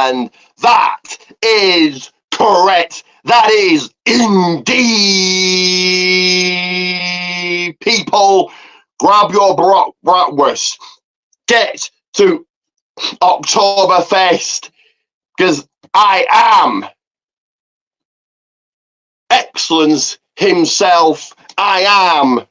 And that is correct. That is indeed, people. Grab your bratwurst. Get to Oktoberfest, because I am excellence himself. I am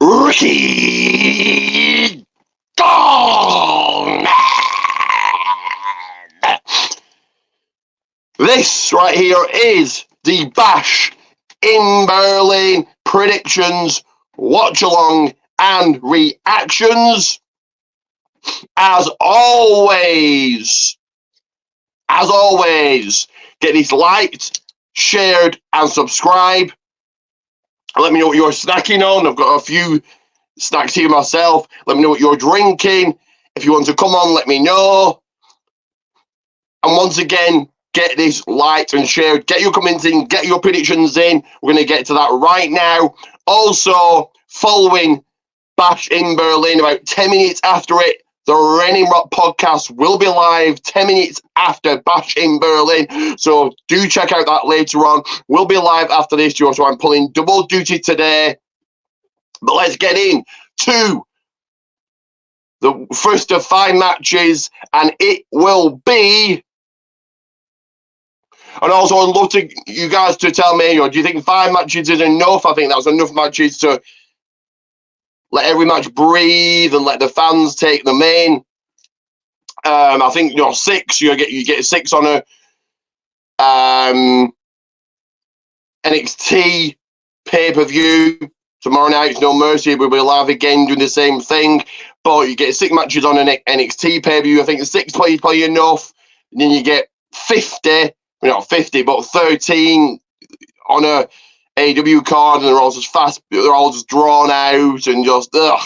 Ricky Gong. This right here is the Bash in Berlin predictions, watch along, and reactions. As always, get these liked, shared, and subscribe. Let me know what you're snacking on. I've got a few snacks here myself. Let me know what you're drinking. If you want to come on, let me know. And once again, get this liked and shared. Get your comments in. Get your predictions in. We're going to get to that right now. Also, following Bash in Berlin, about 10 minutes after it, the Reigning Rock podcast will be live 10 minutes after Bash in Berlin. So do check out that later on. We'll be live after this, so I'm pulling double duty today. But let's get in to the first of 5 matches, and it will be... And also, I'd love to you guys to tell me, do you think 5 matches is enough? I think that's enough matches to let every match breathe and let the fans take them in. I think 6. You get 6 on a NXT pay-per-view. Tomorrow night, it's No Mercy. We'll be live again doing the same thing. But you get 6 matches on an NXT pay-per-view. I think the 6 is probably enough. And then you get 50, not 50, but 13 on a AEW card, and they're all just fast. They're all just drawn out and just ugh.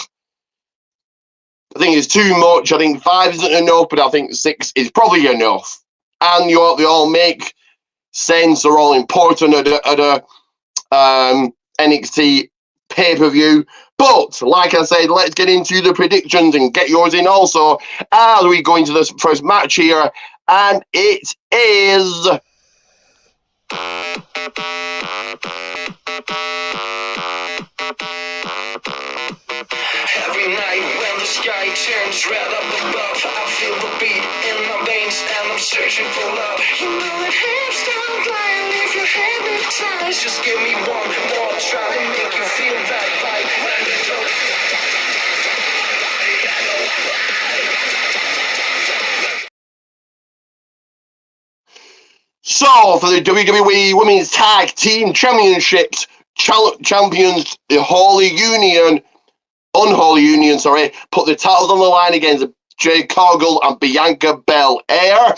I think it's too much. I think 5 isn't enough, but I think 6 is probably enough. And they all make sense. They're all important at a NXT pay-per-view. But like I said, let's get into the predictions and get yours in also as we go into this first match here, and it is every night when the sky turns red up above, I feel the beat in my veins and I'm searching for love. You know that hips don't lie and if you're hypnotized, just give me one more try to make you feel that vibe. So, for the WWE Women's Tag Team Championships, champions, the Unholy Union, put the titles on the line against Jade Cargill and Bianca Belair.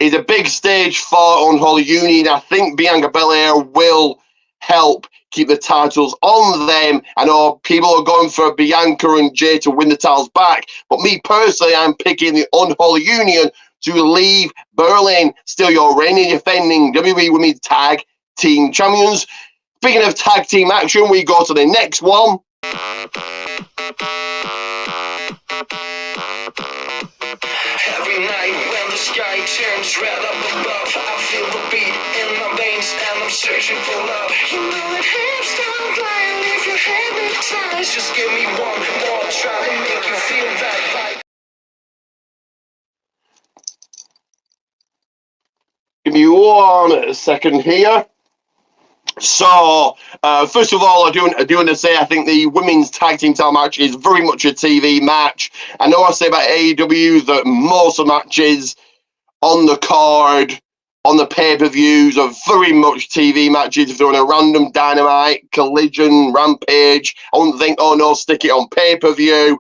It's a big stage for Unholy Union. I think Bianca Belair will help keep the titles on them. I know people are going for Bianca and Jay to win the titles back, but me personally, I'm picking the Unholy Union to leave Berlin. Still your reigning defending WWE Women's Tag Team Champions. Speaking of tag team action, we go to the next one. Every night when the sky turns red up above, I feel the beat in my veins and I'm searching for love. You know that hips don't lie and if you're hypnotized, just give me one more try to make you feel that vibe. Give me 1 second here. So, first of all, I do want to say I think the women's tag team title match is very much a TV match. I know I say about AEW that most of the matches on the card, on the pay-per-views, are very much TV matches. If they're on a random Dynamite, Collision, Rampage, I wouldn't think, oh no, stick it on pay-per-view.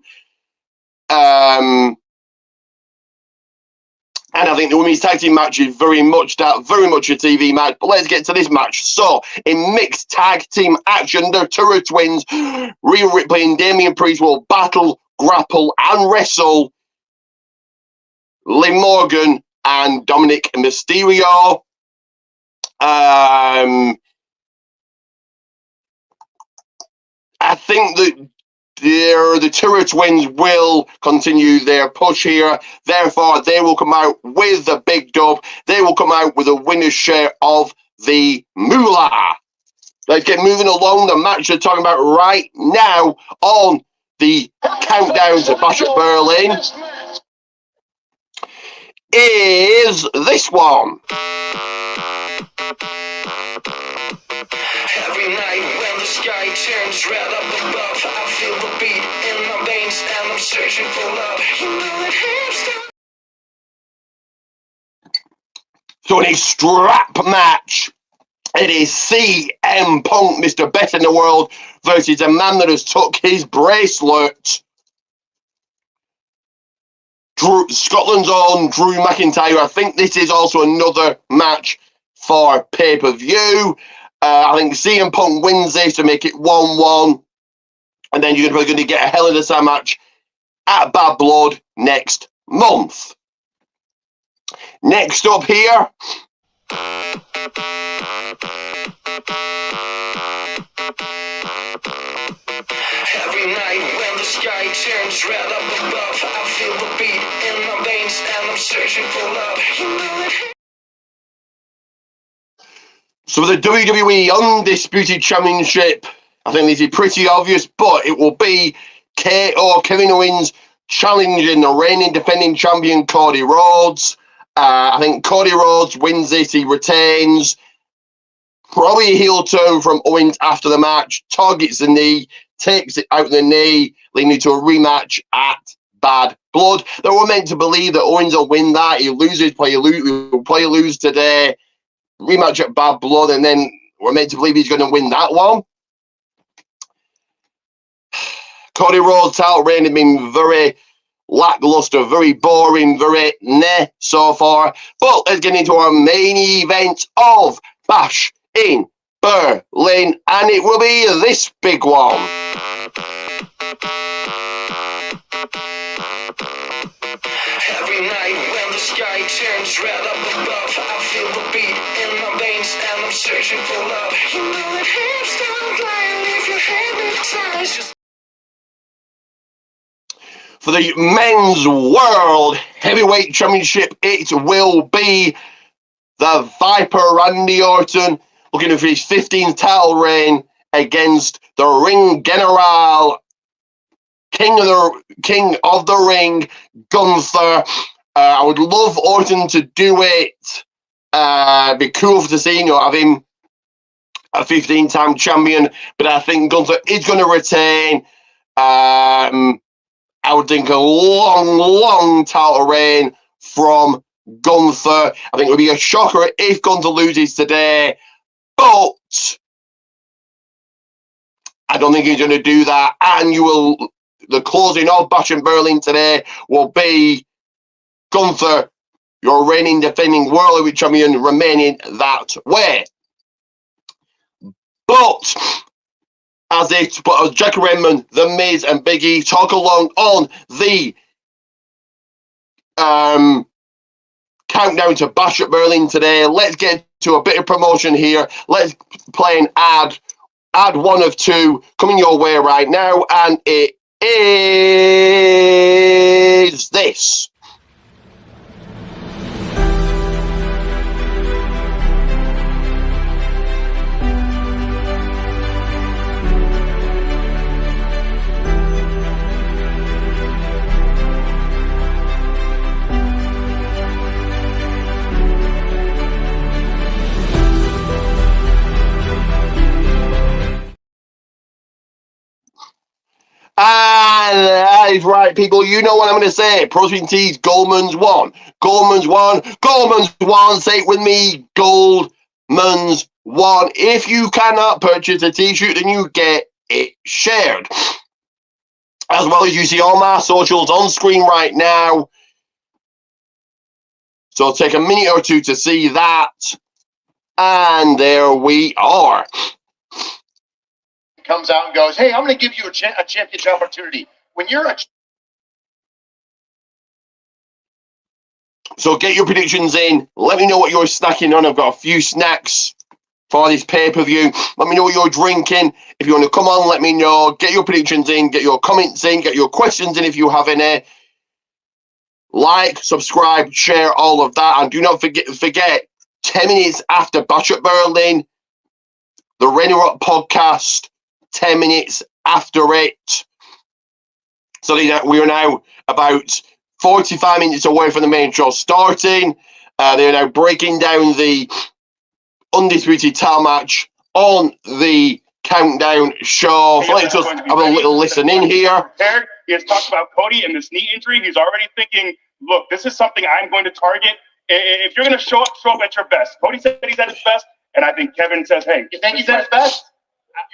And I think the women's tag team match is very much a TV match. But let's get to this match. So, in mixed tag team action, the Turret Twins, Rhea Ripley and Damian Priest will battle, grapple, and wrestle Liv Morgan and Dominic Mysterio. I think that the Turret Twins will continue their push here. Therefore, they will come out with the big dub. They will come out with a winner's share of the moolah. Let's get moving along. The match they're talking about right now on the countdown to Bash at Berlin is this one. Every night when the sky turns red up above, I feel the beat in my veins and I'm searching for love. You know it hits. So in a strap match, it is CM Punk, Mr. Best in the World, versus a man that has took his bracelet. Scotland's own Drew McIntyre. I think this is also another match for pay-per-view. I think CM Punk wins this to make it 1-1. And then you're probably going to get a Hell in a Cell match at Bad Blood next month. Next up here. Every night when the sky turns red up above, I feel the beat in my veins and I'm searching for love. You know it. So the WWE Undisputed Championship, I think this is pretty obvious, but it will be Kevin Owens challenging the reigning defending champion Cody Rhodes. I think Cody Rhodes wins this, he retains. Probably a heel turn from Owens after the match, targets the knee, takes it out the knee, leading to a rematch at Bad Blood. They were meant to believe that Owens will win that. He loses, play lose today, rematch at Bad Blood, and then we're meant to believe he's going to win that one. Cody Rhodes' title reign has been very lackluster, very boring, very meh so far. But let's get into our main event of Bash in Berlin, and it will be this big one. Every night when the sky turns red up above, I feel the beat in my veins and I'm searching for love. You know it hits down blind if you're hypnotized. For the Men's World Heavyweight Championship, it will be the Viper Randy Orton looking for his 15th title reign against the Ring General, King of the Ring, Gunther. I would love Orton to do it. Be cool to see, have him a 15-time champion, but I think Gunther is going to retain. I would think a long title reign from Gunther. I think it would be a shocker if Gunther loses today, but I don't think he's going to do that. And the closing of Bash in Berlin today will be Gunther, your reigning defending World Heavyweight Champion, remaining that way. But as Jackie Redmond, The Miz, and Big E talk along on the countdown to Bash at Berlin today, let's get to a bit of promotion here. Let's play an ad one of two coming your way right now, and it is this. And that is right, people. You know what I'm going to say. Protein Tees, Goldman's one. Goldman's one. Goldman's one. Say it with me. Goldman's one. If you cannot purchase a t-shirt, then you get it shared. As well as you see all my socials on screen right now. So I'll take a minute or two to see that. And there we are. Comes out and goes, hey, I'm going to give you a championship opportunity. When you're a... So get your predictions in. Let me know what you're snacking on. I've got a few snacks for this pay-per-view. Let me know what you're drinking. If you want to come on, let me know. Get your predictions in. Get your comments in. Get your questions in if you have any. Like, subscribe, share, all of that. And do not forget 10 minutes after Bash at Berlin, the Reigning Rock podcast, 10 minutes after it. So we are now about 45 minutes away from the main show starting. They are now breaking down the Undisputed title match on the Countdown show. So let's just have a little listen in here. He has talked about Cody and this knee injury. He's already thinking, look, this is something I'm going to target. If you're going to show up at your best. Cody said he's at his best, and I think Kevin says, hey. You think he's at his best?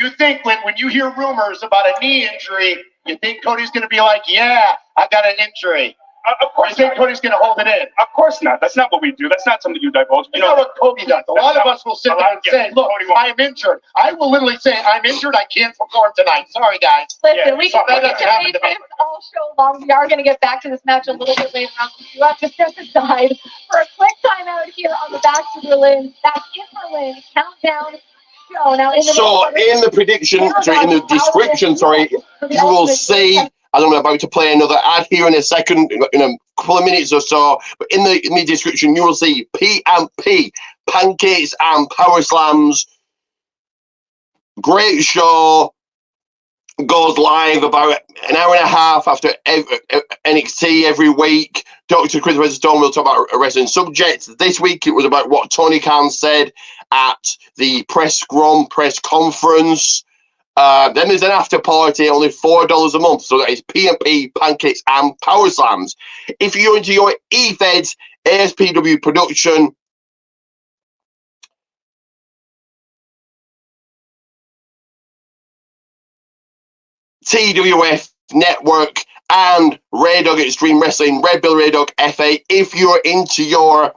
You think when you hear rumors about a knee injury, you think Cody's going to be like, yeah, I got an injury? Of course, you think Cody's going to hold it in? Of course not. That's not what we do. That's not something you divulge. You know what Cody does? A lot of us will sit there and say, look, I am injured. I will literally say, I'm injured. I can't perform tonight. Sorry, guys. Listen, we can make this all show long. We are going to get back to this match a little bit later on. You have to step aside for a quick timeout here on the Back in Berlin countdown show. Now, in the description, you will see. I'm about to play another ad here in a second, in a couple of minutes or so. But in the description, you will see P&P, Pancakes and Power Slams. Great show. Goes live about an hour and a half after NXT every week. Dr. Chris Stone will talk about a wrestling subject. This week, it was about what Tony Khan said at the press conference. Then there's an after party, only $4 a month. So that is P&P, Pancakes, and Power Slams. If you're into your eFeds, ASPW production, TWF Network, and Ray Dog Extreme Wrestling, Red Bill Ray Dog FA. If you're into your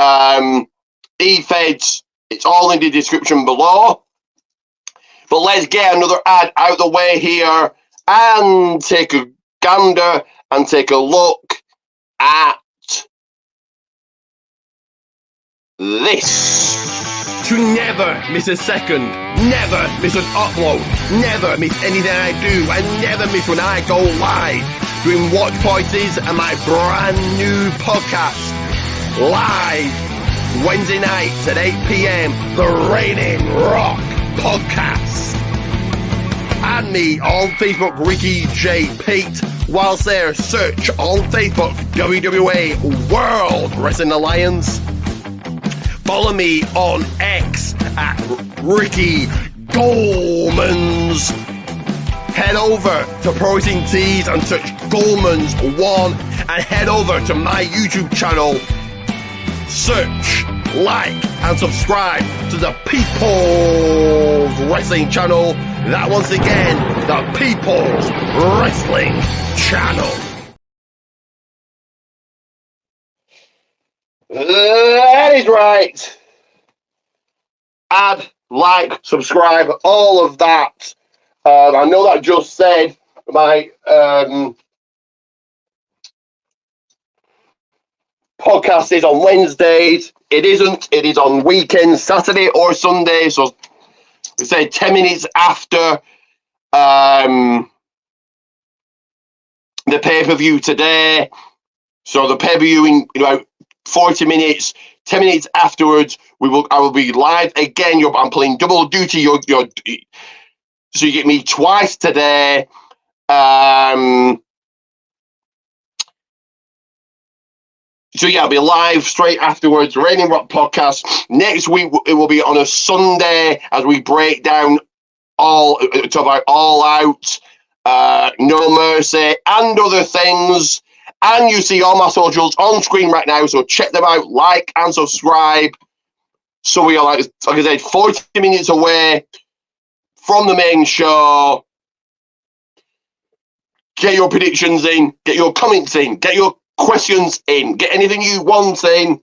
eFeds, it's all in the description below. But let's get another ad out of the way here and take a gander and take a look at this. To never miss a second, never miss an upload, never miss anything I do, and never miss when I go live doing watch parties and my brand new podcast live Wednesday nights at 8 p.m. The Reigning Rock Podcast. Add me on Facebook, Ricky J. Pate. Whilst there, search on Facebook, WWA World Wrestling Alliance. Follow me on X at Ricky Goldmans. Head over to Pro Wrestling Tees and search Goldmans1 and head over to my YouTube channel. Search, like, and subscribe to the People's Wrestling Channel. That once again, the People's Wrestling Channel. That is right. Add, like, subscribe, all of that. I know that I just said my podcast is on Wednesdays. It isn't. It is on weekends, Saturday or Sunday. So we say 10 minutes after the pay-per-view today. So the pay-per-view in about 40 minutes, 10 minutes afterwards, I will be live again. I'm playing double duty. So you get me twice today. So yeah, I'll be live straight afterwards. Reigning Rock Podcast. Next week it will be on a Sunday as we break down talk about All Out, No Mercy, and other things. And you see all my socials on screen right now, so check them out, like and subscribe. So we are, like I said, 40 minutes away from the main show. Get your predictions in, get your comments in, get your questions in. Get anything you want in.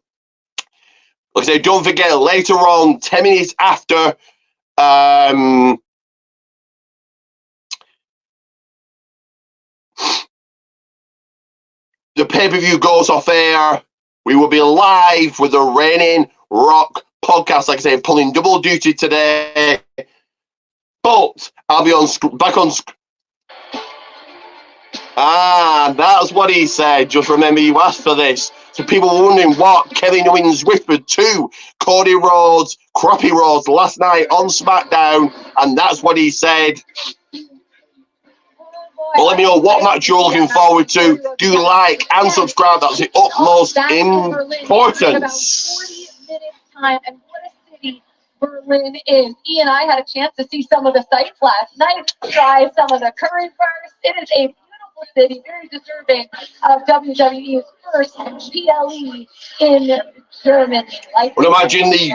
Like I say, don't forget, later on, 10 minutes after the pay-per-view goes off air, we will be live with the Reigning Rock podcast. Like I say, pulling double duty today. But I'll be back on. That's what he said. Just remember you asked for this. So people were wondering what Kevin Owens whispered to Cody Rhodes, Crappy Rhodes, last night on SmackDown, and that's what he said. Well, let me know what match you're looking forward to. Do like and subscribe. That's the utmost importance. Time, and what a city Berlin is. E and I had a chance to see some of the sights last night, try some of the current bars. It is a beautiful city, very deserving of WWE's first PLE in Germany. Well, imagine the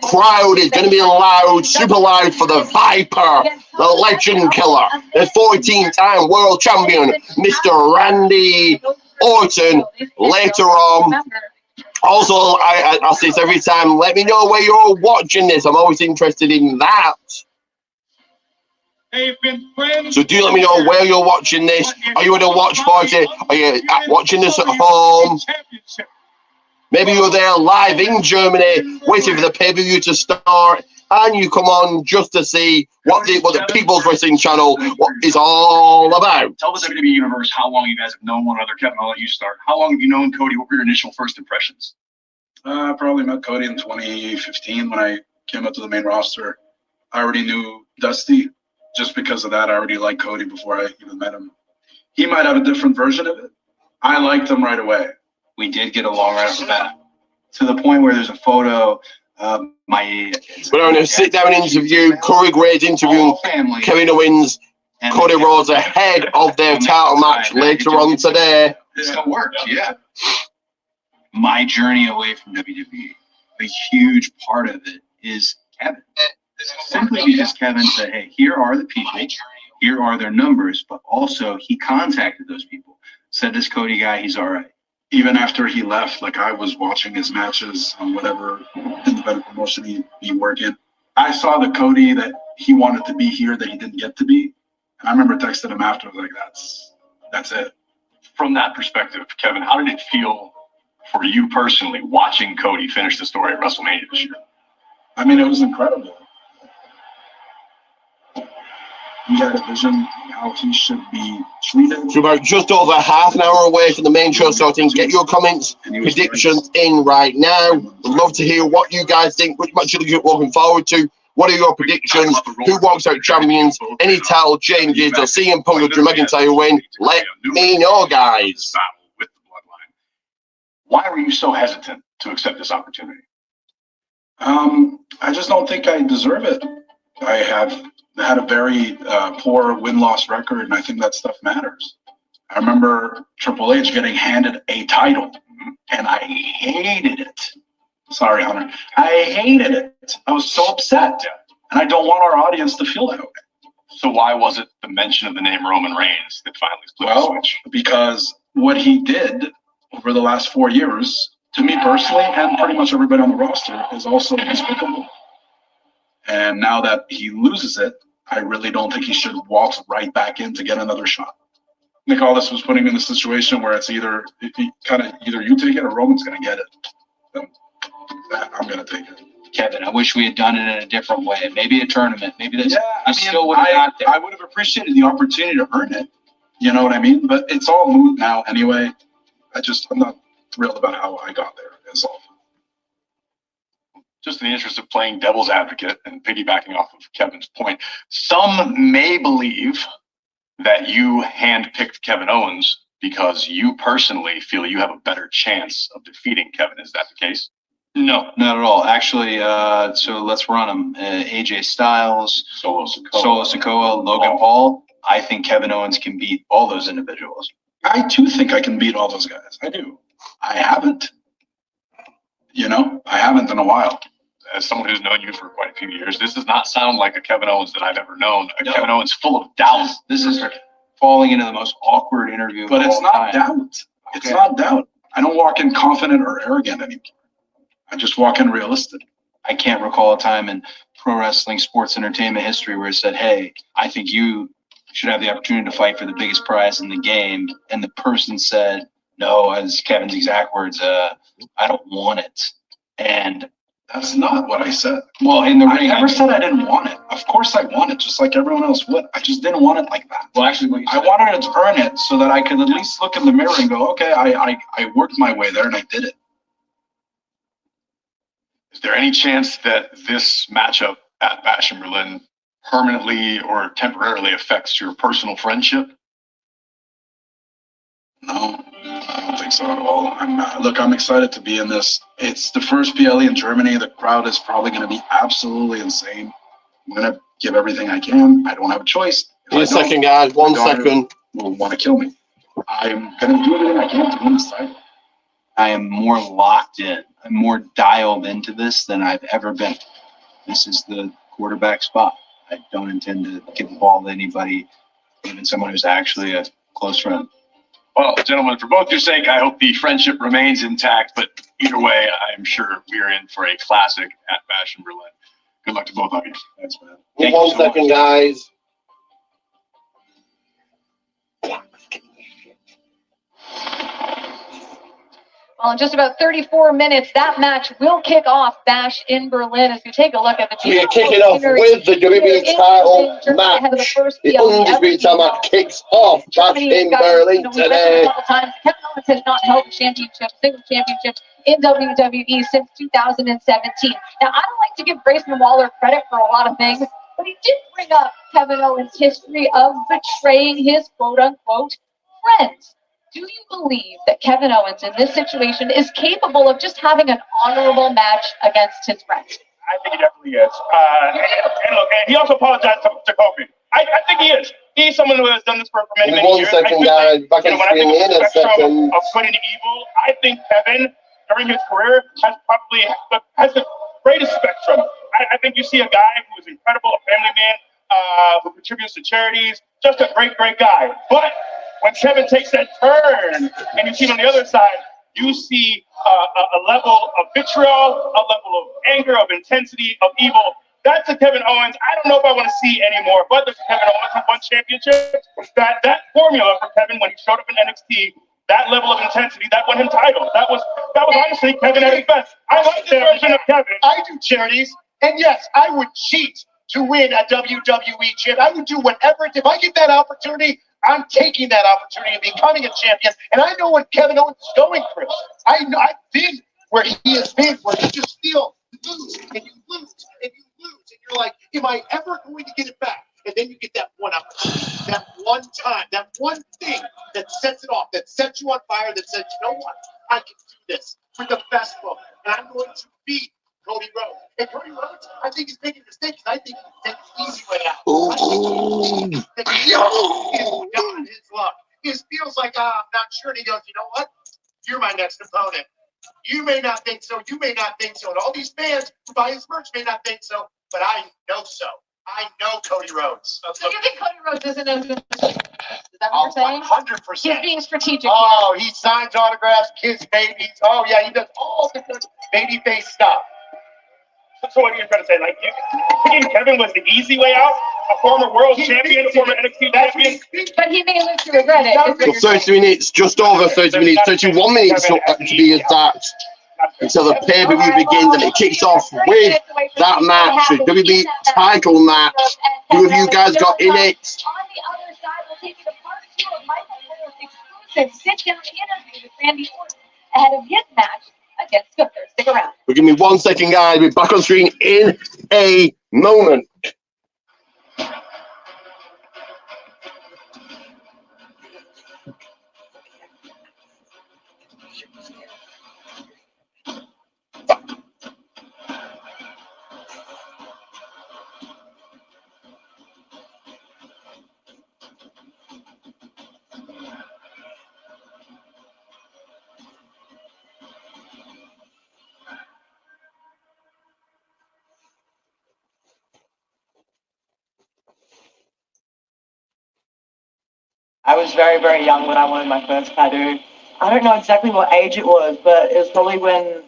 crowd is going to be loud, super loud for the Viper, the legend killer, the 14-time world champion, Mr. Randy Orton, later on. Also, I say this every time, let me know where you're watching this. I'm always interested in that. So do let me know where you're watching this. Are you at a watch party? Are you watching this at home? Maybe you're there live in Germany, waiting for the pay-per-view to start, and you come on just to see what the People's Wrestling Channel is all about. Tell the WWE Universe how long you guys have known one another. Kevin, I'll let you start. How long have you known Cody? What were your initial first impressions? Probably met Cody in 2015 when I came up to the main roster. I already knew Dusty. Just because of that, I already liked Cody before I even met him. He might have a different version of it. I liked him right away. We did get along right off the bat, to the point where there's a photo of my. We're going to sit down interview. Corey Graves interviewing Kevin Owens, Cody Rhodes ahead of their title match later on today. This still worked, yeah. My journey away from WWE, a huge part of it is Kevin. Simply because Kevin said, hey, here are the people, here are their numbers, but also he contacted those people, said this Cody guy, he's all right. Even after he left, like I was watching his matches on whatever independent promotion he worked in. I saw the Cody that he wanted to be here that he didn't get to be. And I remember texting him after, like, that's it. From that perspective, Kevin, how did it feel for you personally watching Cody finish the story at WrestleMania this year? I mean, it was incredible. He had a vision of how he should be treated. So about just over half an hour away from the main show starting. Get your comments, predictions in right now. We'd love to hear what you guys think. Which match you're looking forward to? What are your predictions? Who walks out champions? Any title changes? Or CM Punk or Drew McIntyre win? Let me know, guys. Why were you so hesitant to accept this opportunity? I just don't think I deserve it. I have had a very poor win-loss record, and I think that stuff matters. I remember Triple H getting handed a title, and I hated it. Sorry, Hunter. I hated it. I was so upset, and I don't want our audience to feel that way. So why was it the mention of the name Roman Reigns that finally flipped the switch? Because what he did over the last 4 years, to me personally, and pretty much everybody on the roster, is also despicable. And now that he loses it, I really don't think he should walk right back in to get another shot. Nick Aldis was putting him in a situation where it's either you take it or Roman's going to get it. So, I'm going to take it. Kevin, I wish we had done it in a different way. Maybe a tournament. Maybe that's. I still would have got there. I would have appreciated the opportunity to earn it. You know what I mean? But it's all moot now anyway. I'm not thrilled about how I got there. That's all. Just in the interest of playing devil's advocate and piggybacking off of Kevin's point, some may believe that you handpicked Kevin Owens because you personally feel you have a better chance of defeating Kevin. Is that the case? No, not at all. Actually, so let's run them. AJ Styles, Solo Sikoa, Logan Paul. I think Kevin Owens can beat all those individuals. I too think I can beat all those guys. I do. I haven't. I haven't in a while. As someone who's known you for quite a few years, this does not sound like a Kevin Owens that I've ever known. Kevin Owens full of doubt. This is falling into the most awkward interview. But it's not doubt. It's not doubt. I don't walk in confident or arrogant anymore. I just walk in realistic. I can't recall a time in pro wrestling sports entertainment history where it said, hey, I think you should have the opportunity to fight for the biggest prize in the game. And the person said, no, as Kevin's exact words, I don't want it. And that's not what I said. Well, in the ring, I never said I didn't want it. Of course I want it, just like everyone else would. I just didn't want it like that. Well, actually, I wanted to earn it so that I could at least look in the mirror and go, okay, I worked my way there and I did it. Is there any chance that this matchup at Bash in Berlin permanently or temporarily affects your personal friendship? No, I don't think so at all. I'm excited to be in this. It's the first PLE in Germany. The crowd is probably going to be absolutely insane. I'm going to give everything I can. I don't have a choice. One second, guys. 1 second. Will want to kill me. I'm going to do everything I can to win this title. I am more locked in. I'm more dialed into this than I've ever been. This is the quarterback spot. I don't intend to give the ball to anybody, even someone who's actually a close friend. Well, gentlemen, for both your sake, I hope the friendship remains intact. But either way, I'm sure we're in for a classic at Bash in Berlin. Good luck to both of you. Thanks, man. Thank you 1 so second, much. guys. Well, in just about 34 minutes, that match will kick off Bash in Berlin. As we take a look at the We are kicking off with the WWE title match. The Undisputed title match kicks off Bash in Berlin today. Kevin Owens has not held a championship, single championship in WWE since 2017. Now, I don't like to give Grayson Waller credit for a lot of things, but he did bring up Kevin Owens' history of betraying his quote-unquote friends. Do you believe that Kevin Owens in this situation is capable of just having an honorable match against his friends? I think he definitely is. And look, and he also apologized to Kofi. I think he is. He's someone who has done this for many, many years. 1 second, guys. Back in when I think in of the a spectrum second. of good and evil, I think Kevin, during his career, has the greatest spectrum. I think you see a guy who is incredible, a family man, who contributes to charities, just a great, great guy. But when Kevin takes that turn and you see him on the other side, you see a level of vitriol, a level of anger, of intensity, of evil. That's a Kevin Owens I don't know if I want to see anymore, but there's Kevin Owens who won championships. That formula for Kevin when he showed up in NXT, that level of intensity, that won him titles. That was honestly Kevin at his best. I like the version of Kevin. I do charities, and yes, I would cheat to win a WWE champ. I would do whatever. If I get that opportunity, I'm taking that opportunity of becoming a champion. And I know what Kevin Owens is going through. I know I've been where he has been, where you just feel lose and you lose and you lose, and you're like, am I ever going to get it back? And then you get that one opportunity, that one time, that one thing that sets it off, that sets you on fire, that says, you know what, I can do this with the best book, and I'm going to beat Cody Rhodes. And Cody Rhodes, I think he's making mistakes. I think he's taking the easy way out. That he is not his luck. It feels like, I'm not sure. And he goes, you know what? You're my next opponent. You may not think so. You may not think so. And all these fans who buy his merch may not think so. But I know so. I know Cody Rhodes. So you think Cody Rhodes isn't as good? Is that what you're saying? 100%. He's being strategic. Oh, he signs autographs, kiss babies. Oh, yeah, he does all the good babyface stuff. So what are you trying to say? Like, you thinking Kevin was the easy way out? A former world champion, a former NXT champion? But he may live to regret it. So 30 minutes, just over 30 minutes, 31 minutes to be exact, until the pay-per-view begins, and it kicks off with that match, the WWE title match. Who have you guys got in it? On the other side, we'll take you to part 2 of Michael Moore's exclusive sit-down interview with Randy Orton ahead of his match against Gunther. Stick around. Well, give me 1 second, guys. We're back on screen in a moment. I was very, very young when I wanted my first tattoo. I don't know exactly what age it was, but it was probably when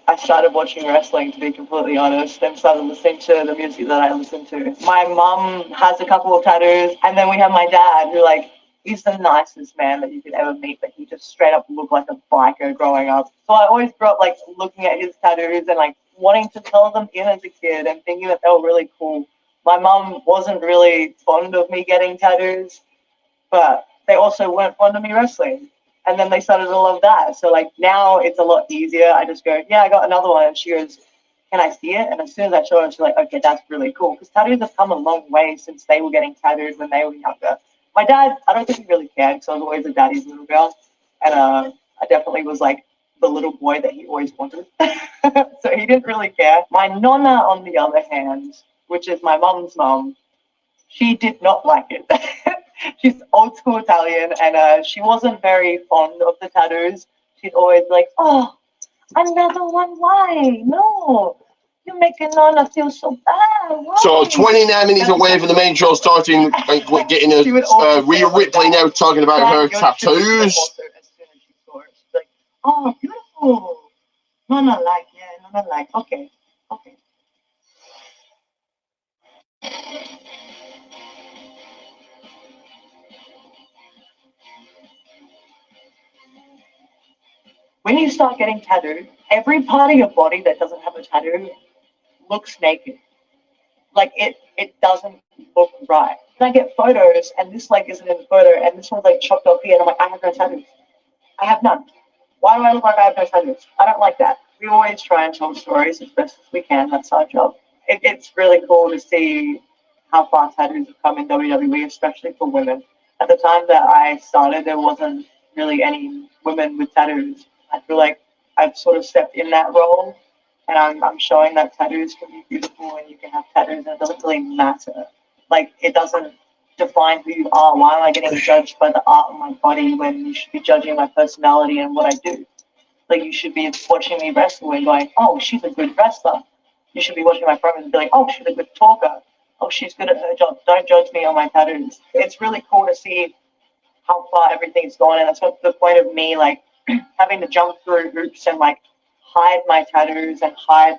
I started watching wrestling, to be completely honest, and started listening to the music that I listened to. My mum has a couple of tattoos, and then we have my dad, who, like, he's the nicest man that you could ever meet, but he just straight up looked like a biker growing up. So I always grew up, like, looking at his tattoos and, like, wanting to color them in as a kid and thinking that they were really cool. My mum wasn't really fond of me getting tattoos, but they also weren't fond of me wrestling. And then they started to love that. So, like, now it's a lot easier. I just go, yeah, I got another one. And she goes, can I see it? And as soon as I show her, she's like, okay, that's really cool. Because tattoos have come a long way since they were getting tattooed when they were younger. My dad, I don't think he really cared, because I was always a daddy's little girl. And I definitely was, like, the little boy that he always wanted. So he didn't really care. My nonna, on the other hand, which is my mum's mum, she did not like it. She's old school Italian, and she wasn't very fond of the tattoos. She'd always be like, oh, another one, why? No, you're making Nonna feel so bad. Why? So 29 minutes away from the main show starting, getting a Rhea Ripley now talking about her tattoos. Like, oh, beautiful. Nonna like, yeah, Nonna like, okay. When you start getting tattooed, every part of your body that doesn't have a tattoo looks naked. Like, it doesn't look right. And I get photos, and this leg isn't in the photo, and this one's like chopped off here, and I'm like, I have no tattoos. I have none. Why do I look like I have no tattoos? I don't like that. We always try and tell stories as best as we can. That's our job. It's really cool to see how far tattoos have come in WWE, especially for women. At the time that I started, there wasn't really any women with tattoos. I feel like I've sort of stepped in that role, and I'm showing that tattoos can be beautiful and you can have tattoos, and it doesn't really matter. Like, it doesn't define who you are. Why am I getting judged by the art of my body when you should be judging my personality and what I do? Like, you should be watching me wrestle and going, oh, she's a good wrestler. You should be watching my promos and be like, oh, she's a good talker. Oh, she's good at her job. Don't judge me on my tattoos. It's really cool to see how far everything's gone, and that's what the point of me, like, having to jump through hoops and, like, hide my tattoos and hide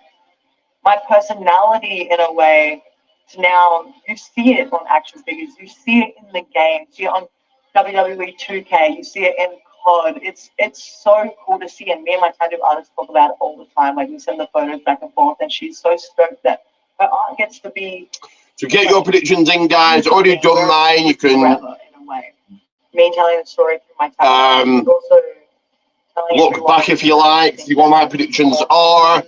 my personality in a way. To now, you see it on action figures, you see it in the game, you see it on WWE 2K, you see it in COD. It's so cool to see, and me and my tattoo artist talk about it all the time. Like, we send the photos back and forth, and she's so stoked that her art gets to be. So get your predictions in, guys. Already done mine. You can. Forever, in a way. Me telling the story through my tattoo. Also look back if you like. See what my predictions are.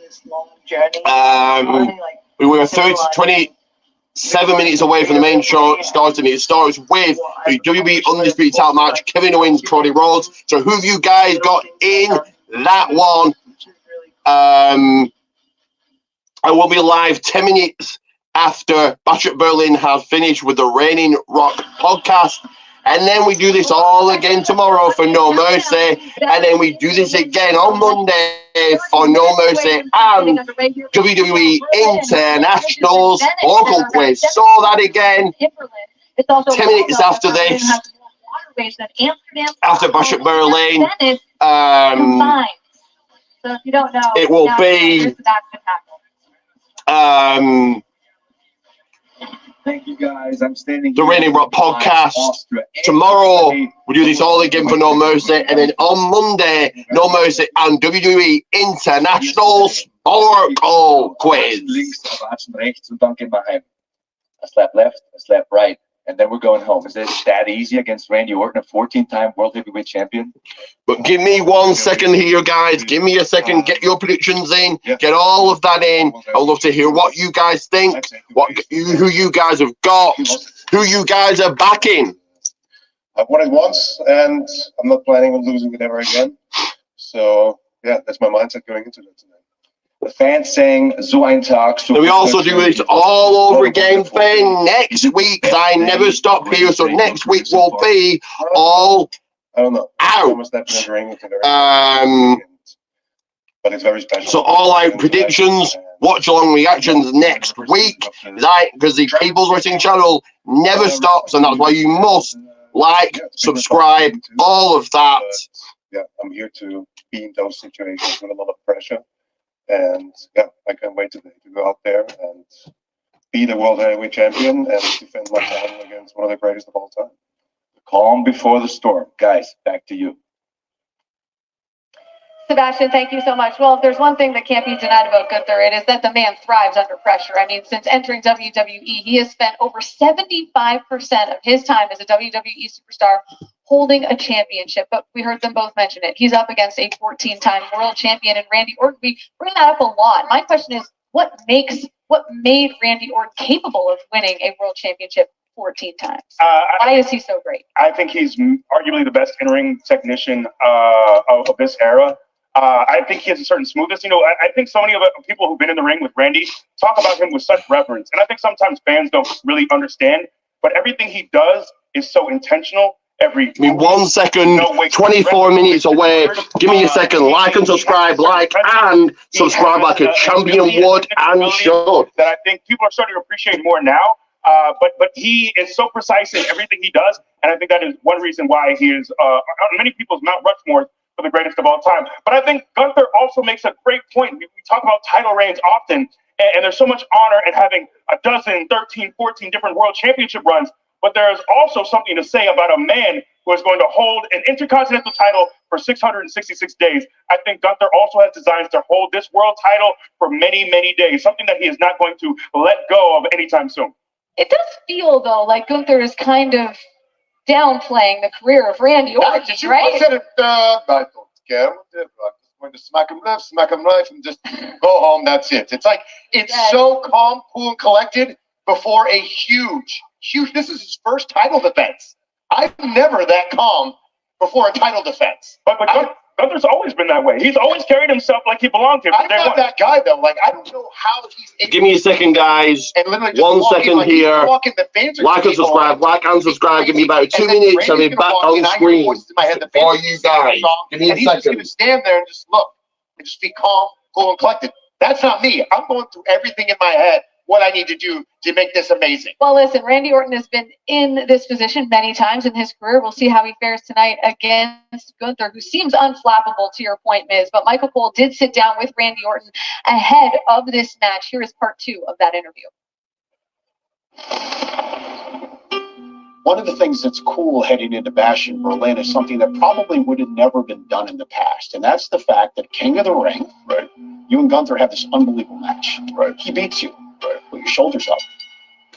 We were 27 minutes away from the main show starting. It starts with the WWE Undisputed title match, Kevin Owens, Cody Rhodes. So who have you guys got in that one? I will be live 10 minutes after Bash at Berlin has finished with the Reigning Rock podcast. And then we do this all again tomorrow for No Mercy. And then we do this again on Monday for No Mercy and WWE International's local quiz. So that again, 10 minutes after this, after Bash at Berlin, it will be thank you guys. I'm standing. The Reigning Rock podcast. Tomorrow we do this all again for No Mercy, and then on Monday, No Mercy and WWE International Sparkle Quiz. Links, rechts, and dann gehen wir heim. A slap left, a slap right, and then we're going home. Is it that easy against Randy Orton, a 14-time World Heavyweight Champion? But give me 1 second here, guys. Give me a second. Get your predictions in. Get all of that in. I'd love to hear what you guys think, who you guys have got, who you guys are backing. I've won it once, and I'm not planning on losing it ever again. So, yeah, that's my mindset going into that tonight. The fans saying, so ein Tag. So we also do this all over again for next week. I never stop here, so next week will be all I don't know. out. But it's very special. So all out predictions, watch along reactions next week, right? Because the People's Wrestling channel never stops, and that's why you must like, subscribe, all of that. yeah, I'm here to be in those situations with a lot of pressure. And yeah, I can't wait today to go out there and be the World Heavyweight Champion and defend my title against one of the greatest of all time. The calm before the storm. Guys, back to you. Sebastian, thank you so much. Well, if there's one thing that can't be denied about Gunther, it is that the man thrives under pressure. I mean, since entering WWE, he has spent over 75% of his time as a WWE superstar holding a championship. But we heard them both mention it. He's up against a 14-time world champion in Randy Orton. We bring that up a lot. My question is, what made Randy Orton capable of winning a world championship 14 times? Why is he so great? I think he's arguably the best in-ring technician of this era. I think he has a certain smoothness. You know, I think so many of the people who've been in the ring with Randy talk about him with such reverence. And I think sometimes fans don't really understand. But everything he does is so intentional. I mean, 1 second, 24 minutes away. Give me a second. Like and subscribe, like and subscribe like a champion would and should. That I think people are starting to appreciate more now. But he is so precise in everything he does, and I think that is one reason why he is on many people's Mount Rushmore for the greatest of all time. But I think Gunther also makes a great point. We talk about title reigns often, and there's so much honor in having a dozen, 13, 14 different world championship runs. But there's also something to say about a man who is going to hold an intercontinental title for 666 days. I think Gunther also has designs to hold this world title for many, many days, something that he is not going to let go of anytime soon. It does feel, though, like Gunther is kind of downplaying the career of Randy Orton, right? I don't care. I'm just going to smack him left, smack him right, and just go home. That's it. It's like, it's so calm, cool, and collected before a huge, this is his first title defense. I'm never that calm before a title defense. But Gunther's always been that way. He's always carried himself like he belonged here. I'm not that guy, though. Like, I don't know how he's able. Give me a second, guys. 1 second here. Like and subscribe. Give me about 2 minutes. I'll be back on screen for you guys. Give me a second. He's just going to stand there and just look and just be calm, cool, and collected. That's not me. I'm going through everything in my head, what I need to do to make this amazing. Well, listen, Randy Orton has been in this position many times in his career. We'll see how he fares tonight against Gunther, who seems unflappable, to your point, Miz. But Michael Cole did sit down with Randy Orton ahead of this match. Here is part 2 of that interview. One of the things that's cool heading into Bash in Berlin is something that probably would have never been done in the past. And that's the fact that King of the Ring, right? You and Gunther have this unbelievable match. Right. He beats you. Right. Put your shoulders up.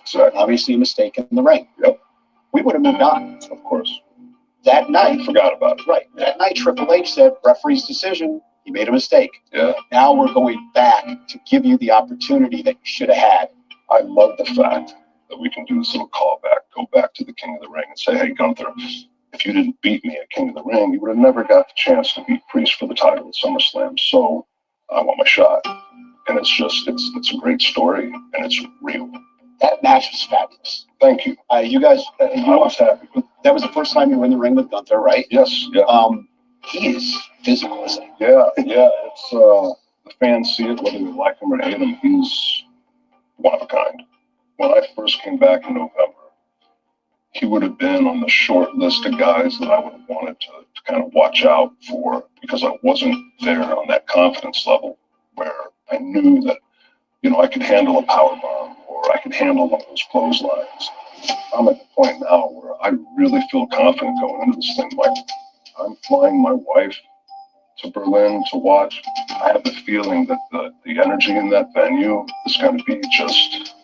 Exactly. Obviously a mistake in the ring. Yep. We would have moved on. Of course. That night. Forgot about it. Right. That night, Triple H said, referee's decision, he made a mistake. Yeah. Now we're going back to give you the opportunity that you should have had. I love the fact that we can do this little callback, go back to the King of the Ring and say, hey, Gunther, if you didn't beat me at King of the Ring, you would have never got the chance to beat Priest for the title at SummerSlam. So I want my shot. And it's just, it's a great story, and it's real. That match was fabulous. Thank you. You guys, I was happy with it. That was the first time you were in the ring with Gunther, right? Yes. Yeah. He is physical, isn't he? Yeah. It's the fans see it, whether they like him or hate him. He's one of a kind. When I first came back in November, he would have been on the short list of guys that I would have wanted to kind of watch out for, because I wasn't there on that confidence level where I knew that, I could handle a power bomb or I could handle one of those clotheslines. I'm at the point now where I really feel confident going into this thing. Like, I'm flying my wife to Berlin to watch. I have the feeling that the energy in that venue is going to be just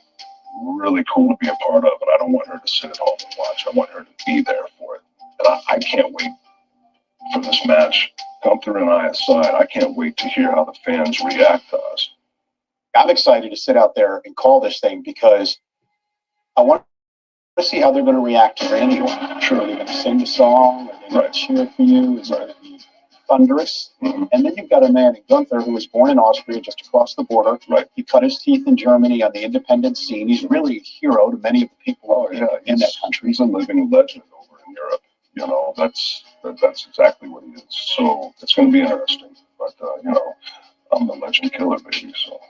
really cool to be a part of, and I don't want her to sit at home and watch. I want her to be there for it. And I can't wait for this match. Gunther and I aside, I can't wait to hear how the fans react to us. I'm excited to sit out there and call this thing because I want to see how they're going to react to Randy Orton. Sure. Are they going to sing the song? Are they going to cheer for you? Is it going to be thunderous? Mm-hmm. And then you've got a man in Gunther who was born in Austria, just across the border. Right. He cut his teeth in Germany on the independent scene. He's really a hero to many of the people in that country. He's a living legend over in Europe. That's exactly what he is. So it's going to be interesting. But I'm the legend killer, baby. So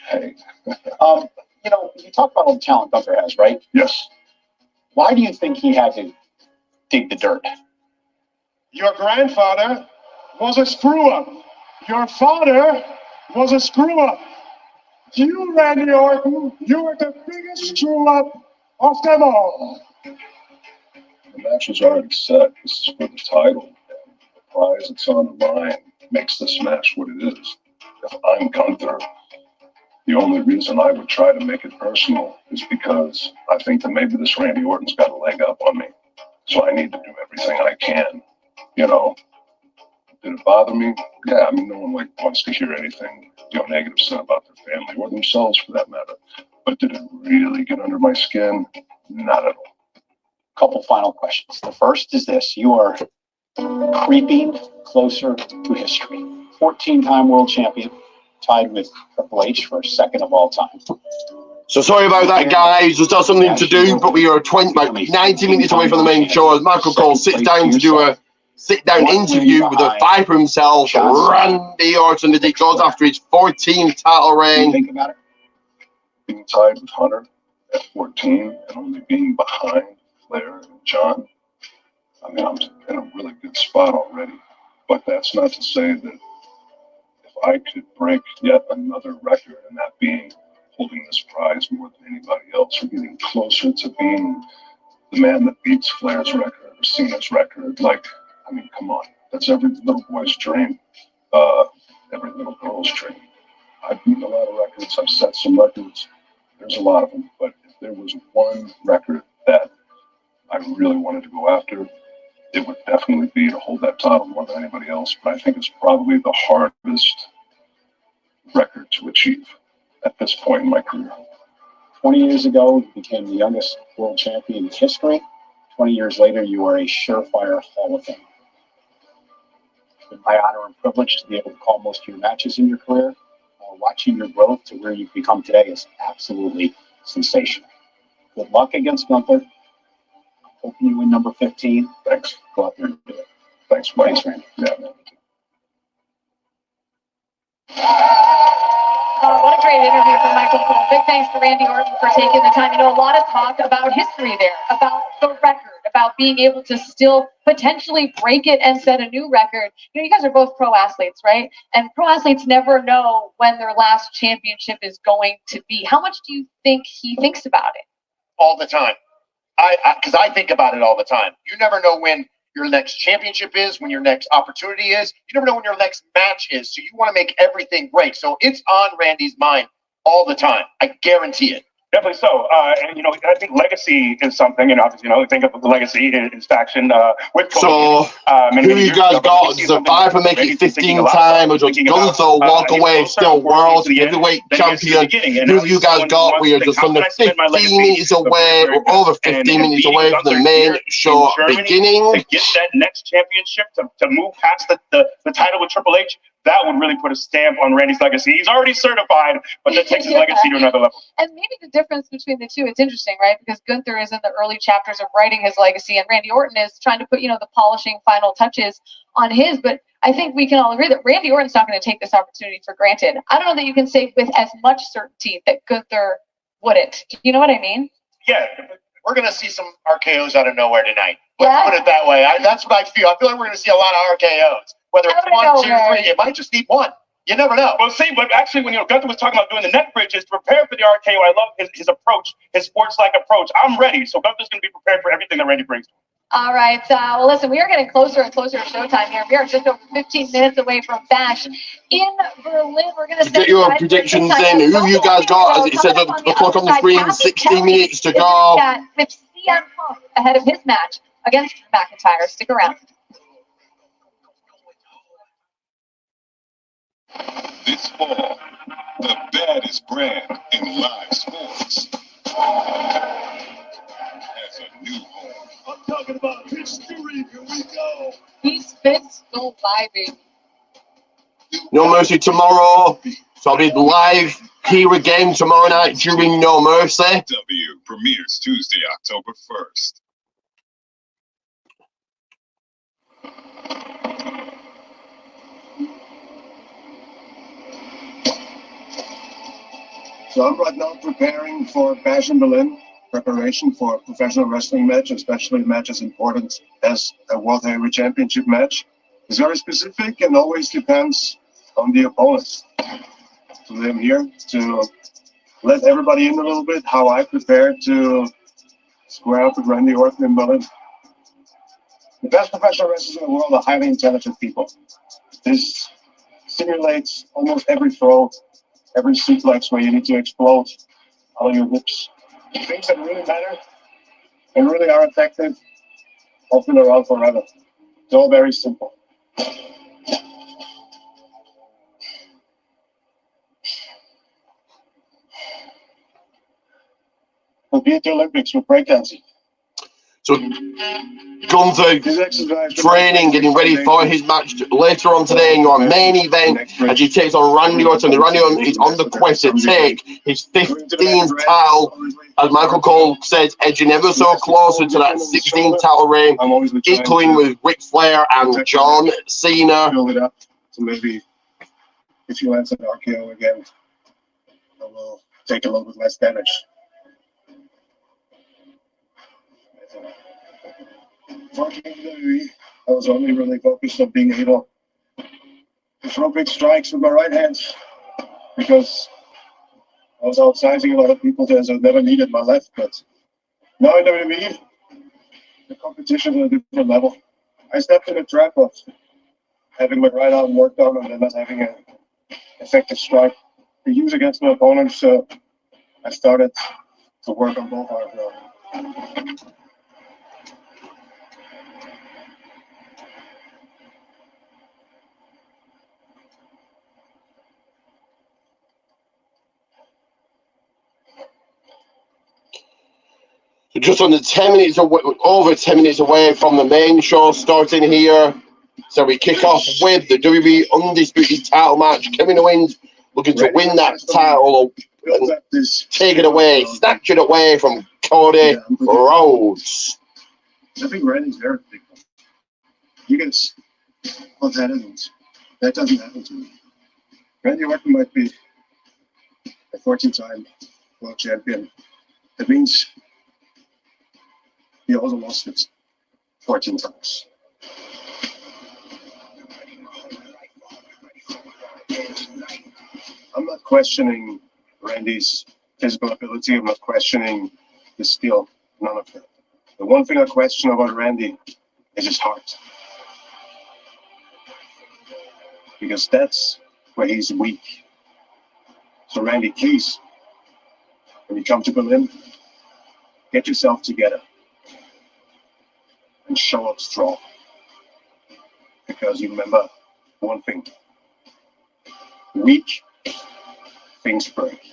hey. You talk about all the talent Gunther has, right? Yes. Why do you think he had to dig the dirt? Your grandfather was a screw-up. Your father was a screw-up. You, Randy Orton, you were the biggest screw-up of them all. The match was already set. This is for the title. And the prize that's on the line makes this match what it is. If I'm Gunther, the only reason I would try to make it personal is because I think that maybe this Randy Orton's got a leg up on me. So I need to do everything I can, you know. Did it bother me? Yeah, I mean, no one wants to hear anything, negative said about their family or themselves for that matter. But did it really get under my skin? Not at all. Couple final questions. The first is this: you are creeping closer to history. 14-time world champion, tied with Triple H for second of all time. So sorry about that, guys. There's not something to do, but we are 90 minutes away from the main show as Michael Cole sits down to do a sit-down interview with the Viper himself, Randy Orton, as he goes after his 14th title reign. Think about it. Being tied with Hunter at 14 and only being behind Flair and John, I mean, I'm in a really good spot already. But that's not to say that if I could break yet another record, and that being holding this prize more than anybody else, or getting closer to being the man that beats Flair's record or Cena's record, I mean, come on. That's every little boy's dream, every little girl's dream. I've beaten a lot of records. I've set some records. There's a lot of them. But if there was one record that I really wanted to go after, it would definitely be to hold that title more than anybody else. But I think it's probably the hardest record to achieve at this point in my career. 20 years ago, you became the youngest world champion in history. 20 years later, you are a surefire Hall of Famer. It's been my honor and privilege to be able to call most of your matches in your career. Watching your growth to where you've become today is absolutely sensational. Good luck against Gunther. Hoping you win number 15. Thanks. Go out there and do it. Thanks, Mike. Thanks, Randy. Yeah. What a great interview from Michael Cole. Big thanks to Randy Orton for taking the time. A lot of talk about history there, about the record, about being able to still potentially break it and set a new record. You guys are both pro athletes, right? And pro athletes never know when their last championship is going to be. How much do you think he thinks about it? All the time. Because I think about it all the time. You never know when your next championship is, when your next opportunity is. You never know when your next match is. So you want to make everything great. So it's on Randy's mind all the time. I guarantee it. Definitely so. And, I think legacy is something, obviously, think of the legacy is faction with Cody. So, who you guys got? Does the Viper make it 15 times, or does Gunther walk away still world heavyweight champion? Who you guys got? We are just under 15 minutes away, or over 15 minutes away from the main show beginning. To get that next championship, to move past the title with Triple H, that would really put a stamp on Randy's legacy. He's already certified, but that takes his legacy to another level. And maybe the difference between the two, it's interesting, right? Because Gunther is in the early chapters of writing his legacy, and Randy Orton is trying to put, the polishing final touches on his. But I think we can all agree that Randy Orton's not going to take this opportunity for granted. I don't know that you can say with as much certainty that Gunther wouldn't. You know what I mean? Yeah. We're going to see some RKOs out of nowhere tonight. Let's put it that way. That's what I feel. I feel like we're going to see a lot of RKOs. Whether it's 1, 2, 3, it might just need one. You never know. Well, see, but actually, when Gunther was talking about doing the neck bridges to prepare for the RKO, I love his approach, his sports-like approach. I'm ready, so Gunther's going to be prepared for everything that Randy brings. All right. Well, listen, we are getting closer and closer to showtime here. We are just over 15 minutes away from Bash in Berlin. We're going to get your predictions in. Who you guys got? As it says the clock on the screen, 60 minutes to go. With CM Punk ahead of his match against McIntyre. Stick around. This fall, the baddest brand in live sports has a new home. I'm talking about history. Here we go. These fits go vibing. No Mercy tomorrow. So I'll be live here again tomorrow night during No Mercy. W premieres Tuesday, October 1st. So I'm right now preparing for Bash in Berlin, preparation for a professional wrestling match, especially a match as important as a World Heavyweight Championship match. It's very specific and always depends on the opponent. So I'm here to let everybody in a little bit how I prepare to square up with Randy Orton in Berlin. The best professional wrestlers in the world are highly intelligent people. This simulates almost every throw, every suplex where you need to explode out of your hips. Things that really matter and really are effective, often around forever. It's all very simple. We'll be at the Olympics with breakdancing. So Gunther training, getting ready for his match later on today in your main event as he takes on Randy Orton. Randy Orton is on the quest to take his 15th title. As Michael Cole says, edging ever so closer to that 16th title reign, equaling with Ric Flair and John Cena. Build it up to maybe if you answer an RKO again, I will take a little bit less damage. Before I came to WWE, I was only really focused on being able to throw big strikes with my right hand because I was outsizing a lot of people there, so I never needed my left. But now in WWE, the competition is at a different level. I stepped in a trap of having my right arm worked on and then not having an effective strike to use against my opponent. So I started to work on both arms now. Just under 10 minutes away, over 10 minutes away from the main show starting here. So we kick off with the WWE Undisputed title match. Kevin Owens looking to win that title and take it away, snatch it away from Cody Rhodes. I think Randy's very big. You guys, well, that doesn't happen to me. Randy Orton might be a 14-time world champion. That means he also lost it 14 times. I'm not questioning Randy's physical ability. I'm not questioning his skill. None of that. The one thing I question about Randy is his heart. Because that's where he's weak. So Randy, please, when you come to Berlin, get yourself together and show up strong. Because you remember one thing. Weak things break.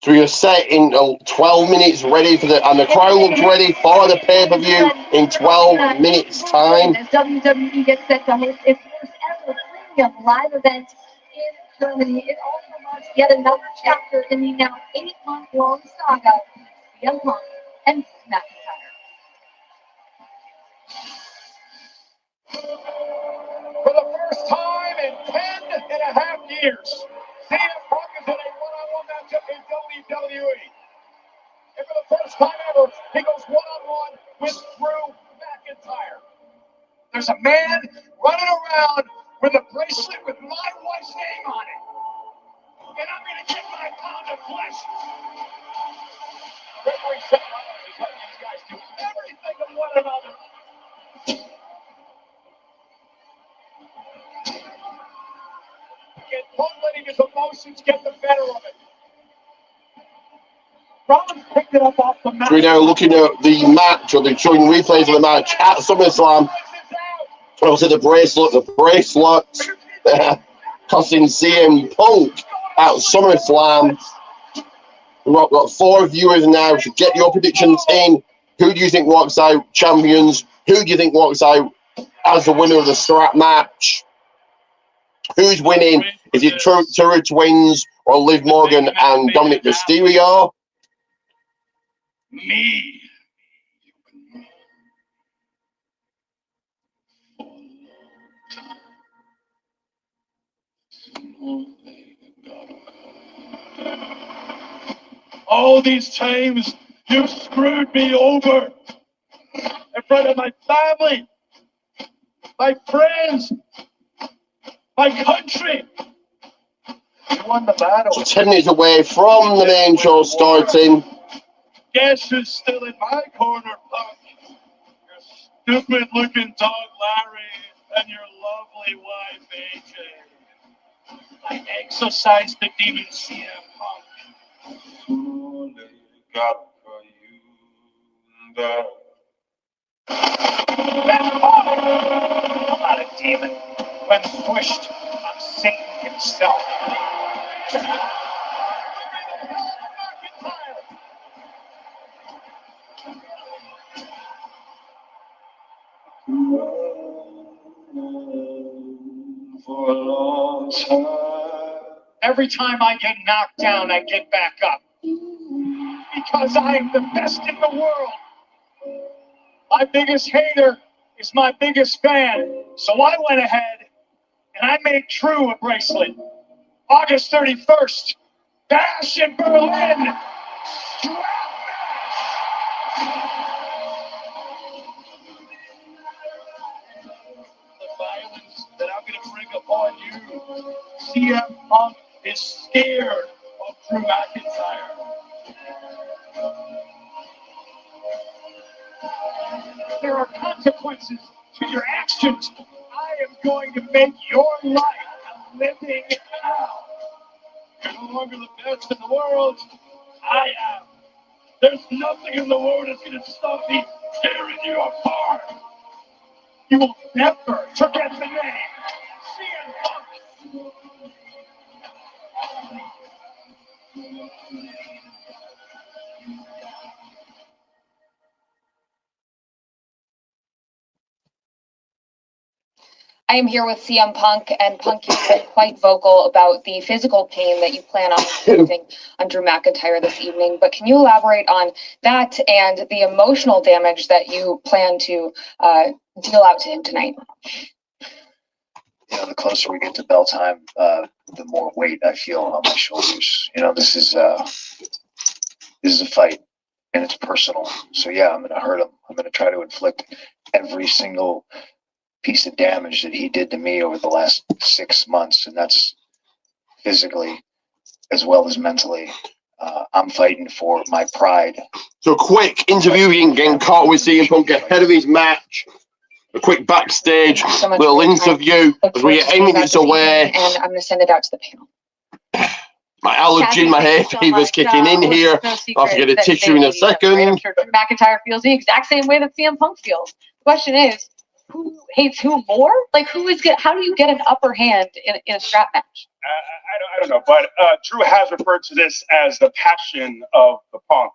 So you're set in 12 minutes ready for the, and the crowd looks ready for the pay-per-view in 12 minutes time. As WWE gets set to host its first ever premium live event in Germany, it also marks yet another chapter in the now 8-month-long saga between CM Punk and McIntyre. For the first time in 10.5 years, CM Punk is in a one-on-one matchup in WWE. And for the first time ever, he goes one-on-one with Drew McIntyre. There's a man running around with a bracelet with my wife's name on it. And I'm going to get my pound of flesh. Referee said, he's letting these guys do everything to one another. And Punk letting his emotions get the better of it. Rollins picked it up off the mat. We're now looking at the match, or they're showing replays of the match at SummerSlam. Also the bracelet costing CM Punk at SummerSlam. We've got 4 viewers now, so get your predictions in. Who do you think walks out champions? Who do you think walks out as the winner of the strap match? Who's winning? Is it Turner Twins or Liv Morgan and Dominic Mysterio? Me. All these times You screwed me over in front of my family, my friends, my country. You won the battle. So 10 minutes away from the main show starting. Guess who's still in my corner, Punk? Your stupid-looking dog, Larry, and your lovely wife, AJ. I exorcised the demon CM Punk. I'm not a demon. When pushed, I'm Satan himself. For a long time. Every time I get knocked down, I get back up. Because I am the best in the world. My biggest hater is my biggest fan. So I went ahead and I made Drew a bracelet. August 31st, Bash in Berlin. Strap The violence that I'm going to bring upon you. CM Punk is scared of Drew McIntyre. There are consequences to your actions. I am going to make your life a living hell. You're no longer the best in the world. I am. There's nothing in the world that's going to stop me tearing you apart. You will never forget the name. CM Punk. I am here with CM Punk, and Punk, you've been quite vocal about the physical pain that you plan on inflicting on Drew McIntyre this evening. But can you elaborate on that and the emotional damage that you plan to deal out to him tonight? You know, the closer we get to bell time, the more weight I feel on my shoulders. You know, this is a fight, and it's personal. So yeah, I'm gonna hurt him. I'm gonna try to inflict every single piece of damage that he did to me over the last 6 months, and that's physically as well as mentally. I'm fighting for my pride. So quick interviewing getting caught with CM Punk ahead of his match. A quick backstage little interview as we get 8 minutes away. And I'm going to send it out to the panel. My allergy, my hay fever's kicking in here. I'll have to get a tissue in a second. I'm sure Drew McIntyre feels the exact same way that CM Punk feels. The question is, who hates who more? Like, how do you get an upper hand in a strap match? I don't know, but Drew has referred to this as the passion of the Punk,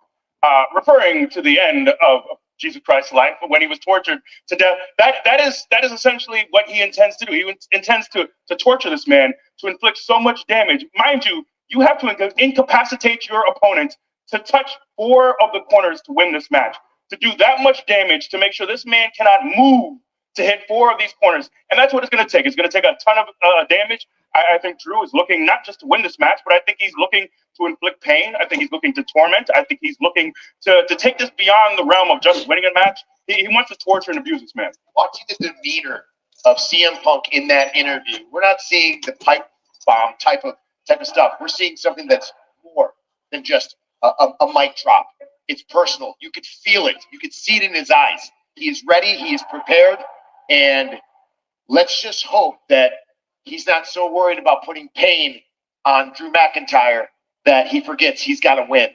referring to the end of Jesus Christ's life when he was tortured to death. That is essentially what he intends to do. He intends to torture this man, to inflict so much damage. Mind you, you have to incapacitate your opponent to touch 4 of the corners to win this match. To do that much damage, to make sure this man cannot move, to hit 4 of these corners. And that's what it's going to take. It's going to take a ton of damage. I think Drew is looking not just to win this match, but I think he's looking to inflict pain. I think he's looking to torment. I think he's looking to take this beyond the realm of just winning a match. He wants to torture and abuse this man. Watching the demeanor of CM Punk in that interview, we're not seeing the pipe bomb type of stuff. We're seeing something that's more than just a mic drop. It's personal. You could feel it. You could see it in his eyes. He is ready. He is prepared. And let's just hope that he's not so worried about putting pain on Drew McIntyre that he forgets he's got to win.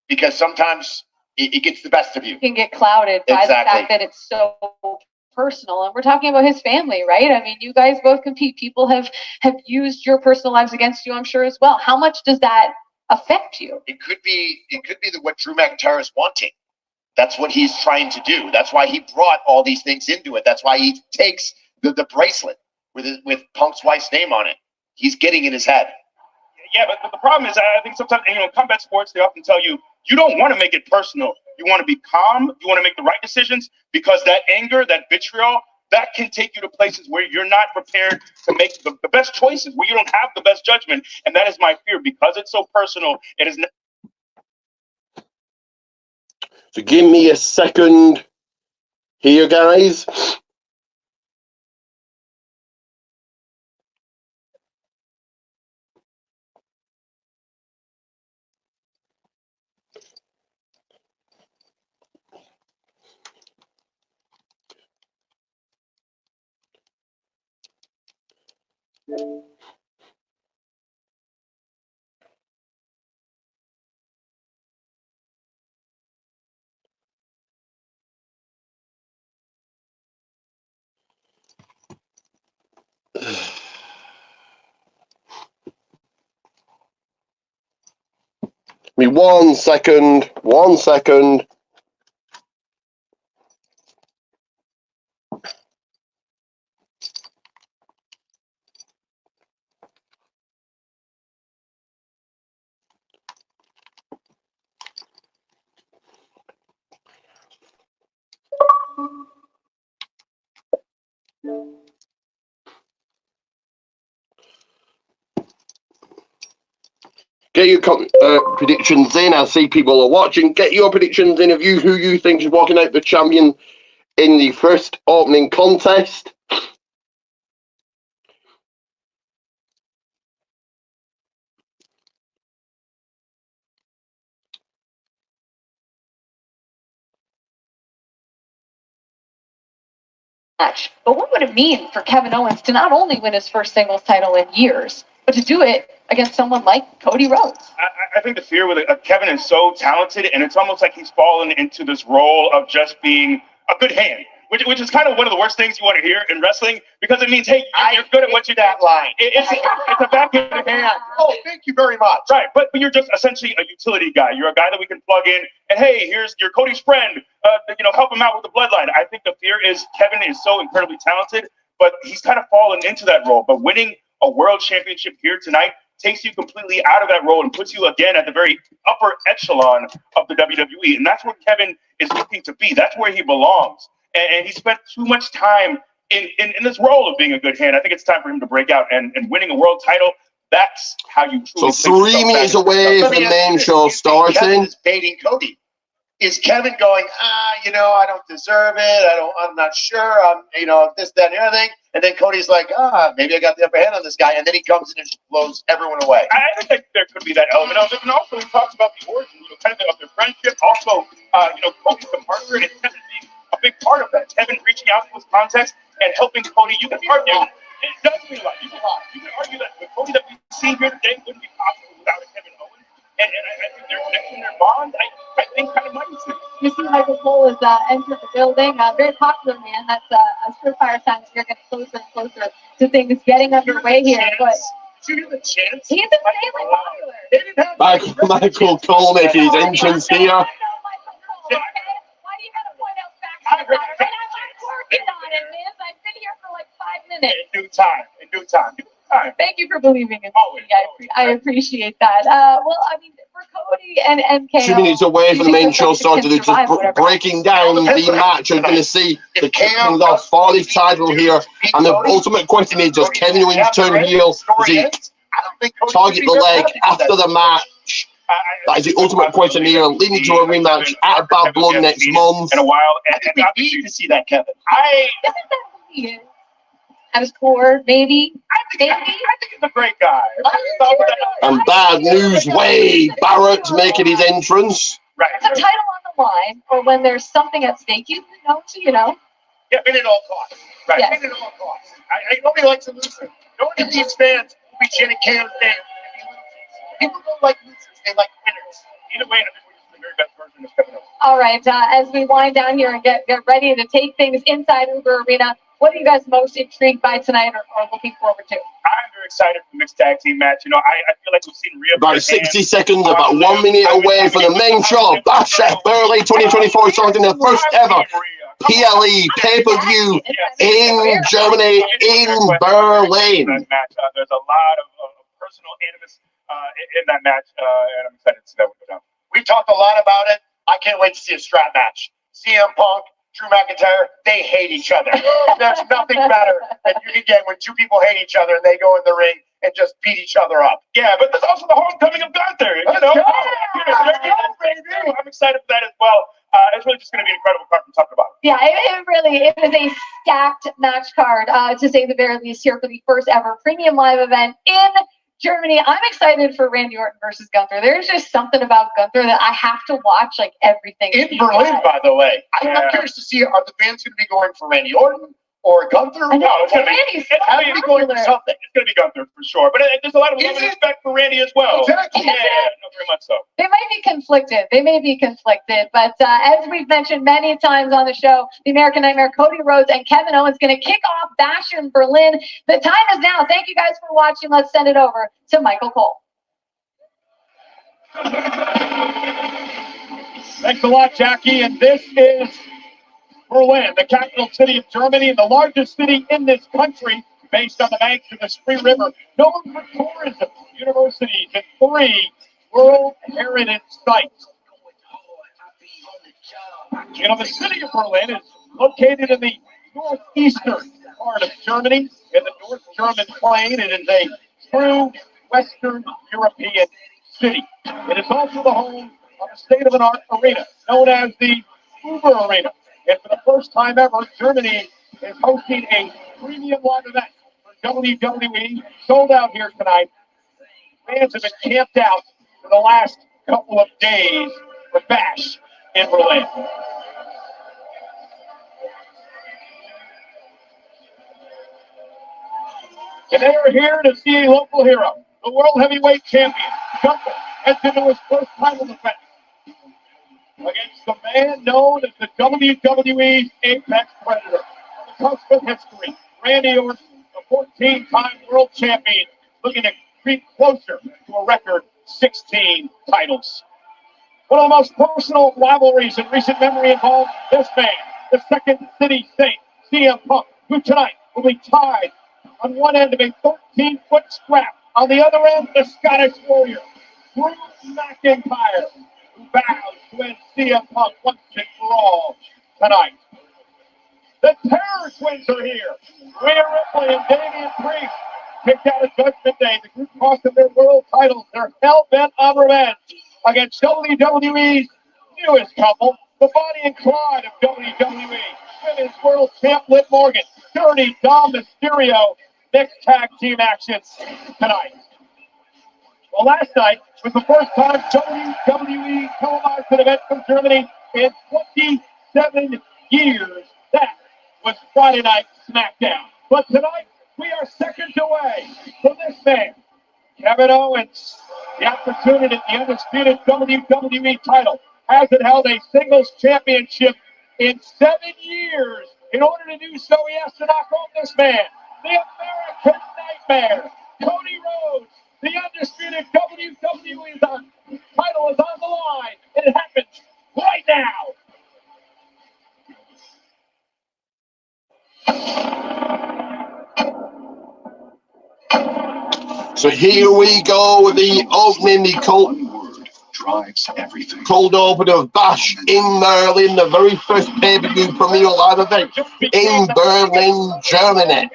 Because sometimes it gets the best of you. You can get clouded by the fact that it's so personal. And we're talking about his family, right? I mean, you guys both compete. People have used your personal lives against you, I'm sure, as well. How much does that affect you? It could be what Drew McIntyre is wanting. That's what he's trying to do. That's why he brought all these things into it. That's why he takes the bracelet with Punk's wife's name on it. He's getting in his head. Yeah, but the problem is, I think sometimes, in combat sports, they often tell you, you don't want to make it personal. You want to be calm. You want to make the right decisions, because that anger, that vitriol, that can take you to places where you're not prepared to make the best choices, where you don't have the best judgment. And that is my fear, because it's so personal. It is So give me a second here, guys. Me 1 second. 1 second. Get your predictions in. I see people are watching. Get your predictions in of who you think is walking out the champion in the first opening contest. Match. But what would it mean for Kevin Owens to not only win his first singles title in years, but to do it against someone like Cody Rhodes? I think the fear with Kevin is so talented, and it's almost like he's fallen into this role of just being a good hand, which is kind of one of the worst things you want to hear in wrestling, because it means, hey, you're good at what you do. That line. It's a backhand hand. Oh, thank you very much. Right, but you're just essentially a utility guy. You're a guy that we can plug in, and hey, here's your Cody's friend. Help him out with the bloodline. I think the fear is Kevin is so incredibly talented, but he's kind of fallen into that role. But winning a world championship here tonight takes you completely out of that role and puts you again at the very upper echelon of the WWE. And that's where Kevin is looking to be. That's where he belongs. And he spent too much time in this role of being a good hand. I think it's time for him to break out and winning a world title. That's how you truly. So 3 minutes away from the main show starting. Kevin is baiting Cody. Is Kevin going, I don't deserve it. I'm not sure. This, that, and everything. And then Cody's like, maybe I got the upper hand on this guy. And then he comes in and just blows everyone away. I think there could be that element of it. And also, he talks about the origin, kind of their friendship. Also, Cody's departure and Kevin being a big part of that. Kevin reaching out to his contacts and helping Cody. You can argue, it does mean a lot. You can argue that the Cody that we see here today wouldn't be possible without a Kevin Owens. And I think their connection, their bond, I think kind of might see. You see Michael Cole has entered the building. A very popular man. That's a surefire sign that you're getting closer and closer to things getting underway here. But did you hear the chance? He's insanely popular. Michael Cole making his entrance here. Why do you have to point out facts? I'm working on it, Miz. I've been here for like 5 minutes. In due time. Thank you for believing in me. I appreciate that. For Cody and MK. 2 minutes away from the main show starting. They're just breaking down the match. We're going to see the kicking off for this title here. And the ultimate question is, does Kevin Owens turn heel? Does he target the leg after the match? That is the ultimate question here, leading to a rematch at Bad Blood next month. In a while. I think we need to see that, Kevin. Isn't that who he is? At his core, maybe. I think he's a great guy. And bad news, Wade Barrett's making his entrance. Right. It's a title on the line, or when there's something at stake, you know. Yeah, win at all costs. Right. Yes. Win at all costs. Nobody likes a loser. Nobody of these fans will be chanting KO's name. People don't like losers. They like winners. Either way, I think we're just the very best version of Kevin Owens. All right, as we wind down here and get ready to take things inside Uber Arena, what are you guys most intrigued by tonight or looking forward to? I'm very excited for the mixed tag team match. I feel like we've seen Rhea. About 60 seconds, about 1 minute away from the main show. Bash at Burley 2024, starting the first ever PLE pay-per-view in Germany, in Berlin. There's a lot of personal animus in that match, and I'm excited to see that one go down. We talked a lot about it. I can't wait to see a strap match. CM Punk Drew McIntyre, they hate each other. There's nothing better than you can get when two people hate each other and they go in the ring and just beat each other up. Yeah, but there's also the homecoming of Gunther. You know? I'm excited for that as well. It's really just going to be an incredible card from top to bottom. Yeah, it is a stacked match card, to say the very least, here for the first ever premium live event in Germany. I'm excited for Randy Orton versus Gunther. There's just something about Gunther that I have to watch, like everything. In Berlin, by the way. I'm curious to see, are the fans going to be going for Randy Orton or Gunther? I know, No, it's going to be going for something. It's going to be Gunther for sure. But there's a lot of love and respect for Randy as well. Exactly. Yeah, no, very much so. They might be conflicted. But as we've mentioned many times on the show, the American Nightmare, Cody Rhodes and Kevin Owens going to kick off Bash in Berlin. The time is now. Thank you guys for watching. Let's send it over to Michael Cole. Thanks a lot, Jackie. And this is Berlin, the capital city of Germany, and the largest city in this country, based on the banks of the Spree River, known for tourism, universities, and 3 World Heritage Sites. You know, the city of Berlin is located in the northeastern part of Germany, in the North German plain. It is a true Western European city. It is also the home of a state-of-the-art arena known as the Uber Arena. And for the first time ever, Germany is hosting a premium live event for WWE. Sold out here tonight. Fans have been camped out for the last couple of days for Bash in Berlin. And they are here to see a local hero, the World Heavyweight Champion, Gunther, heads into his first title defense against the man known as the WWE's Apex Predator. On the cusp of history, Randy Orton, the 14-time world champion, looking to creep closer to a record 16 titles. One of the most personal rivalries in recent memory involves this man, the Second City Saint, CM Punk, who tonight will be tied on one end of a 13-foot strap. On the other end, the Scottish Warrior, Drew McIntyre, who vows to end CM Punk once and for all tonight. The Terror Twins are here. Rhea Ripley and Damian Priest kicked out of Judgment Day. The group cost them their world titles. They're hell-bent on revenge against WWE's newest couple, the Bonnie and Clyde of WWE. Women's World Champ Liv Morgan, Dirty Dom Mysterio, next tag team action tonight. Well, last night was the first time WWE televised an event from Germany in 27 years. That was Friday Night SmackDown. But tonight, we are seconds away from this man, Kevin Owens. The opportunity at the Undisputed WWE title. Hasn't held a singles championship in 7 years. In order to do so, he has to knock off this man, the American Nightmare, Cody Rhodes. The Undisputed WWE title is on the line, and it happens right now. So here we go with the opening, the cold open of Bash in Berlin, the very first pay-per-view premiere live event in Berlin, Germany.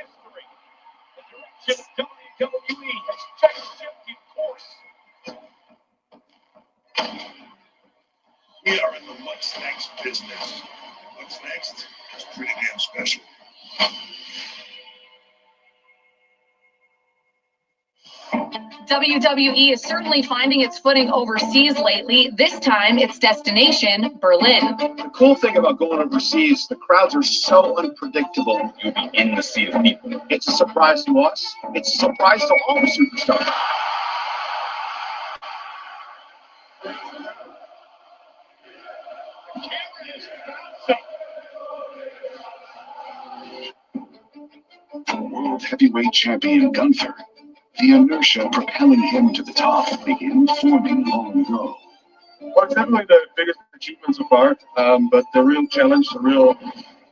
We are in the what's next business. What's next is pretty damn special. WWE is certainly finding its footing overseas lately. This time, its destination, Berlin. The cool thing about going overseas, the crowds are so unpredictable. You'll be in the sea of people. It's a surprise to us. It's a surprise to all the superstars. World Heavyweight Champion Gunther. The inertia propelling him to the top began forming long ago. Well, it's definitely the biggest achievement so far, but the real challenge, the real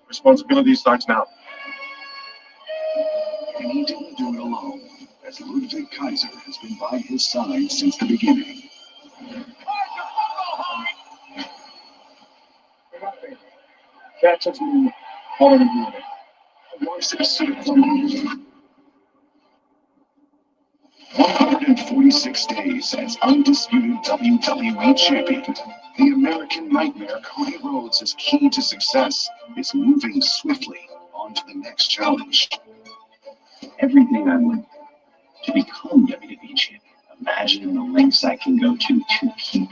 responsibility starts now. And he didn't do it alone, as Ludwig Kaiser has been by his side since the beginning. catches me on the unit. I watched it sit on me. 146 days as undisputed WWE champion. The American Nightmare, Cody Rhodes, is key to success, is moving swiftly on to the next challenge. Everything I would to become WWE champion. Imagine the lengths I can go to keep.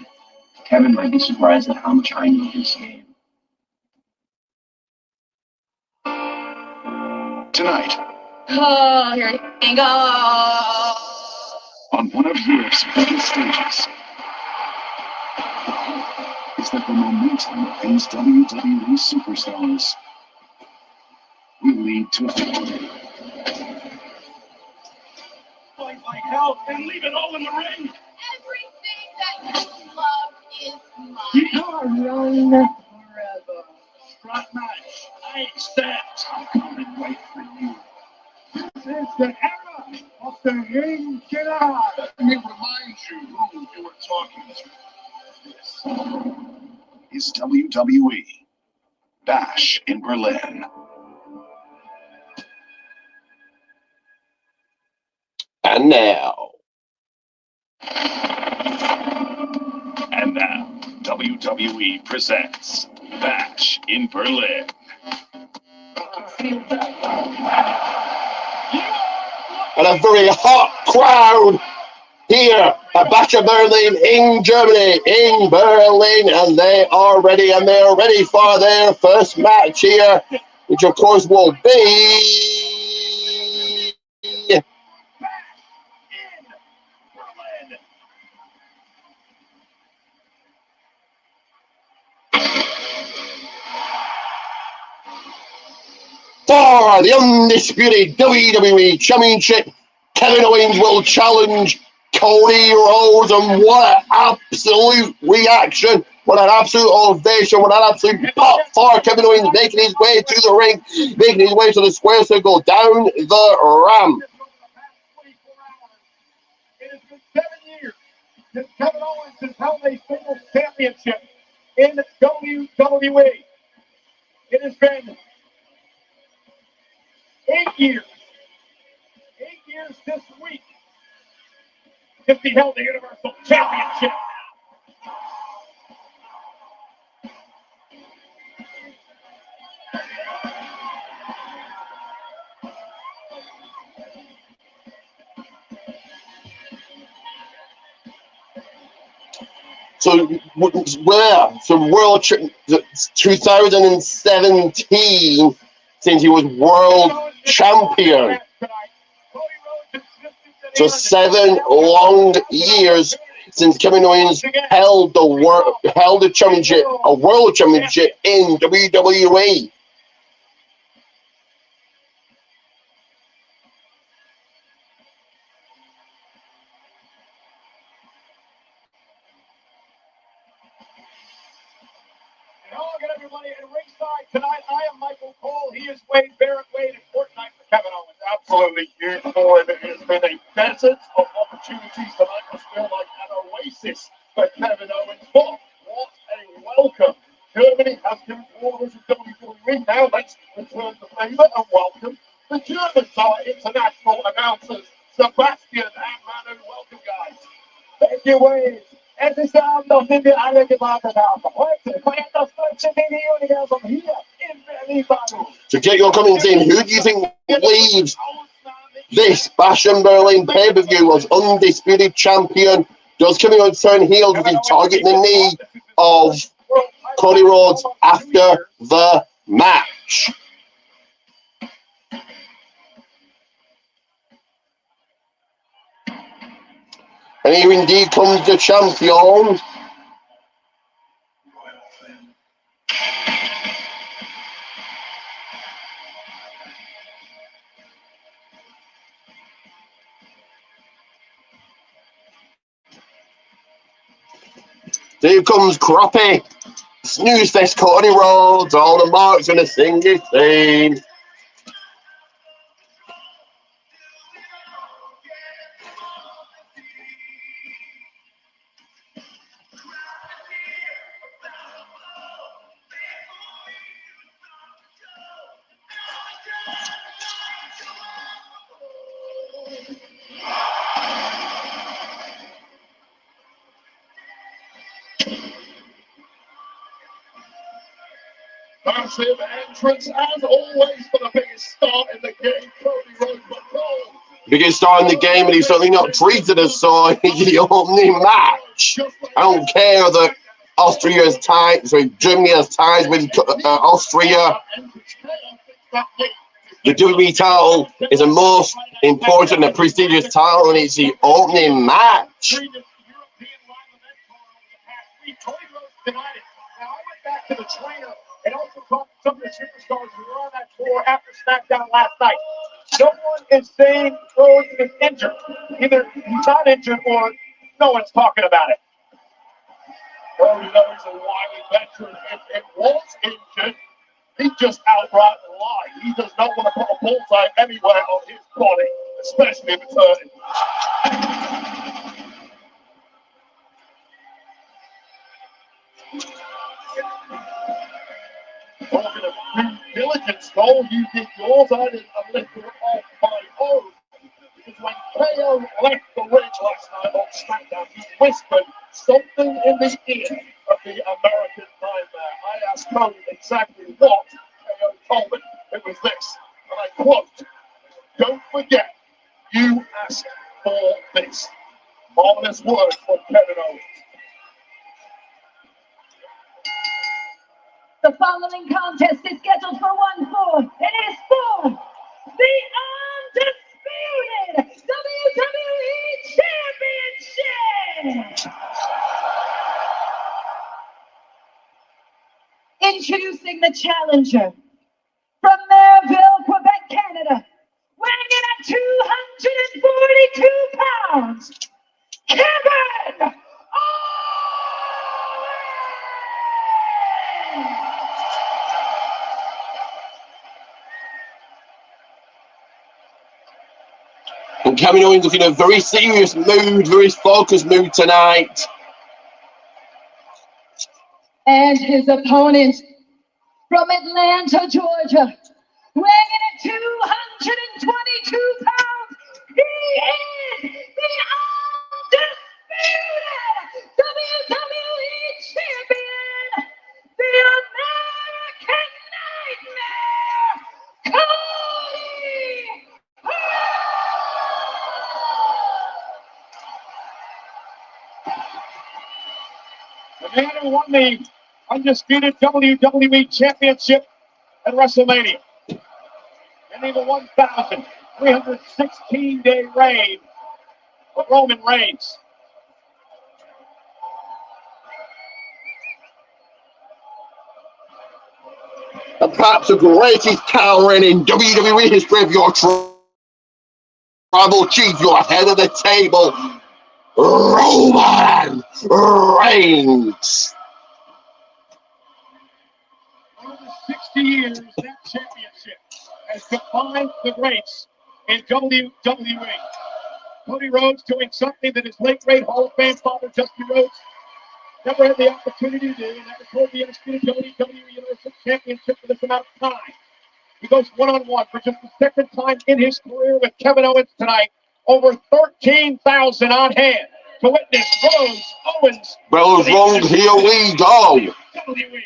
Kevin might be surprised at how much I know this game. Tonight, Oh, here we go. on one of Europe's biggest stages, is that the momentum of these WWE superstars will lead to victory. Fight like hell and leave it all in the ring. Everything that you love is mine. You are young forever. Strut match. I accept. I'm coming right for you. This is the era of the ring killer. Let me remind you who you were talking to. This is WWE Bash in Berlin. And now, WWE presents Bash in Berlin. and a very hot crowd here at Bash in Berlin in Germany, in Berlin, and they are ready for their first match here, which of course will be for the undisputed WWE Championship. Kevin Owens will challenge Cody Rhodes, and what an absolute reaction, what an absolute ovation, what an absolute pop for Kevin Owens, making his way to the ring, making his way to the square circle, down the ramp. It has been 7 years since Kevin Owens has held a single championship in WWE. It has been 8 years. 8 years this week since he held the Universal Championship. So, World 2017, since he was world champion. So 7 long years since Kevin Owens held the championship, a world championship in WWE. Hello again, everybody. At ringside tonight, I am Michael Cole. He is Wade Barrett. Wade, important night for Kevin Owens. Absolutely beautiful. It has been a desert of opportunities tonight. Must feel like an oasis for Kevin Owens. What a welcome. Germany has given orders of WWE. Now let's return the favour and welcome the Germans, our international announcers, Sebastian and Manu. Welcome, guys. Thank you, Wade. Es ist der Abend, auf den wir alle gewartet haben. Heute feiert das deutsche Mini-Universum hier in Berlin-Badu. To get your comments in, who do you think leads this Bash in Berlin pay-per-view as undisputed champion? Does Kevin Owens turn heel? Does he target the knee of Cody Rhodes after the match? And here indeed comes the champion. Here comes Crappy. Snooze Fest, Cody Rhodes. All the marks gonna sing his theme. Massive entrance, as always, for the biggest star in the game, Cody Rhodes. Biggest star in the game, and he's certainly not treated as so in the opening match. I don't care that Austria has ties, sorry, Germany has ties with Austria. The WWE title is the most important and prestigious title, and it's the opening match. Back to the trainer and also talk to some of the superstars who were on that tour after SmackDown last night. No one is saying Rhodes is injured. Either he's not injured or no one's talking about it. Well, you know, he's a wily veteran. If it was injured, he just outright lied. He does not want to put a bullseye anywhere on his body, especially if it's hurting. Talking of due diligence, Cole, you did yours. I did a little off my own. Because when KO left the ring last night on SmackDown, he whispered something in the ear of the American Nightmare. I asked Cody exactly what KO told me. It was this, and I quote, "Don't forget, you asked for this." Marvelous words from Kevin Owens. The following contest is scheduled for one fall. It is for the Undisputed WWE Championship. Introducing the challenger from Merville, Quebec, Canada, weighing in at 242 pounds, Kevin Owens. And Kevin Owens looking in a very serious mood, very focused mood tonight. And his opponent from Atlanta, Georgia, weighing in at 222 pounds, he is the Undisputed WWE Champion, the American Nightmare, Cody The man who won the Undisputed WWE Championship at WrestleMania. Ending the 1,316-day reign of Roman Reigns. And perhaps the greatest title reign in WWE history of your tribal chief, your head of the table, Roman Reigns. Over 60 years, that championship has defined the greats in WWE. Cody Rhodes doing something that his late great Hall of Fame father, Dusty Rhodes, never had the opportunity to do, and that was hold the Undisputed WWE Universal Championship for this amount of time. He goes one-on-one for just the second time in his career with Kevin Owens tonight. Over 13,000 on hand to witness Rhodes, Owens. Well, wrong, here we go. WWE.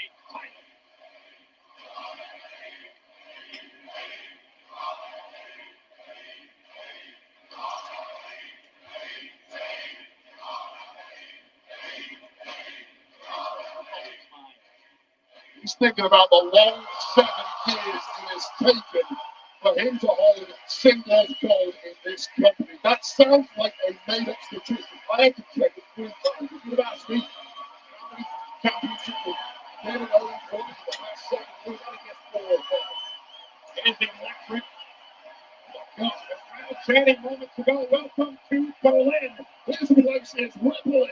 He's thinking about the long 7 years it has taken for him to hold singles gold in this company. That sounds like a made-up statistic. I had to check it 3 times. If you would have asked me how many championships have Kevin Owens won in the last 7 years, I guess 4 or 5. It is electric. Well, the final chanting moments ago. Welcome to Berlin. This place is Ripley.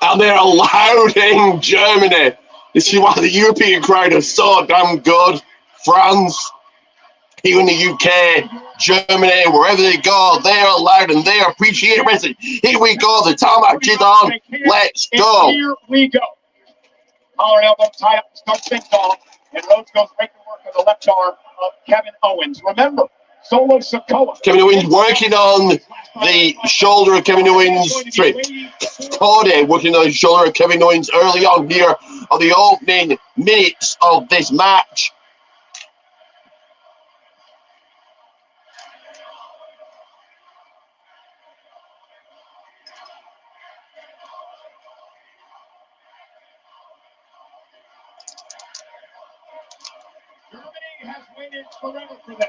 And they're allowed in Germany. This is why the European crowd are so damn good. France, here in the UK, Germany, wherever they go, they're loud and they appreciate wrestling. Here we go, the tarmac is on. Let's go. Here we go. Collar and elbow tie up to start things off. And Rhodes goes right to work on the left arm of Kevin Owens. Remember, Solo Sikoa. Kevin Owens working on the shoulder of Kevin Owens. Cody working on the shoulder of Kevin Owens early on here on the opening minutes of this match. Germany has waited forever for this.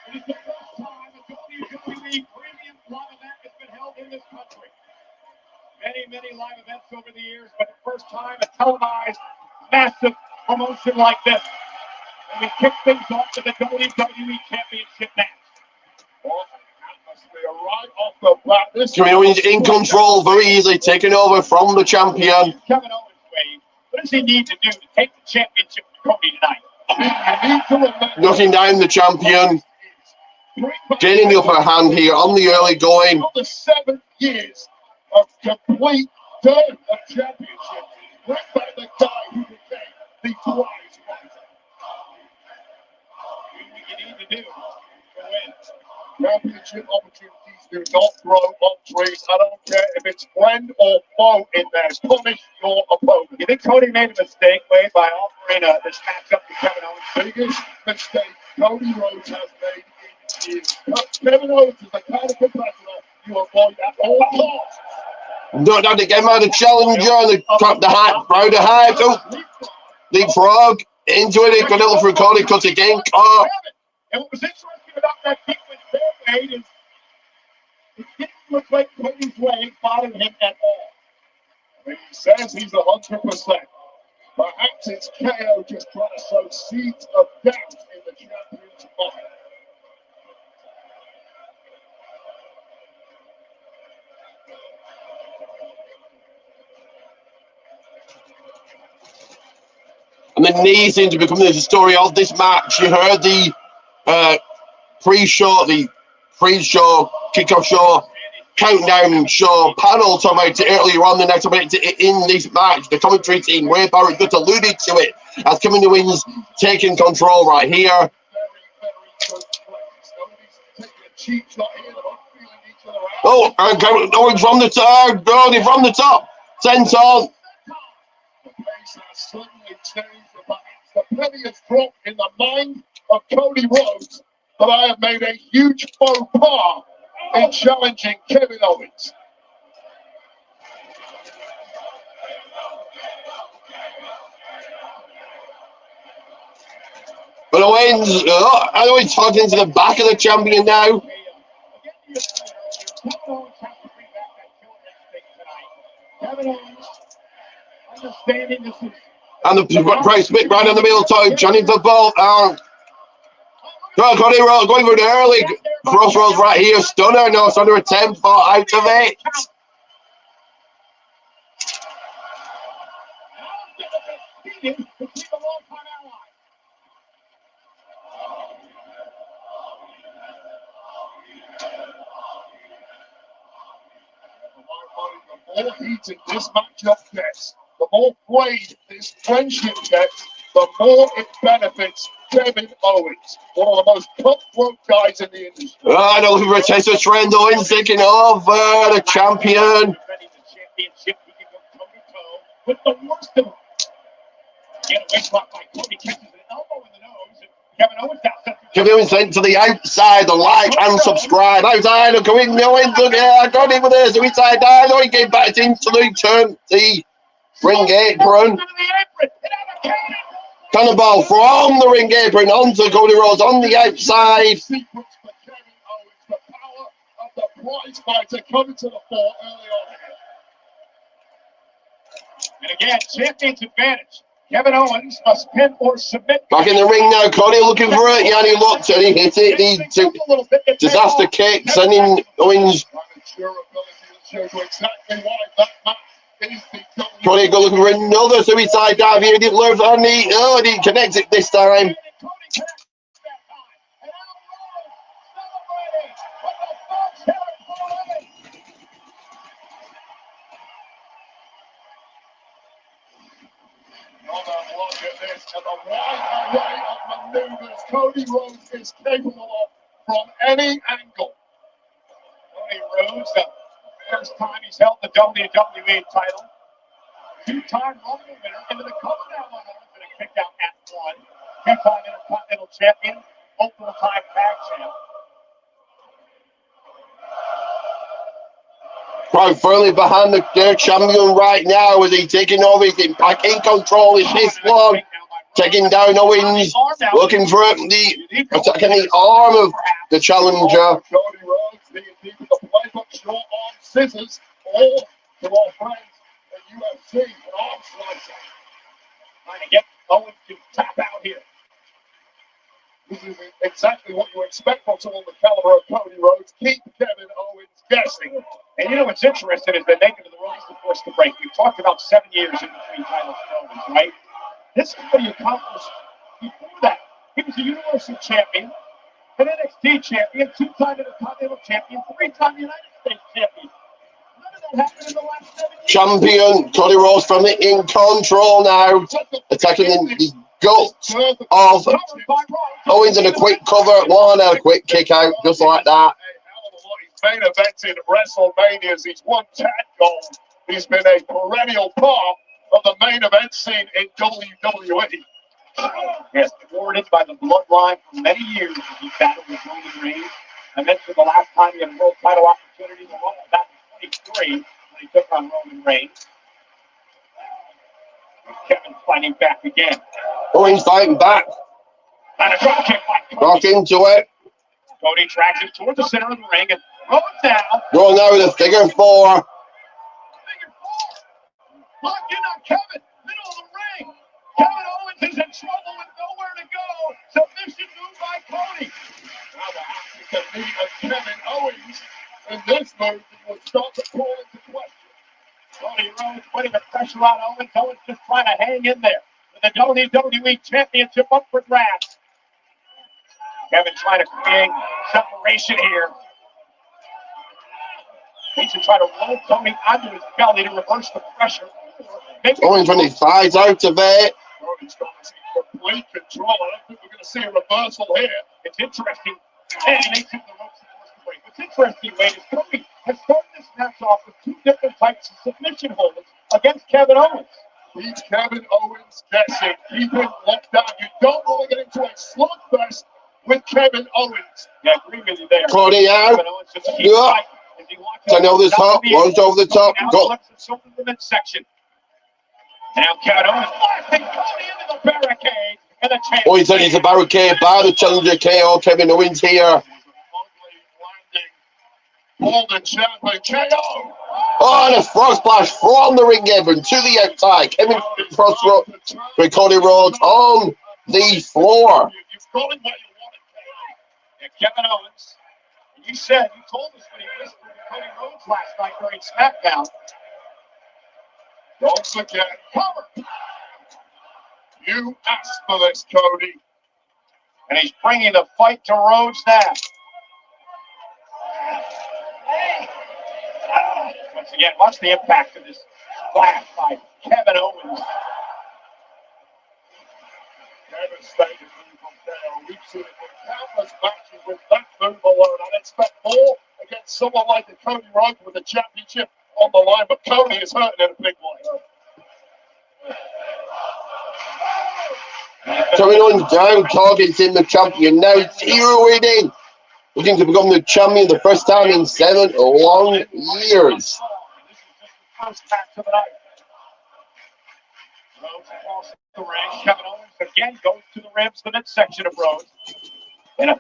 It is the first time a WWE premium live event has been held in this country. Many live events over the years, but the first time a televised, massive promotion like this. And we kick things off with the WWE Championship match. Well, atmosphere right off the bat. This Kevin Owens in control, very easily taking over from the champion. Kevin Owens wave. What does he need to do to take the championship to Cody tonight? Knocking down the champion. Gaining the upper hand here on the early going. The 7 years of complete turn of championship. Right by the guy who became the twice fighter. What you need to do to win. Championship opportunities do not grow on trees. I don't care if it's friend or foe in there. Punish your opponent. You think Cody made a mistake, Wade, by offering this matchup to Kevin Owens? Biggest mistake Cody Rhodes has made in years. Kevin Owens is the kind of competitor you avoid at all costs. Don't have to get him out of the challenger and the hype, crowd of hype. Oh, leapfrog into it. Got it for Cody, cuts again. Oh. And what was interesting about that sequence there, Wade, is it didn't look like Cody's way bothered him at all. When he says he's 100%, perhaps it's KO just trying to sow seeds of doubt in the champion's mind. And the knee seems to be becoming the story of this match. You heard the pre-show kickoff show, countdown show panel talking about it earlier on the night about it in this match. The commentary team, Ray Barrett, just alluded to it as Kevin Owens taking control right here. Oh, and Kevin Owens from the top, Brody from the top, sent on. The penniest drop in the mind of Cody Rhodes that I have made a huge faux pas in challenging Kevin Owens. But Owens talking to the back of the champion now. Kevin Owens, understanding this is. And the price split right in the middle, so Johnny for both. Cody Rhodes going for the early crossroads right here. Stunner, no, it's under attempt, but out of it. The more heated this matchup gets, the more frayed this friendship gets, the more it benefits Kevin Owens, one of the most cutthroat guys in the industry. I know looking for a taste of trend. Owens taking over the champion. With the worst of them. Get away from by Cody, catches an elbow in the nose, and Kevin Owens down. Kevin Owens sent to the outside, the like and subscribe. Outside, look, going Owens, look, I got him with this. The inside down, Owens getting back into the turn, the ring apron. Cannonball from the ring apron onto Cody Rhodes on the outside. The power of the prize fighter coming to the fore early on. And again, champion's advantage. Kevin Owens must pin or submit. Back in the ring now, Cody looking for it. Yeah, and he looked and he hit it. The disaster kick, sending Owens. Cody go looking for another suicide dive here. He didn't learn on the. Oh, he didn't connect it this time. Look at this, and the wide array of maneuvers Cody Rhodes is capable of from any angle. Cody Rhodes, the first time he's held the WWE title, two-time Rumble winner, into the cover down on Owens and a kick out at one. Two-time Intercontinental Champion, multiple-time tag champ. Quite firmly behind their champion right now as he's taking over. He's back in control in this one. Taking down Owens, looking for the attacking the arm of the challenger. Cody Rhodes being deep with the playbook, short arm scissors, all to our friends at UFC, an arm slicer. Trying to get Owens to tap out here. This is exactly what you expect from someone with the caliber of Cody Rhodes. Keep Kevin Owens guessing. And you know what's interesting is the negative of the Rhodes to force the break. We've talked about 7 years in between titles for Owens, right? This is what he accomplished before that. He was a Universal Champion, an NXT Champion, two-time Intercontinental Champion, three-time United States Champion. None of that happened in the last 7 years. Champion Cody Rhodes from the in control now, attacking the guts of Owens in a quick cover at one and a quick kick out, just like that. He's main events in WrestleManias. He's won tag gold. He's been a perennial part of the main event scene in WWE. Yes, rewarded by the bloodline for many years as he battled with Roman Reigns. I mentioned the last time he had a world title opportunity back in 23 when he took on Roman Reigns. Kevin fighting back again. Owens fighting back. And a drop kick by Cody. Rock into it. Cody tracks it towards the center of the ring and throws down. Going now with a figure four. Locked in on Kevin, middle of the ring. Kevin Owens is in trouble with nowhere to go. Submission move by Cody. Now the absence of me of Kevin Owens in this move will start to call into question. Cody Rhodes putting the pressure on Owens. Owens just trying to hang in there. With the WWE Championship up for grabs. Kevin trying to create separation here. He should try to roll Cody onto his belly to reverse the pressure. Owens when he flies out of it. Cody's got complete control. I don't think we're going to see a reversal here. It's interesting. And they took the ropes towards the break. What's interesting, Wade, is Cody has started this match off with two different types of submission holds against Kevin Owens. Keeps Kevin Owens guessing. Keep him locked down. You don't want to get into a slugfest with Kevin Owens. Yeah, I agree with you there. Cody out. Yeah. Turn over the top. Runs over the top. Go. The midsection. Now Kevin Owens blasting Cody into the barricade. And the champion. Owens said he's a barricade by the challenger KO. Kevin Owens here. For the champion KO. Oh, and a frog splash from the ring apron to the outside. Kevin Crossroad with Cody Rhodes on the floor. You've got him what you wanted, KO. Yeah, Kevin Owens. You said, you told us when he whispered to Cody Rhodes last night during SmackDown. Don't forget, cover. You asked for this, Cody. And he's bringing the fight to Rhodes now. Once again, watch the impact of this splash by Kevin Owens. Devastating move from KO. We've seen it in countless matches with that move alone. I'd expect more against someone like the Cody Rhodes with the championship on the line, but Cody is hurting in a big way. Kevin Owens down, targeting the champion now, zeroing in. Looking to become the champion the first time in 7 long years. This is just the first match of the night. Rhodes across the ring. Kevin Owens again goes to the ribs, the midsection of Rhodes. And a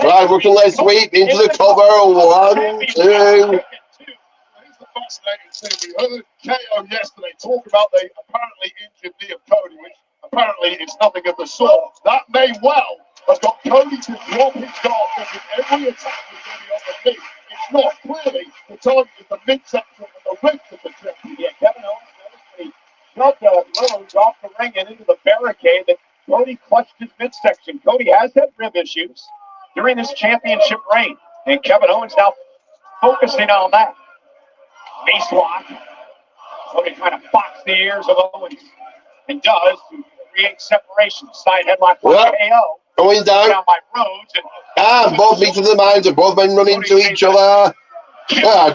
right, working leg sweep into the cover. 1, 2. Here's the fascinating thing. We heard KO yesterday talk about the apparently injured knee of Cody, which apparently is nothing of the sort. That may well have got Cody to drop his guard because every attack is going to be on the knee. It's not clearly the target of the midsection and the ribs of the champion. Yeah, Shoved Rhodes off the ring and into the barricade that Cody clutched his midsection. Cody has had rib issues during his championship reign, and Kevin Owens now focusing on that. Face lock. Cody trying to box the ears of Owens, and does to create separation. Side headlock for KO. Owens down. Down by Rhodes. And both meet to the minds of both men running to each other.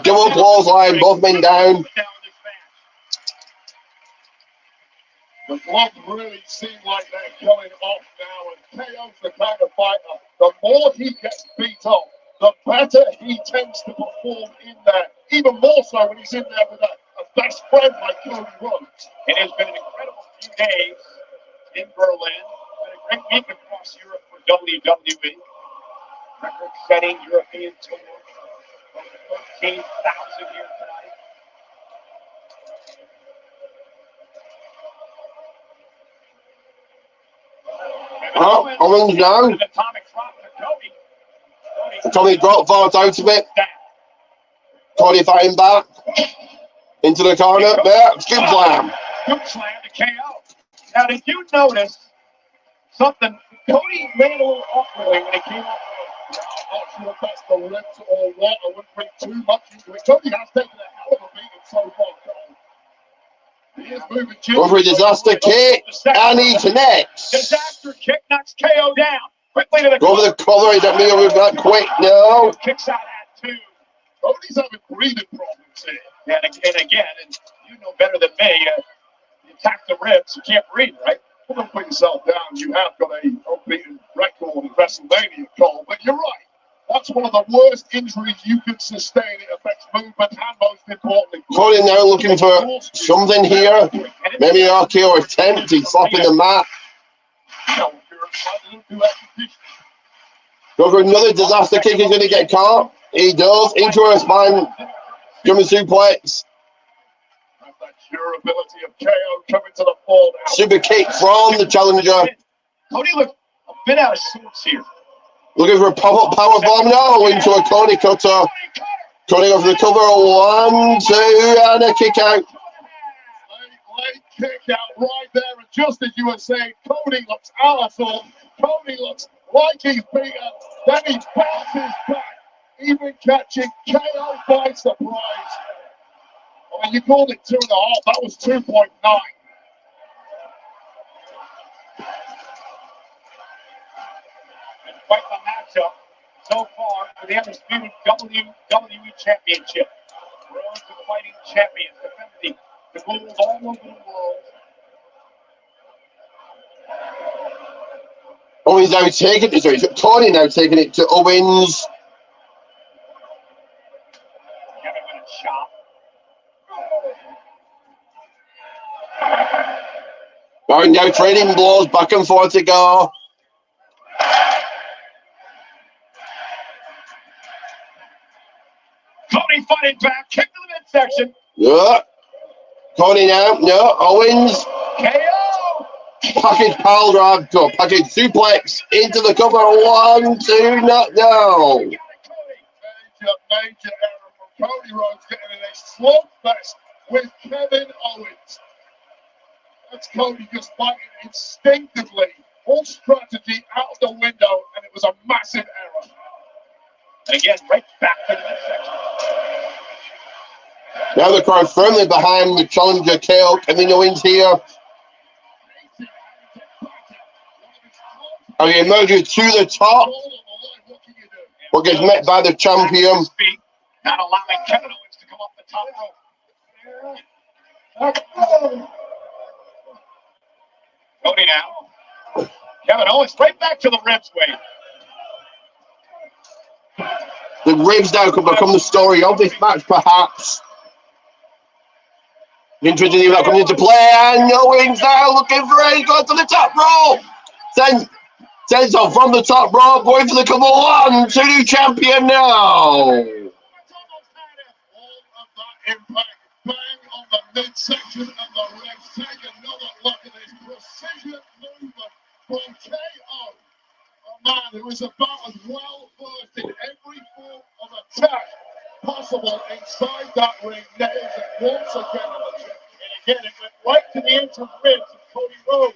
Double clothesline, both men down. The gloves really seem like they're going off now, and KO's the kind of fighter. The more he gets beat up, the better he tends to perform in there. Even more so when he's in there with a best friend like Cody Rhodes. It has been an incredible few days in Berlin. It's been a great week across Europe for WWE. Record-setting European tour. Over 13,000 here tonight. Owens down. Tommy drop falls out of it. Cody fighting back. Into the corner. There. Scoop slam. Scoop slam to KO. Now, did you notice something? Cody made a little awkwardly when he came up. I'm not sure if that's the lips or what. I wouldn't read too much into it. Cody has taken a hell of a beating so far, Cole. He is moving. Over a disaster kick. And he connects. Disaster kick knocks KO down. Quickly to the Go over the collar. He's at me over that quick. No. Kicks out at two. Cody's having breathing problems here. And again, and you know better than me, you attack the ribs, you can't breathe, right? Well, don't put yourself down. You have got a unbeaten record in WrestleMania, Cole. But you're right. That's one of the worst injuries you could sustain. It affects movement and, most importantly, Cody now looking for something here. Maybe an RKO attempt. He's slapping the mat. Go for another disaster kick. He's going to get caught. He does. Into her spine. German suplex. That durability of KO coming to the fore now. Super kick from the challenger. Cody looked a bit out of sorts here. Looking for a pop-up power bomb now into a Cody cutter. Cody over the cover. 1, 2, and a kick out. Late kick out right there. And just as you were saying, Cody looks awesome. Cody looks like he's beaten. Then he bounces back, even catching KO by surprise. I mean, you called it 2.5. That was 2.9. Quite the matchup so far for the Undisputed WWE Championship. Rhodes the fighting champions, defending the gold all over the world. Oh, he's now taking it. Sorry, Tony now taking it to Owens. Kevin with a shot. Right now, trading blows back and forth to go. Cody fighting back, kick to the midsection. Yeah. Cody now. No. Owens. KO. Package pile drive. Go. Package suplex into the cover. 1, 2, knockdown. Major error from Cody Rhodes getting in a slugfest with Kevin Owens. That's Cody just fighting instinctively. All strategy out the window, and it was a massive error. And again, right back to the midsection. Now the crowd firmly behind the challenger KO. Kevin Owens here. And he emerges to the top. But gets met by the champion. Not allowing Kevin Owens to come off the top rope. Cody now. Kevin Owens right back to the ribs, Wade. The ribs now could become the story of this match, perhaps. Interesting even that comes into play, and Owens now looking for it. He goes to the top rope. Sends off from the top rope, going for the cover. 1, 2, new champion now. All of that impact, bang on the midsection and the legs. Take another look at this precision movement from KO. A man who is about as well versed in every form of attack possible inside that ring. Nails it once again. And again, it went right to the to ribs of Cody Rhodes.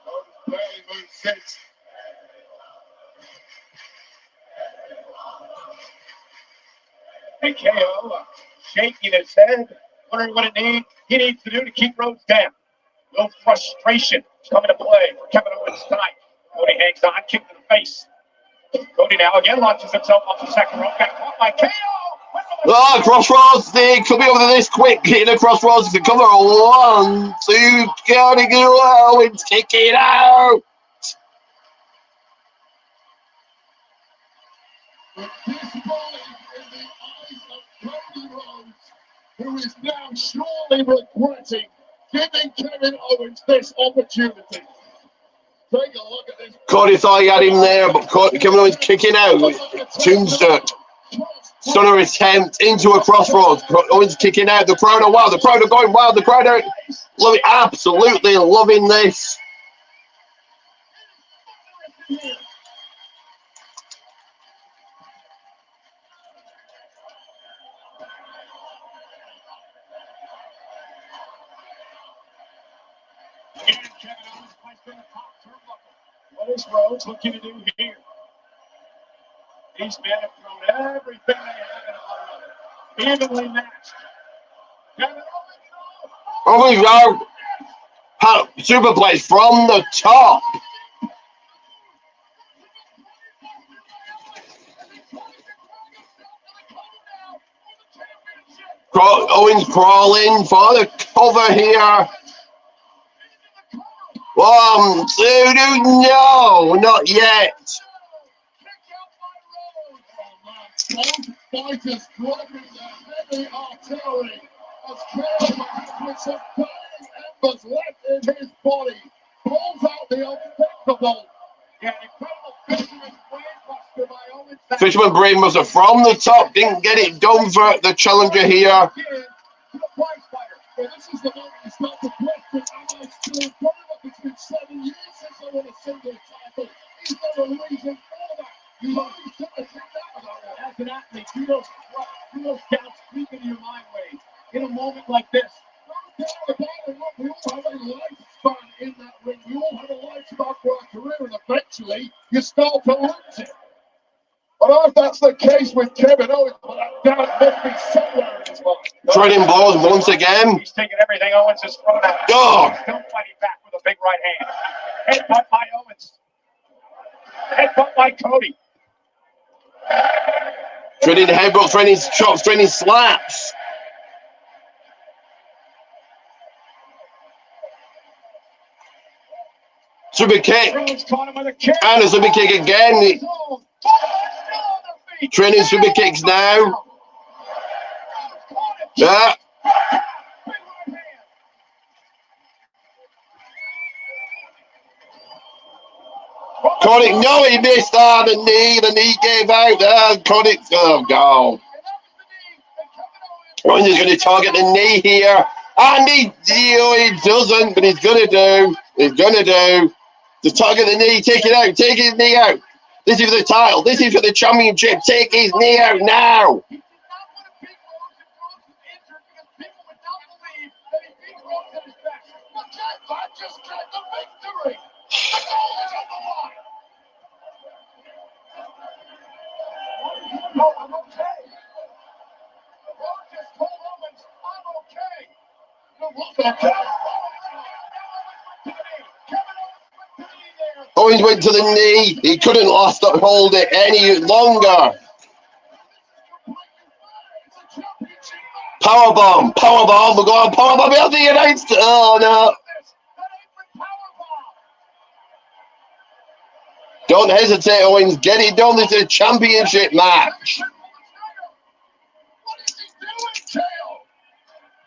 Rhodes barely moved since. And KO shaking his head, wondering what he needs to do to keep Rhodes down. No frustration coming to play for Kevin Owens tonight. Cody hangs on, kick to the face. Cody now again launches himself off the second rope. Got caught by KO. Oh, crossroads thing. Coming over this quick. Hitting the crossroads to cover. 1, 2. Cody Owens kicking out. Who is now surely regretting giving Kevin Owens this opportunity. Take a look at this. Cody thought he had him there, but Kevin Owens kicking out. Tombstone. Stunner attempt into a crossroads. Owens kicking out. The crowd are wild. The crowd are going wild. The crowd are absolutely loving this. What is Rhodes looking to do here? These men have thrown everything they have in a evenly matched. Oh my God. Superplex from the top. Owens crawling for the cover here. 1, 2, no, not yet. Both fighters dropping their heavy artillery as Kevin with some burning embers left in his body pulls out the unthinkable. Yeah, incredible fisherman's brainbuster by Owens. Fisherman brainbuster from the top. Didn't get it done for the challenger here. This is the moment you start to question, am I still in front of it? It's been 7 years since I won a single title. Is there a reason for that? You know, you should have said that about it. As an athlete, you don't doubts creep into your mind ways. In a moment like this, don't care about it. Look, we all have a lifespan in that ring. We all have a lifespan for our career, and eventually you start to lose it. I don't know if that's the case with Kevin Owens, but that doubt must be somewhere in his mind. Trading blows once again. He's taking everything Owens has thrown at him. Oh. Still fighting back with a big right hand. Headbutt by Owens. Headbutt by Cody. Trading headbutts, trading chops, trading slaps. Super kick. And a super kick again. Training super kicks now. Yeah. Cody, no, he missed on the knee. The knee gave out. Cody, oh, God. Owens is going to target the knee here. And he doesn't, but he's going to do. He's going to do. To target the knee, take it out. Take his knee out. This is for the title. This is for the championship. Take his knee out now. No, I'm okay. Rhodes just told Owens, I'm okay. Owens went to the knee. He couldn't hold it any longer. Powerbomb. Powerbomb. We're going powerbomb out the United States. Oh, no. Don't hesitate, Owens. Get it done. This is a championship match. What is he doing, Tail?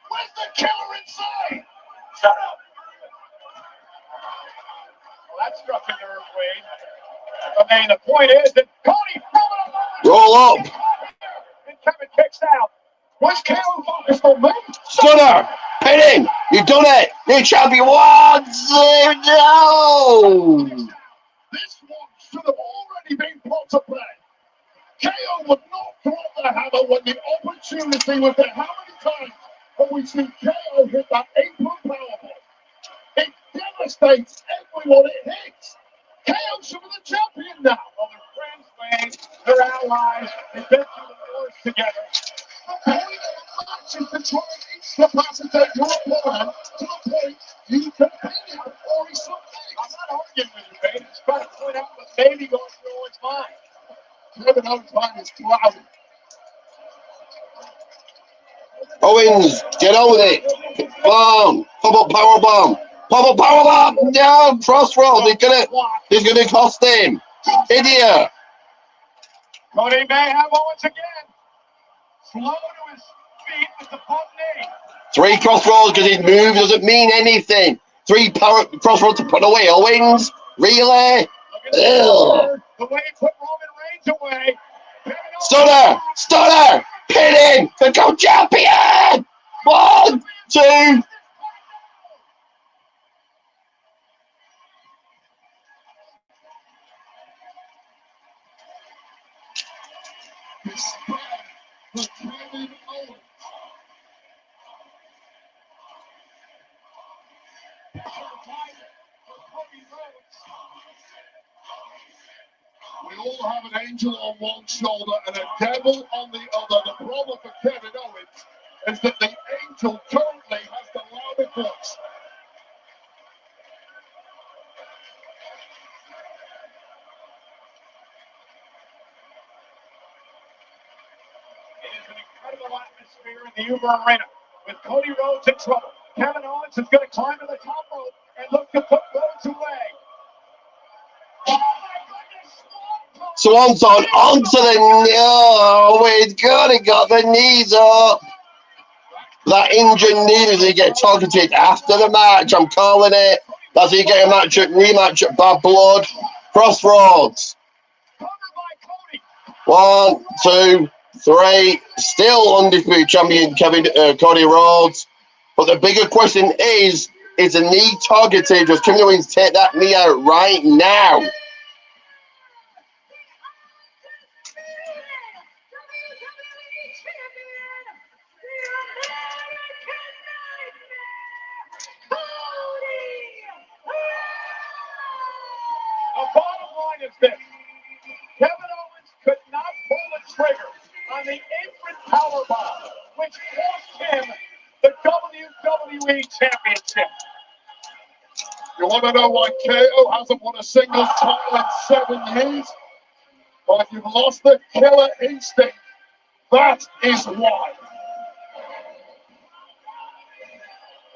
Where's the killer inside? Shut up. Well, that struck a nerve, Wade. I mean, the point is that Cody roll up. And Kevin kicks out. What's Kevin focused on me? Stunner. Pin him. You've done it. You're champion. 1, 2, no. This one should have already been put to play. KO would not drop the hammer when the opportunity was there. How many times have we seen KO hit that 8-foot powerbomb? devastates everyone it hits. KO should be the champion now. Well, they're friends, they're allies. They've been through the wars together. The point of the match is to try and incapacitate your opponent to the point you can pin him or he's something. I'm not arguing with you, babe. Just trying to point out what may be going through Owens' mind. Kevin Owens' mind is clouded. Owens, get on with it. Bomb. Pop up power bomb. Pop up power bomb. No, crossroads. He's gonna cost him. Idiot. Cody may have Owens again. Slow to his feet with the bump knee. 3 crossroads because his move doesn't mean anything. 3 power crossroads to put away Owens. Really? Ugh. The way he put Roman Reigns away. Stunner! Stunner! Pin him! Become champion! 1, 2. We all have an angel on one shoulder and a devil on the other. The problem for Kevin Owens is that the angel currently has the loudest voice. It is an incredible atmosphere in the Uber Arena. With Cody Rhodes in trouble, Kevin Owens is going to climb to the top rope and look to put Rhodes away. Swanson onto the knee. Oh, he's got the knees up. That injured knee does he get targeted after the match? I'm calling it. Does he get a rematch at Bad Blood? Crossroads. 1, 2, 3. Still undisputed champion Cody Rhodes. But the bigger question is the knee targeted? Does Kevin Owens take that knee out right now? The bottom line is this. Kevin Owens could not pull the trigger on the apron powerbomb, which cost him the WWE Championship. You want to know why KO hasn't won a single title in 7 years? Well, if you've lost the killer instinct, that is why.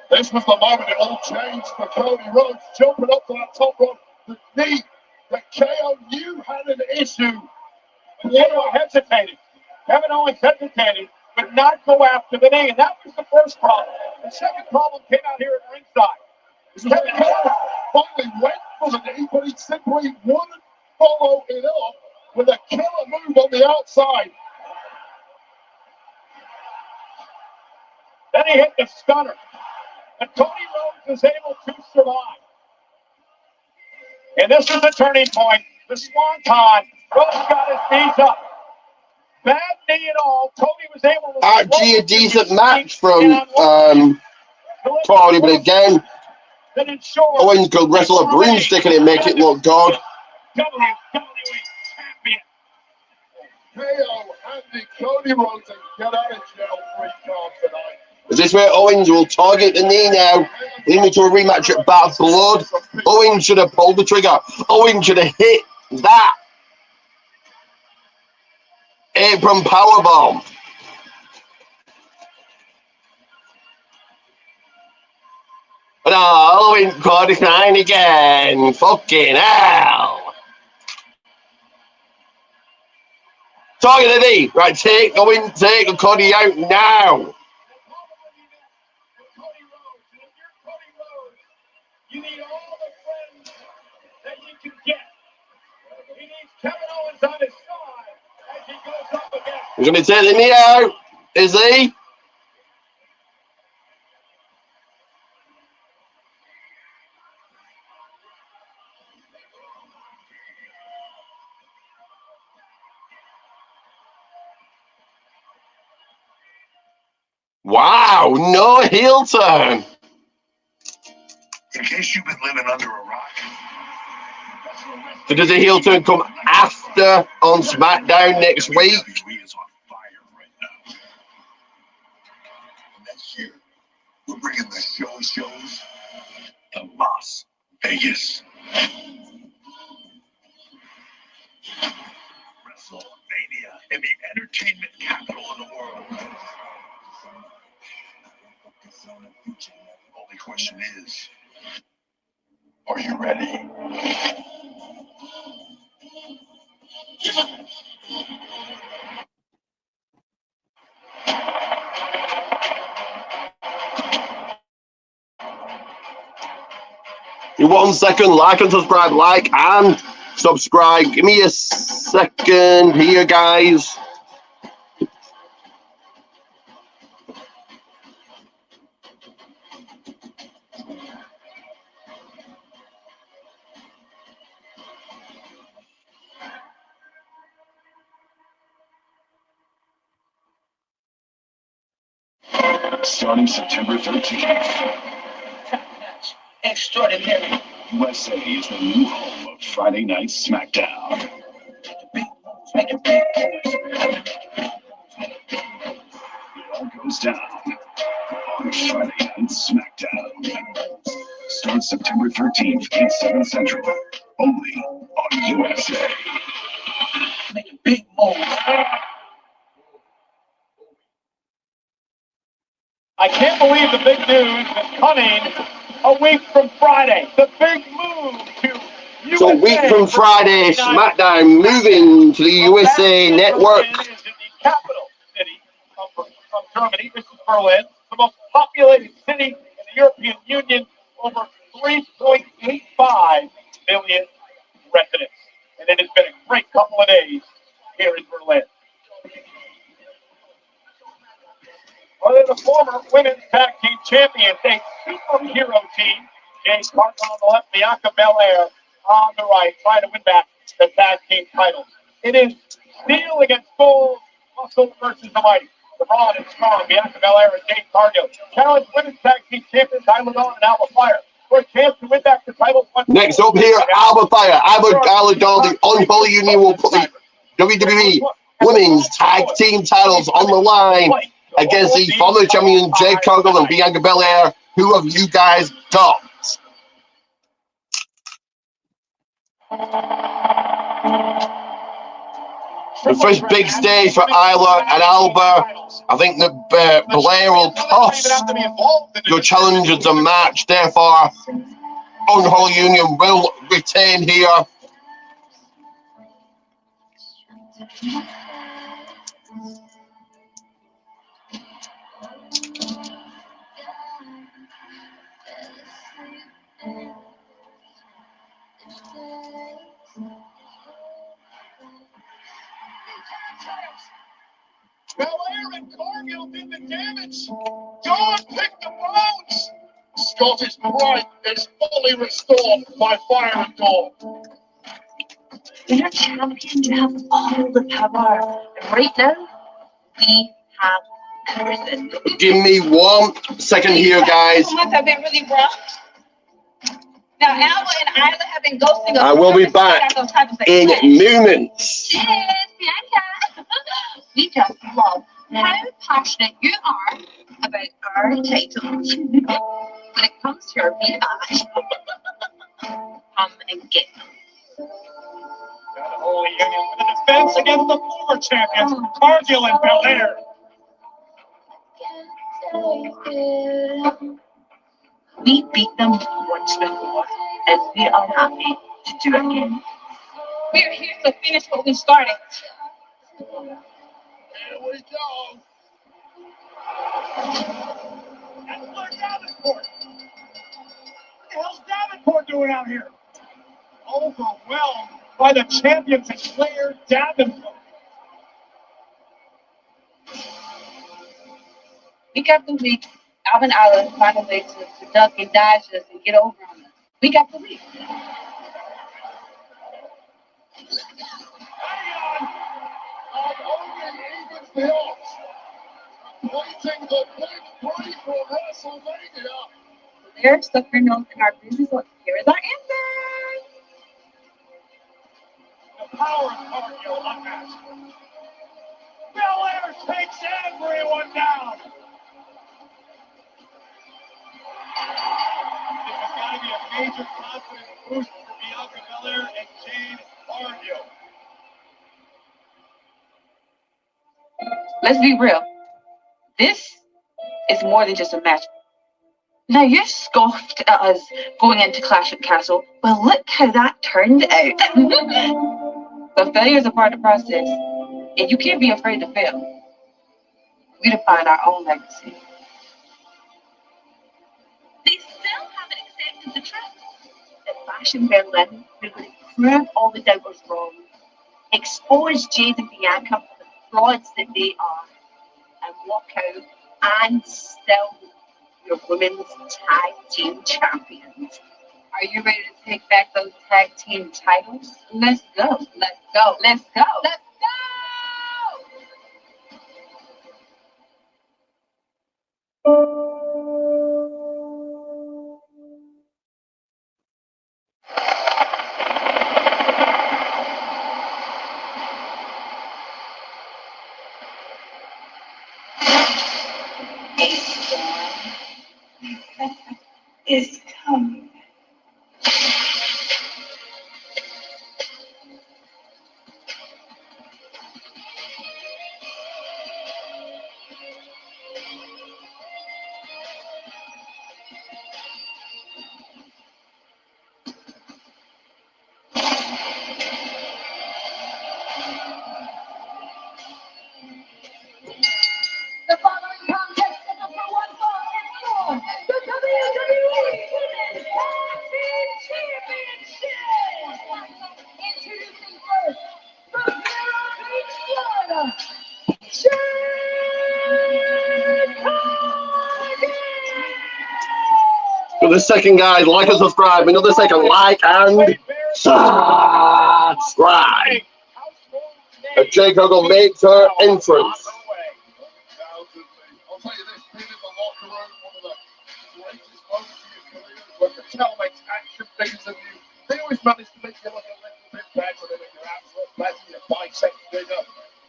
This was the moment it all changed for Cody Rhodes, jumping up to that top rope. The knee that KO knew had an issue. KO hesitated. Kevin Owens hesitated, but not go after the knee. And that was the first problem. The second problem came out here at ringside. Kevin Owens finally went for the knee, but he simply wouldn't follow it up with a killer move on the outside. Then he hit the stunner. And Cody Rhodes is able to survive. And this is the turning point. The swanton. Rhodes got his knees up. Bad knee and all. Cody was able to... Actually, a decent match from Cody, but again, Owens could wrestle a broomstick and it make it look good. WWE Champion. KO handing Cody Rhodes and get out of jail free card tonight. Is this where Owens will target the knee now, leading to a rematch at Bad Blood? Owens should have pulled the trigger. Owens should have hit that apron powerbomb. But no, Owens caught his line again. Fucking hell. Target the knee. Right, take Cody out now. You need all the friends that you can get. He needs Kevin Owens on his side as he goes up again. He's going to take the knee out. Is he? Wow, no heel turn. In case you've been living under a rock. So does the heel turn come after on SmackDown next week? WWE is on fire right now. Next year, we're bringing the shows to Las Vegas. WrestleMania in the entertainment capital of the world. The only question is, are you ready? In 1 second, like and subscribe. Give me a second here, guys. Starting September 13th. Extraordinary. USA is the new home of Friday Night SmackDown. It all goes down on Friday Night SmackDown. Starts September 13th at 7 Central. Only on USA. Making big moves. I can't believe the big news is coming a week from Friday. The big move to USA. So a week from Friday, SmackDown moving to the USA Network. Berlin is in the capital city of Germany. This is Berlin, the most populated city in the European Union, over 3.85 million residents. And it has been a great couple of days here in Berlin. Well, they're the former women's tag team champions, a superhero team. James Carter on the left, Bianca Belair on the right, trying to win back the tag team titles. It is steel against gold, muscle versus the mighty. The broad and strong, Bianca Belair and Jade Cargill challenge women's tag team champions Isla Dawn and Alba Fire for a chance to win back the titles. Next up here, Alba Fire, Isla Dawn, the Unholy Union will put the WWE Women's Tag Team titles on the line against the former champion Jade Cargill and Bianca Belair. Who have you guys got? The first big stage for Isla and Alba. I think that Belair will cost your challengers a match. Therefore, Unholy Union will retain here. Belair and Cargill did the damage. Dawn picked the bones. Scottish pride is fully restored by Fire and Dawn. We're champions. You have all the power. And right now, we have everything. Give me 1 second here, guys. I've been really rough. Now, Alba and Isla have been ghosting us. I will be back in moments. Cheers, Bianca. We just love how passionate you are about our titles. When it comes to our feedback, come and get them. The Holy Union with a defense against the former champions, Cargill and Belair. We beat them once before, and we are happy to do it again. We are here to finish what we started. Here we go. That's Blair Davenport. What the hell's Davenport doing out here? Overwhelmed by the champions and Blair Davenport. Week after week, Alvin Island find a way to duck and dodge us and get over on us. Week after week. The odds. Waiting the big break for WrestleMania. Belair stuck her nose in our business. So here is our answer. The power of cardio unmatched. Belair takes everyone down. This has got to be a major confidence boost for Bianca Belair and Jade Cargill. Let's be real. This is more than just a match. Now, you scoffed at us going into Clash at Castle. Well, look how that turned out. But failure is a part of the process, and you can't be afraid to fail. We define our own legacy. They still haven't accepted the truth that Fashion Berlin really proved all the doubters wrong, expose Jade and Bianca for the frauds that they are, and walk out and still your women's tag team champions. Are you ready to take back those tag team titles? Let's go. Let's go. Let's go. Let's Is coming. The following contest is a for one fall and for the WWE Women's Tag Team Championship. Introducing first, from Vero Beach, Florida, Jade Cargill. For the second, guys, like and subscribe. Another second, like and subscribe. As Jade Cargill makes her entrance. I'll tell you this, being in the locker room, one of the greatest moments of your career, when the talent makes action figures of you, they always manage to make you look a little bit better than your absolute legend, your biceps bigger.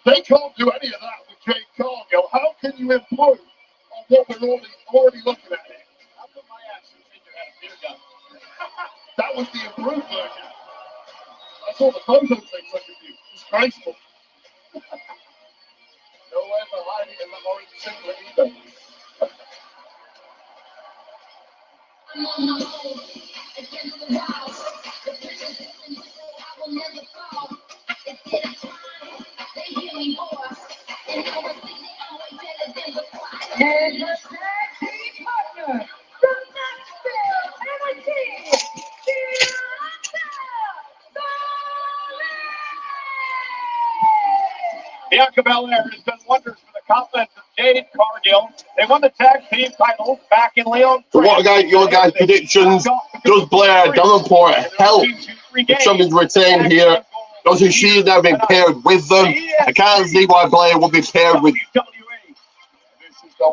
They can't do any of that with Jade Cargill. How can you improve on what we're already looking at here? How come my action figure had a beer gun? That was the improved version. I saw the photos they took of you. Disgraceful. Nowhere to hide it in the orange singlet either. And the tag team partner from Nashville, Tennessee, Bianca Belair has done wonders for the confidence of Jade Cargill. They won the tag team titles back in Leon. So what are your guys' predictions? Does Blair Davenport help the champions retain here? Doesn't she now been paired with them? I can't see why Blair would be paired with people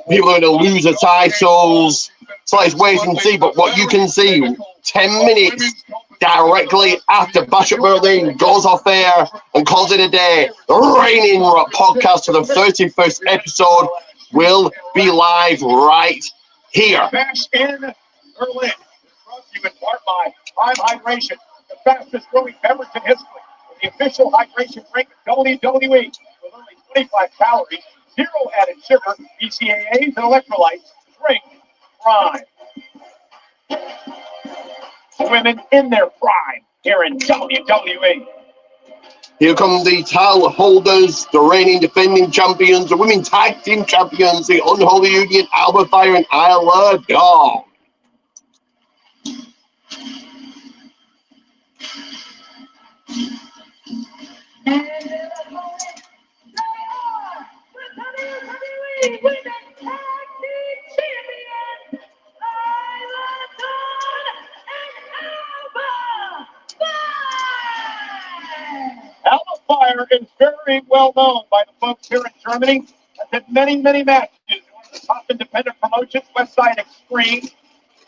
who are going to lose the titles. So let's wait and see. But what you can see, 10 minutes directly after Bash at Berlin goes off air and calls it a day, the Reigning podcast for the 31st episode will be live right here. Bash in Berlin. Brought to you in part by Prime Hydration, the fastest growing beverage in history. The official hydration drink of WWE with only 25 calories, 0 added sugar, BCAAs, and electrolytes. Drink Prime. Women in their prime here in WWE. Here come the title holders, the reigning defending champions, the women tag team champions, the Unholy Union, Alba Fire and Isla Dawn. And their opponents, they are the WWE Women's Tag Team Champions, Isla Dawn and Alba Alba Fire is very well known by the folks here in Germany. Has had many, many matches in one of the top independent promotions, West Side Extreme.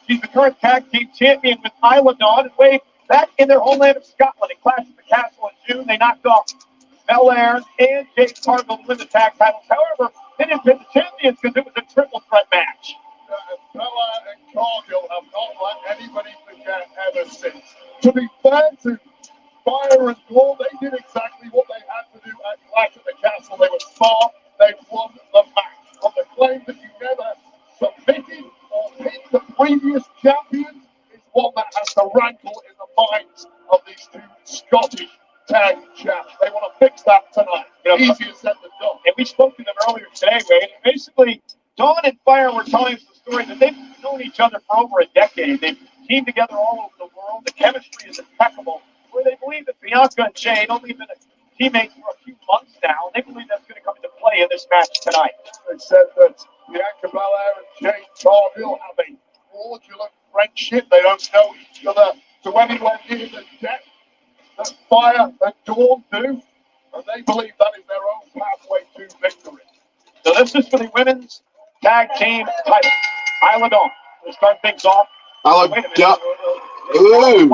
She's the current tag team champion with Isla Dawn and Wade back in their homeland of Scotland. In Clash at the Castle in June, they knocked off Belair and Jade Cargill to win the tag titles. However, they didn't pin the champions because it was a triple threat match. Bella and Cargill have not let anybody forget ever since. To be fair to Fire and Dawn, they did exactly what they had to do at Clash at the Castle. They were smart. They won the match. But the claim that you never submitted or picked the previous champions is one that has to rankle in the minds of these two Scottish tag champs. They want to fix that tonight. Easier said than done. And we spoke to them earlier today, Wade. And basically, Dawn and Fire were telling us the story that they've known each other for over a decade. They've teamed together all over the world. The chemistry is impeccable. Where they believe that Bianca and Jade only been teammates for a few months now, and they believe that's going to come into play in this match tonight. They said that Bianca Belair and Jade Cargill have a fraudulent friendship. They don't know each other to anywhere near the depth that Fire and Dawn do, and they believe that is their own pathway to victory. So this is for the women's tag team title. Isla Dawn will start things off. Isla Dawn. Ooh.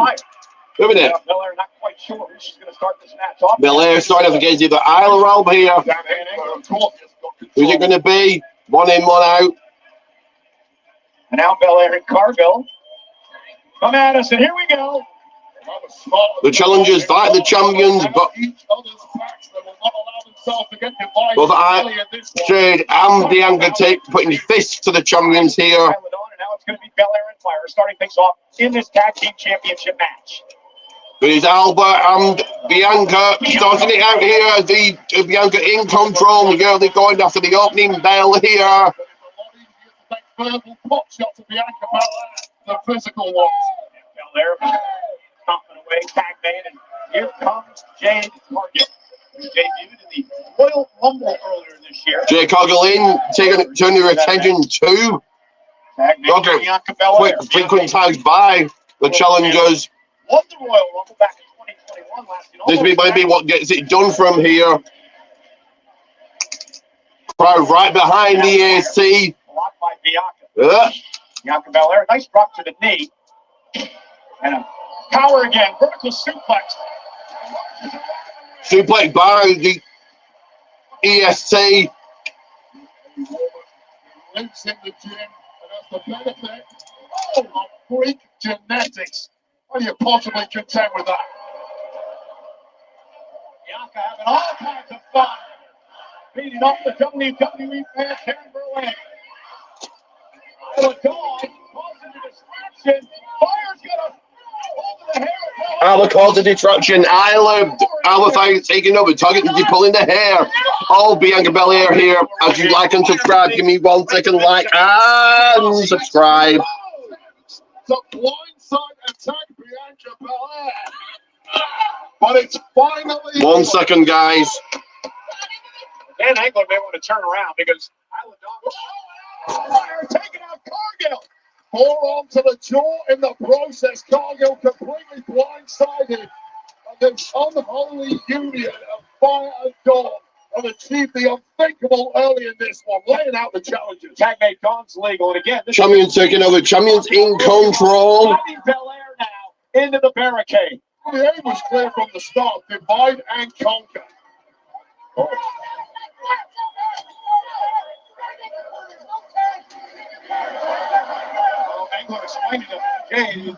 Wait a minute. Belair not quite sure who she's going to start this match off. Belair starting off against either Isla or Alba here. Who's it going to be? One in, one out. And now Belair and Cargill come at us, and here we go. The challengers fight the champions, but both Jade and Bianca putting fists to the champions here. And now it's going to be Belair and Fire starting things off in this tag team championship match. But it's Alba and Bianca starting it out here. The Bianca in control. The girl, they're going after the opening bell here. Verbal pot shot to Bianca Belair, the physical ones. Belair stomping away, tag man, and here comes Jade Cargill, who debuted in the Royal Rumble earlier this year. Jade Cargill in, turning your attention to Bianca Belair. Frequent tags by the challengers. Won the Royal Rumble back in 2021 last year. This might be what gets it done from here. Crowd right behind the AC. Blocked by Bianca. Bianca Belair, nice drop to the knee. And a power again, vertical suplex. Suplex by the EST. Lives in the gym, and that's the benefit of freak genetics. How do you possibly contend with that? Bianca having all kinds of fun. Beating up the WWE fan, Karen Berlin. Isla Dawn causing the distraction. Fire's gonna over the hair. Isla calls a distraction. Isla Fire taking over, targeting, pulling the hair. Oh, Bianca Belair here. As you like and subscribe, give me 1 second, like and subscribe. The blindside attack, Bianca Belair. But it's finally 1 second, guys. Dan Angler may want to turn around because Isla Dawn. Fire taking out Cargill. Forearm to the jaw in the process. Cargill completely blindsided. And this unholy union of Fire and Dawn have achieved the unthinkable early in this one, laying out the challenges. Tag mate Dawn's legal, and again, Champions taking over. Champions in control. Belair now into the barricade. The aim was clear from the start. Divide and conquer. Angler explained to Jade, not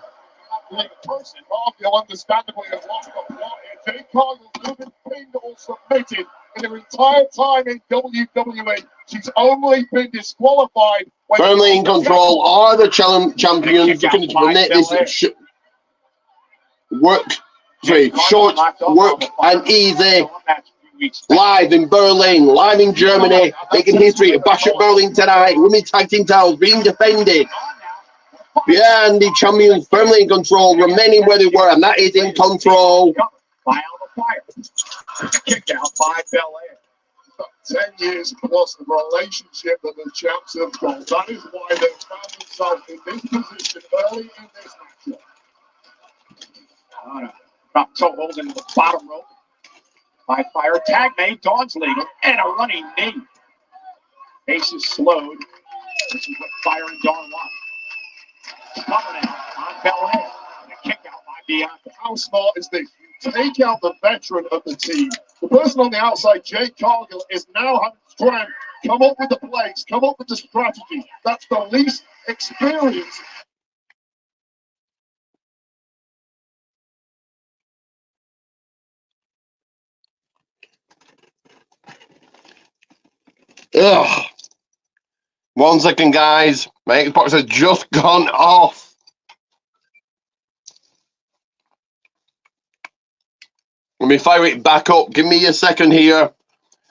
really a person. Cargill understandably has lost the plot here. Jade Cargill has been pinned or submitted in her entire time in WWE. She's only been disqualified. Firmly in control are the champions looking to win this short work and easy. Live in Berlin, live in Germany, making history. Bash at Berlin tonight. Women's tag team titles being defended. Yeah, and the champions firmly in control, remaining where they were, and that is in control. By Fire. Kick out by Belair. 10 years plus of relationship that the champs have got. That is why they found themselves in this position early in this matchup. Drop toe hold into the bottom rope. By Fire. Tag mate, Dawn's legal, and a running knee. Pace is slowed. This is what Fire and Dawn want. Coming out on Belair. The kick out by Bianca. How smart is this? You take out the veteran of the team. The person on the outside, Jade Cargill, is now having to try and come up with the plays, come up with the strategy. That's the least experienced. Ugh. 1 second, guys. My Xbox has just gone off. Let me fire it back up. Give me a second here.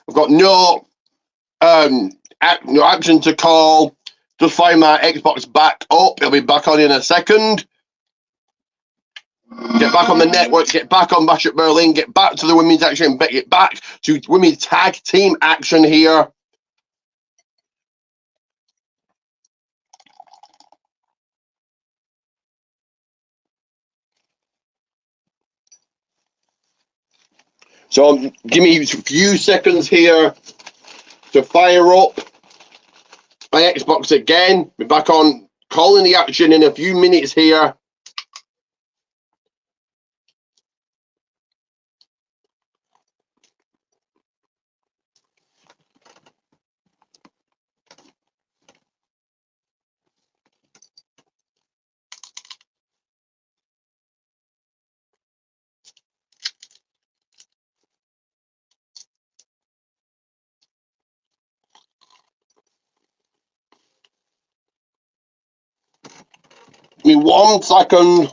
I've got no action to call. Just fire my Xbox back up. It'll be back on in a second. Get back on the network. Get back on Bash at Berlin. Get back to the women's action. Get back to women's tag team action here. So give me a few seconds here to fire up my Xbox again. Be back on calling the action in a few minutes here. Give me 1 second.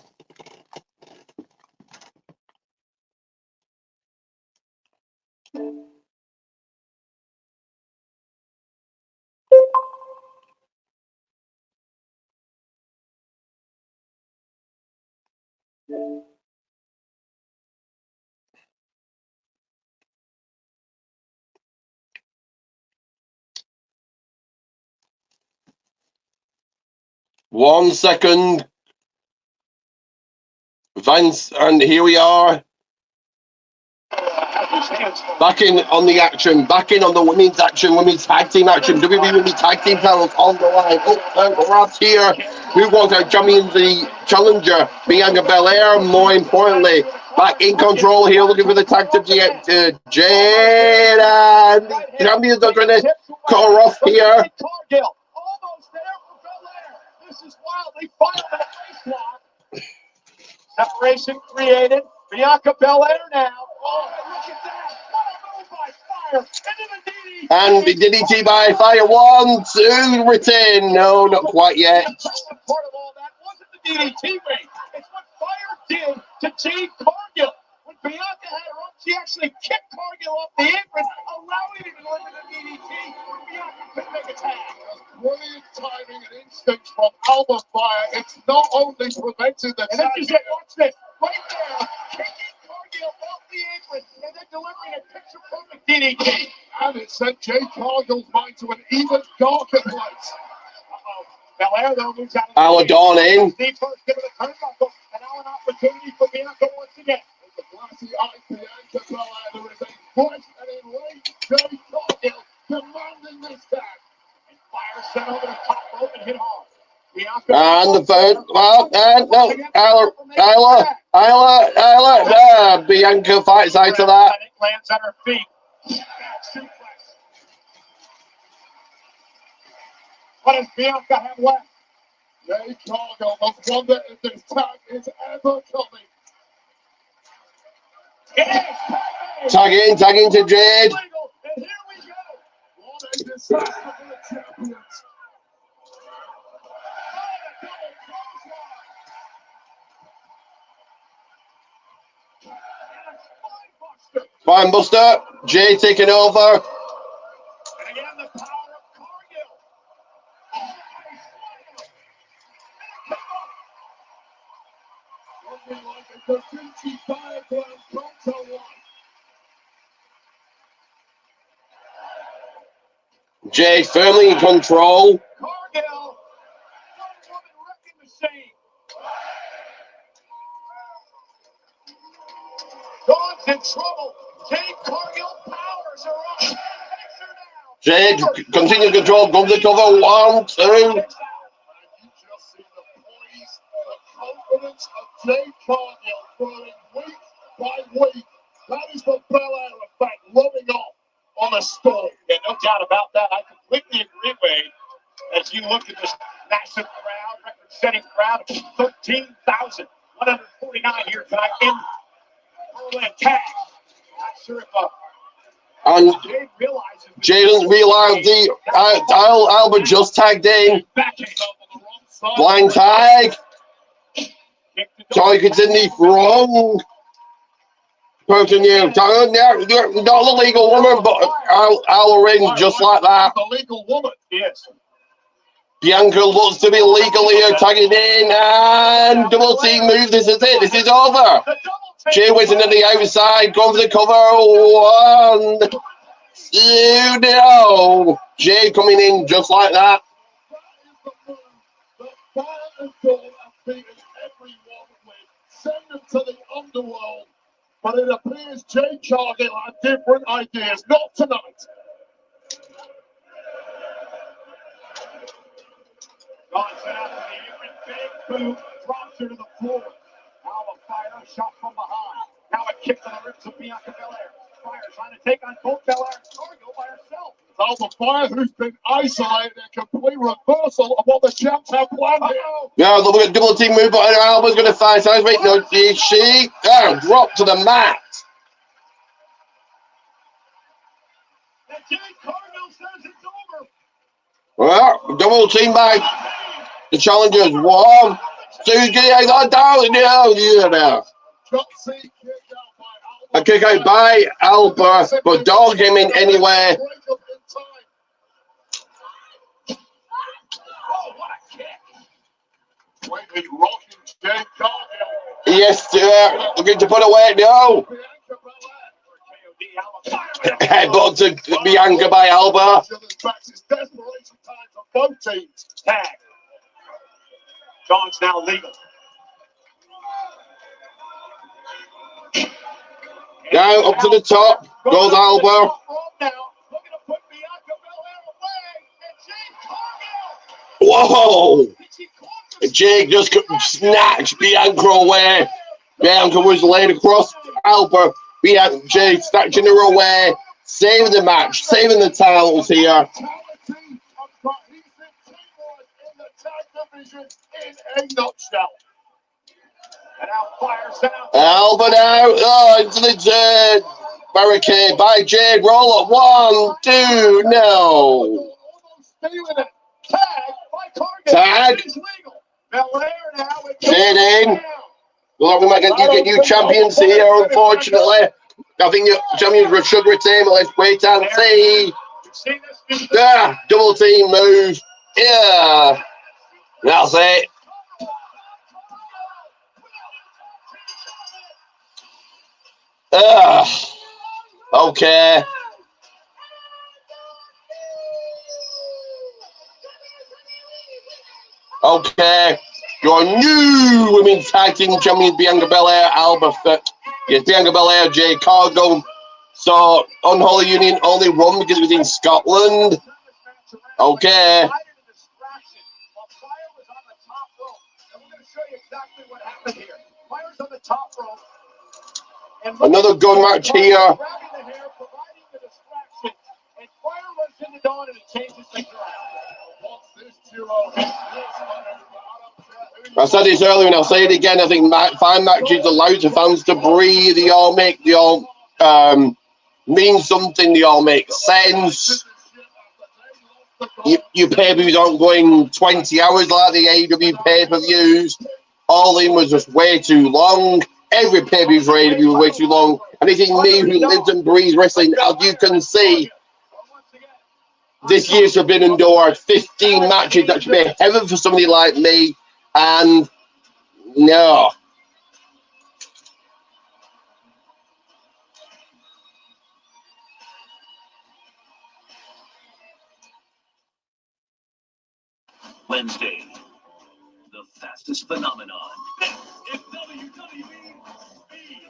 One second. Vince, and here we are. Back in on the action, back in on the women's action, women's tag team action, WWE women's tag team titles on the line. Oh, Rob's here. Who was our the challenger? Bianca Belair, more importantly. Back in control here, looking for the tag to Jade, and champions are trying to cut her off here. Almost there for Belair. This is wild. They filed a face lock. Separation created. Bianca Belair now. Oh, look at that. What a move by Fire. Into the DDT. And the DDT by Fire. 1, 2, retain. No, not quite yet. Part of all that wasn't the DDT ring. It's what Fire did to Jade Cargill. When Bianca had her up, she actually kicked Cargill off the apron, allowing her to deliver the DDT when Bianca couldn't make a tag. Brilliant timing and instincts from Alba Fire. It's not only prevented the and this is it. Watch this. Right there. Kicking Cargill off the apron and then delivering a picture-perfect DDT. And it sent Jade Cargill's mind to an even darker place. Belair, though, moves out of the way. Dawn in. Steve first, give it a turnbuckle, and now an opportunity for Bianca once again. There's a glassy eye for Bianca Belair. There is a push and a late Jade Cargill demanding this tag. And Fire set over the top rope and hit hard. Bianca and the third, well, no, Isla, Bianca fights out to that. Lands on her feet. What does Bianca have left? Jade Cargill must wonder if this tag is ever coming. Tag in to Jade. And here we go. What a disaster for the champions. Spine Buster. Jade taking over. And again, the power of Cargill. Looking like a Da Vinci diagram come to life. Jade firmly in control. Cargill. One-woman wrecking machine. Dawn's in trouble. Jade Cargill powers her up. Jade continue to control. Go to the cover. 1, 2. of Jade Cargill growing week by week. That is the Belair effect rubbing off on the story. Yeah, no doubt about that. I completely agree, Wade. As you look at this massive crowd, record-setting crowd of 13,149 here tonight in Berlin. Tag. Not sure if And Jade realizes. Jay doesn't realize the Albert just tagged in. Blind tag. Joey gets in the wrong person here. Not the legal woman, but Al ring just like that. The legal woman. Yes. Bianca looks to be legal here, tagging in, and double team move. This is it. This is over. Jay waiting on the outside, going for the cover. 1, 2, no. Jay coming in just like that. Send them to the underworld. But it appears Jade Cargill had different ideas. Not tonight. Johnson out to the apron, big boot, drops her to the floor. Now a fire shot from behind. Now a kick to the ribs of Bianca Belair. Fire trying to take on both Belair and Cargill by herself. Alba Fire, who's been isolated, a complete reversal of what the champs have planned here. Yeah, look at double team move, but Alba's going to fight. I was waiting. No, she dropped to the mat. And Jade Cargill says it's over. Well, double team by the challengers. 1, 2, 3. I got down. No. A kick out by Alba, but dogged him in anyway. Yes, looking to put away. No. Headbutt to Bianca by Alba. Tag. John's now legal. Now up to the top goes Alba. Whoa! Jake just snatched Bianca away. Bianca was laid across Alba. Jake snatching her away, saving the match, saving the titles here. Alba now into the barricade by Jade. Roll up. 1, 2, no. Tag. Jade in. Well, we might get new champions here, unfortunately. I think your champions should retain, but let's wait and see. Double team move. Yeah. That's it. Okay. Okay. Your new women's tag team champions, Bianca Belair, Alba. Yes, Bianca Belair, Jade Cargill. So, Unholy Union only won because it was in Scotland. Okay. Another gun match here. I said this earlier and I'll say it again. I think 5 matches allows the fans to breathe. They all mean something. They all make sense. Your pay-per-views aren't going 20 hours like the AEW pay-per-views. All in was just way too long. Every pay-per-view for AEW was way too long. And it is me who lives and breathes wrestling. As you can see, this year's been endured 15 matches. That should be heaven for somebody like me. And no. Wednesday, the fastest phenomenon. If WWE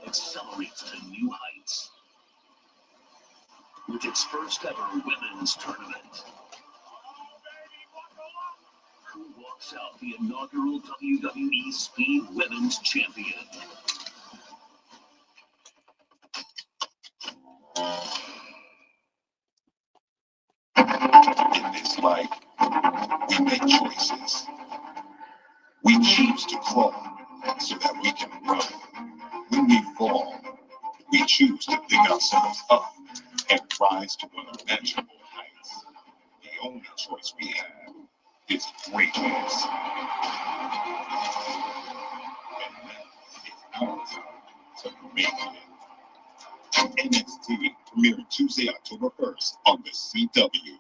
accelerates to new heights with its first ever women's tournament. Who walks yourself the inaugural WWE Speed Women's Champion. In this life, we make choices. We choose to crawl so that we can run. When we fall, we choose to pick ourselves up and rise to unimaginable heights. The only choice we have is greatness. And now it's our time to make it. NXT premiering Tuesday, October 1st on the CW.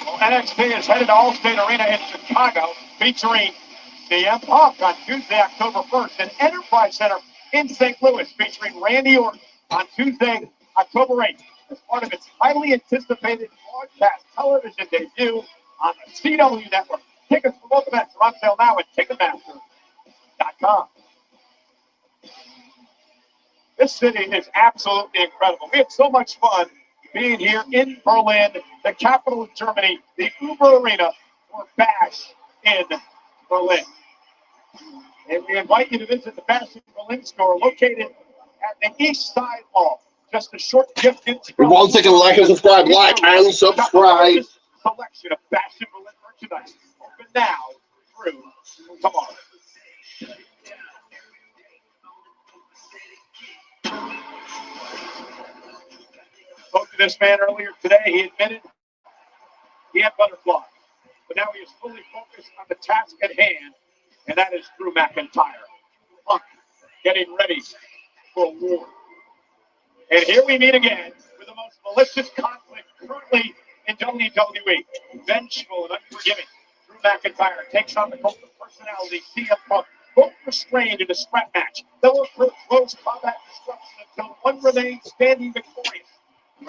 Well, NXT is headed to Allstate Arena in Chicago, featuring CM Punk on Tuesday, October 1st, and Enterprise Center in St. Louis, featuring Randy Orton on Tuesday, October 8th, as part of its highly anticipated broadcast television debut on the CW network. Tickets for both events are on sale now at Ticketmaster.com. This city is absolutely incredible. We had so much fun being here in Berlin, the capital of Germany, the Uber Arena for Bash in Berlin. And we invite you to visit the Bash in Berlin store located at the East Side Mall. Just a short distance from 1 second, like and subscribe, selection of Bash in Berlin merchandise. Open now through tomorrow. Spoke to this man earlier today. He admitted he had butterflies, but now he is fully focused on the task at hand, and that is Drew McIntyre. Punk getting ready for war. And here we meet again with the most malicious conflict currently in WWE. Vengeful and unforgiving, Drew McIntyre takes on the cult of personality CM Punk, both restrained in a scrap match. They'll approach close combat destruction until one remains standing victorious.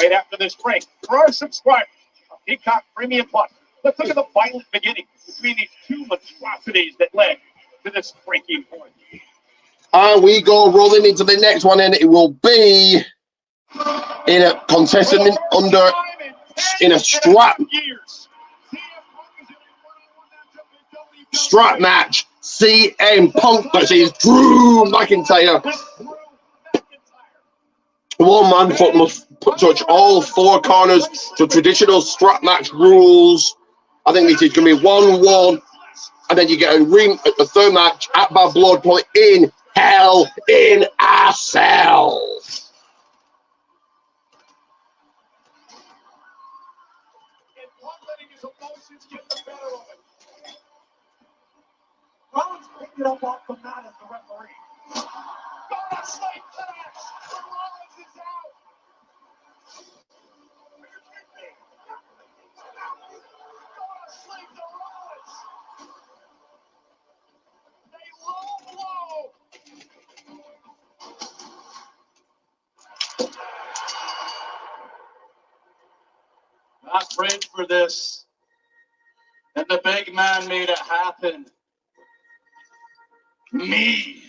Right after this break, for our subscribers of Peacock Premium Plus, let's look at the violent beginning between these two monstrosities that led to this breaking point. And we go rolling into the next one, and it will be in a contestant under in a strap match. CM Punk versus Drew McIntyre. One man foot must touch all four corners to traditional strap match rules. I think this is going to be 1-1, and then you get a third match at Bad Blood Point in Hell in a Cell. Rhodes picked it up off the mat as the referee. Snake pass! Rhodes is out! Sleep the Rhodes! They low blow! I prayed for this, and the big man made it happen. Me.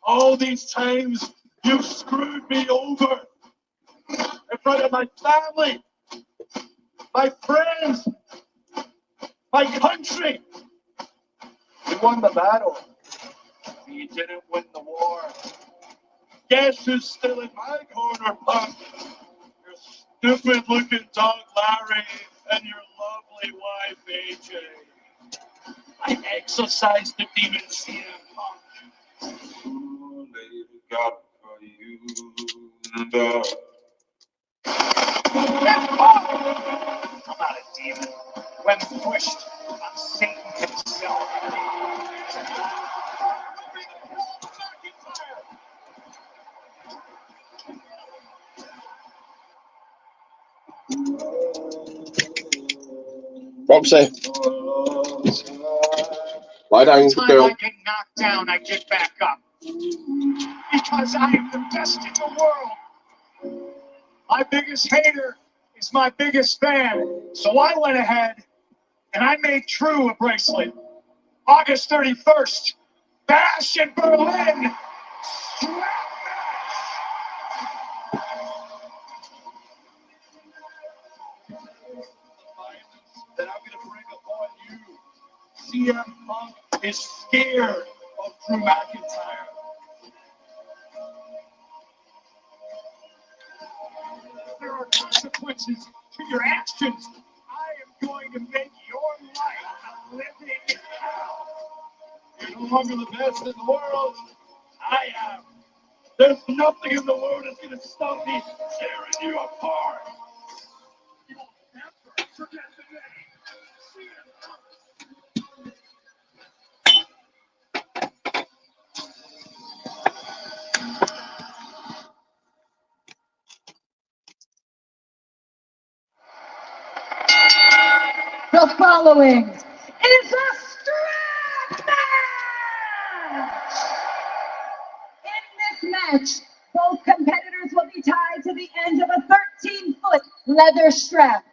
All these times you screwed me over in front of my family, my friends, my country. You won the battle. You didn't win the war. Guess who's still in my corner, Punk? Your stupid-looking dog, Larry, and your lovely wife, AJ. I exorcised the demon CM Punk. Ooh, lady, God for you. I'm not a demon. When pushed, I'm Satan himself. Roxy. Lie down, Every time girl. I get knocked down, I get back up. Because I am the best in the world. My biggest hater is my biggest fan. So I went ahead and I made Drew a bracelet. August 31st, Bash in Berlin. That I'm going to bring upon you. CM Punk is scared of Drew McIntyre. There are consequences to your actions. I am going to make your life a living hell. You're no longer the best in the world. I am. There's nothing in the world that's going to stop me tearing you apart. You'll never forget the name. The following is a strap match! In this match, both competitors will be tied to the end of a 13-foot leather strap.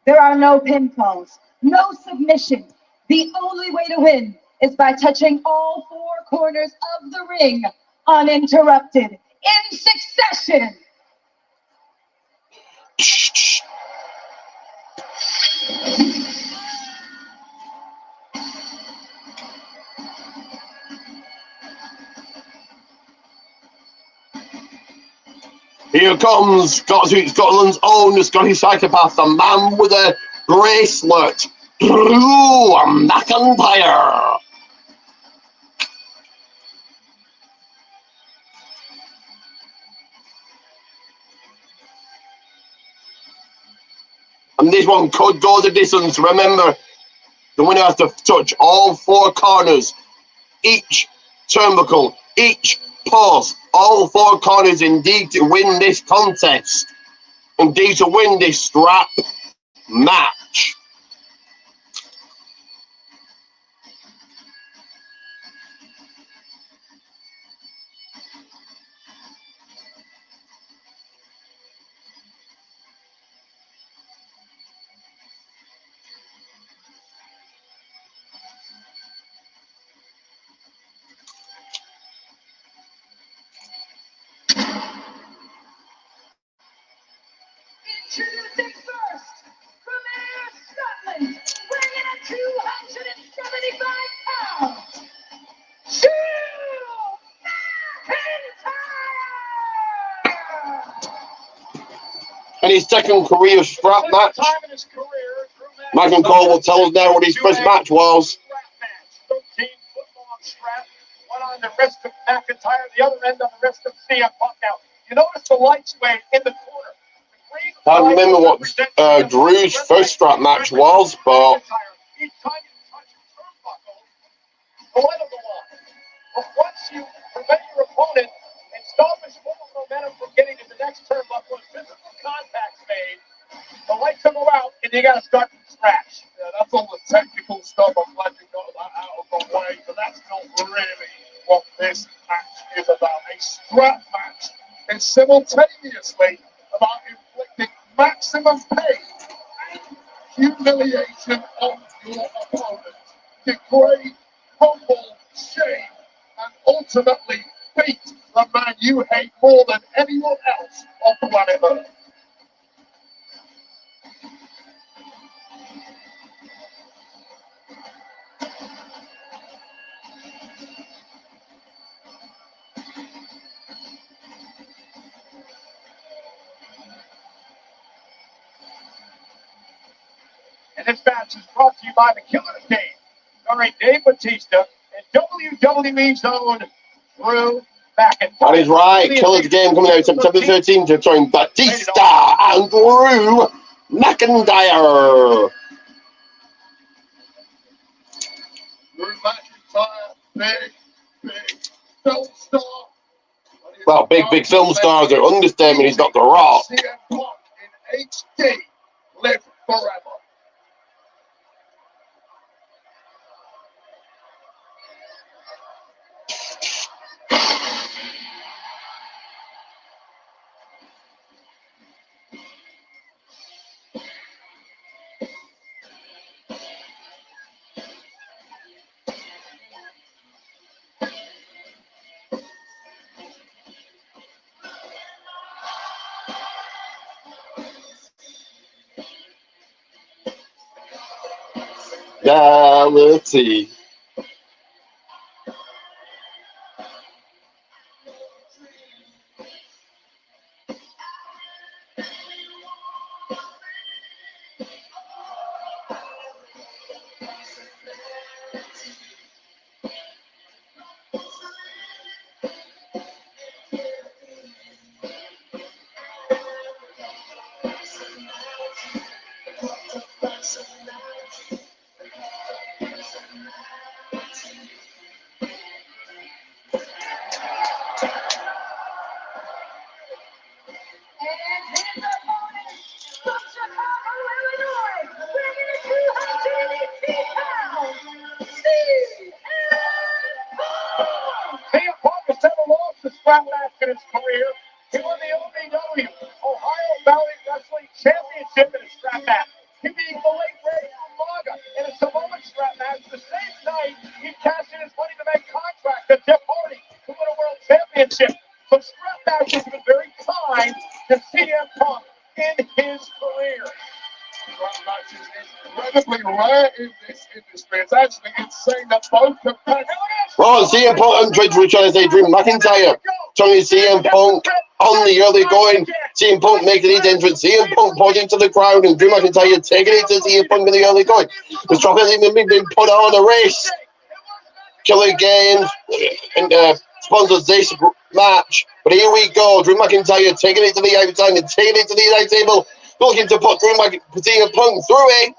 There are no pinfalls, no submission. The only way to win is by touching all four corners of the ring uninterrupted in succession. Here comes Scotland's own Scottish psychopath, the man with a bracelet, Drew McIntyre. And this one could go the distance. Remember, the winner has to touch all four corners, each turnbuckle, each post, all four corners indeed to win this contest. Indeed to win this strap match. Introducing first, from Ayr, Scotland, weighing in at 275 pounds, Drew McIntyre! And his second career strap match. McIntyre will tell us now what his first match was. 13-foot-long strap, one on the wrist of McIntyre, the other end on the wrist of CM Punk. Now, you notice the light sway in the corner. I don't remember what Drew's first strap match was, but Each time you touch your turnbuckle, the light will go on. But once you prevent your opponent and stop his forward momentum from getting to the next turnbuckle, as physical contact's made, the lights will go out, and you got to start from scratch. Yeah, that's all the technical stuff I'm glad you got that out of the way, but that's not really what this match is about. A strap match is simultaneously about inflicting maximum pain and humiliation on your opponent. Degrade, humble, shame, and ultimately beat the man you hate more than anyone else on planet Earth. And this match is brought to you by the Killer's Game, starring Dave Bautista and WWE's own Drew McIntyre. that is right. Killer's Game coming out September 13th, featuring Batista and Drew McIntyre. Drew McIntyre, big film star. Well, big film stars are understatement. He's got The Rock. CM Punk in HD, live forever. Reality. CM Punk has never lost a strap match in his career. He won the OVW Ohio Valley Wrestling Championship in a strap match. He beat the late great Umaga in a Samoan strap match. The same night, he cashed in his money to make contract to Jeff Hardy to win a world championship. So strap matches have been very kind to CM Punk in his career. Incredibly rare in this industry. It's actually insane that both competitors. Well, CM Punk and Trick Richard as they Drew McIntyre. Tony CM Punk on the early going. CM Punk making his entrance. CM Punk pointing to the crowd and Drew McIntyre taking it to CM Punk in the early going. The strap has even been put on a race. Killer Games and sponsors this match. But here we go. Drew McIntyre taking it to the outside and taking it to the outside table. Looking to put Drew McIntyre Punk through it.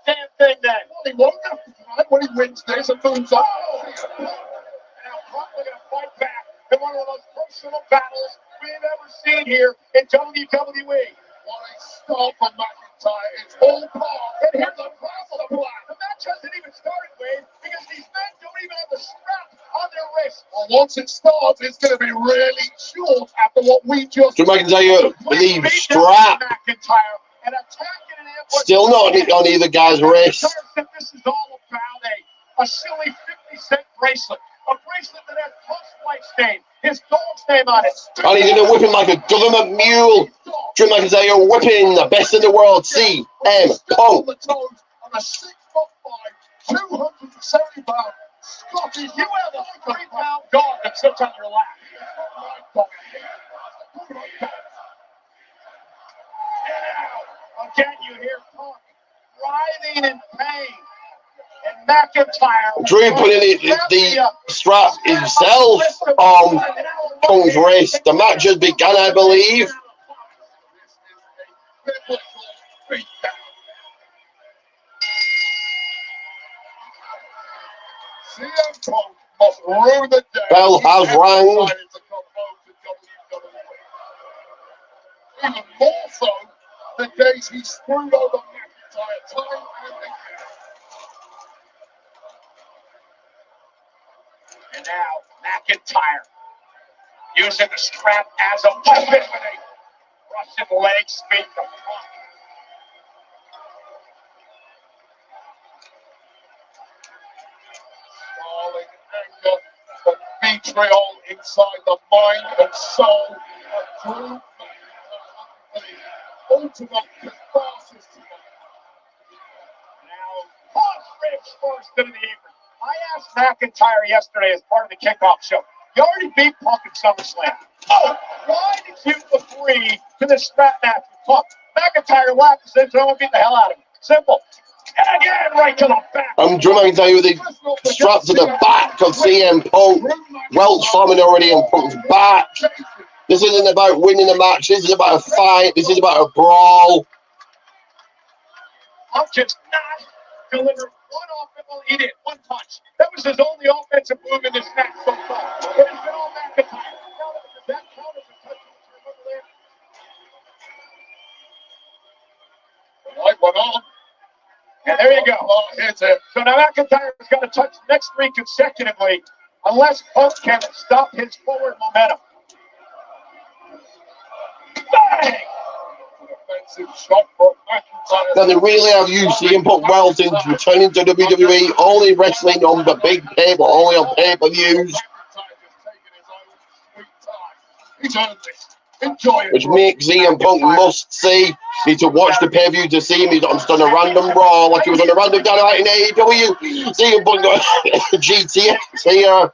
Damn thing then. He won't have to tonight when he wins this and moves on. Now Punk going to fight back in one of the most personal battles we've ever seen here in WWE. What a start from McIntyre. It's all part. And here's the problem. The match hasn't even started, Wade, because these men don't even have a strap on their wrist. Well, once it starts, it's going to be really short after what we just... Drew McIntyre with the strap. McIntyre and attacking an ambush. Still not on either guy's wrist. This is all about a silly 50-cent bracelet. A bracelet that has Punk's wife stain, his dog's name on it. And he's going to whip him like a government mule. Drew McIntyre whipping the best in the world, CM Punk. On a 6'5", 270-pound Scottish. You have a 3-pound dog that sits on your lap. Again, you hear Punk writhing in pain. And McIntyre. Drew putting the strap himself on Punk's wrist. The match has begun, I believe. CM Punk must rue the day. Bell has rang. Even more so the days he screwed over McIntyre time and again. And now McIntyre using the strap as a weapon with a Russian leg sweep to Punk. Snarling anger, the vitriol inside the mind and soul of Drew McIntyre. Ultimate catharsis tonight. Now, Punk's ribs first into the apron. I asked McIntyre yesterday as part of the kickoff show. You already beat Punk at SummerSlam. Oh, why did you agree to the strap match with Punk? McIntyre laughed and said, "I'm going to beat the hell out of him." Simple. And again, right to the back. Drew McIntyre with the strap to the back of CM Punk. Welch forming already on Punk's back. This isn't about winning a match. This is about a fight. This is about a brawl. Punk just not delivered one offensive. Well, he did one punch. That was his only offensive move in this match so far. It has been all McIntyre. Now, does that count as a touch? The light went on. And there you go. Oh, hits it. So now McIntyre's got to touch the next 3 consecutively unless Punk can stop his forward momentum. Bang! Offensive shot from McIntyre. Now they really have used CM Punk well since returning to WWE. Only wrestling on the big pay, but only on pay-per-views. He's earned this. Enjoy it. Which makes CM Punk must see. Need to watch the pay-per-view to see him. He's just on a random Raw, like he was on a random Dynamite in AEW. CM Punk got GTX here.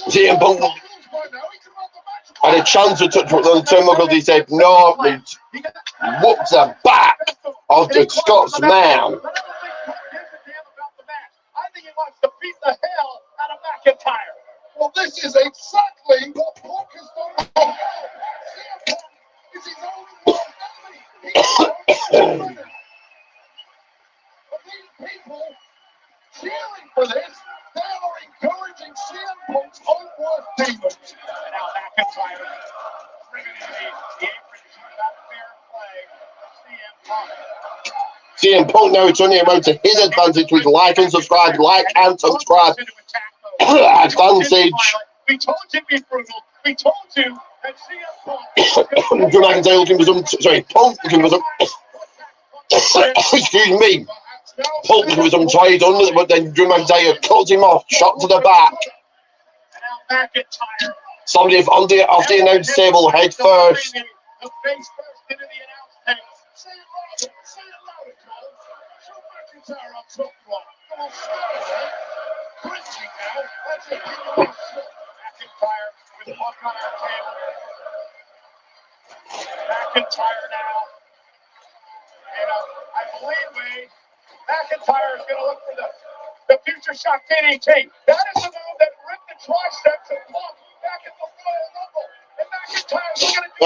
CM Punk had a chance to touch on the turnbuckles. He said, no, he whooped the back of the Scotsman. I think he wants to beat the hell out of McIntyre. Well, this is exactly what Punk has done. CM Punk is his own worst enemy. He's his own enemy. But these people cheering for this, they are encouraging CM Punk's own worst demons. And now McIntyre bringing in the apron without fair play of CM Punk. CM Punk now turning it around to his advantage with like and subscribe, advantage. We told you be brutal. We told you that CM Punk. Drew McIntyre looking for some. Sorry, Punk looking for some. Excuse me. Punk looking for some tries, but then Drew McIntyre cuts him off. Shot to the back. Somebody off the announce table head first. McIntyre now. And I believe McIntyre is going to look for the future shock DDT. That is the move that ripped the triceps of Punk back at the Royal Rumble. And McIntyre's going to do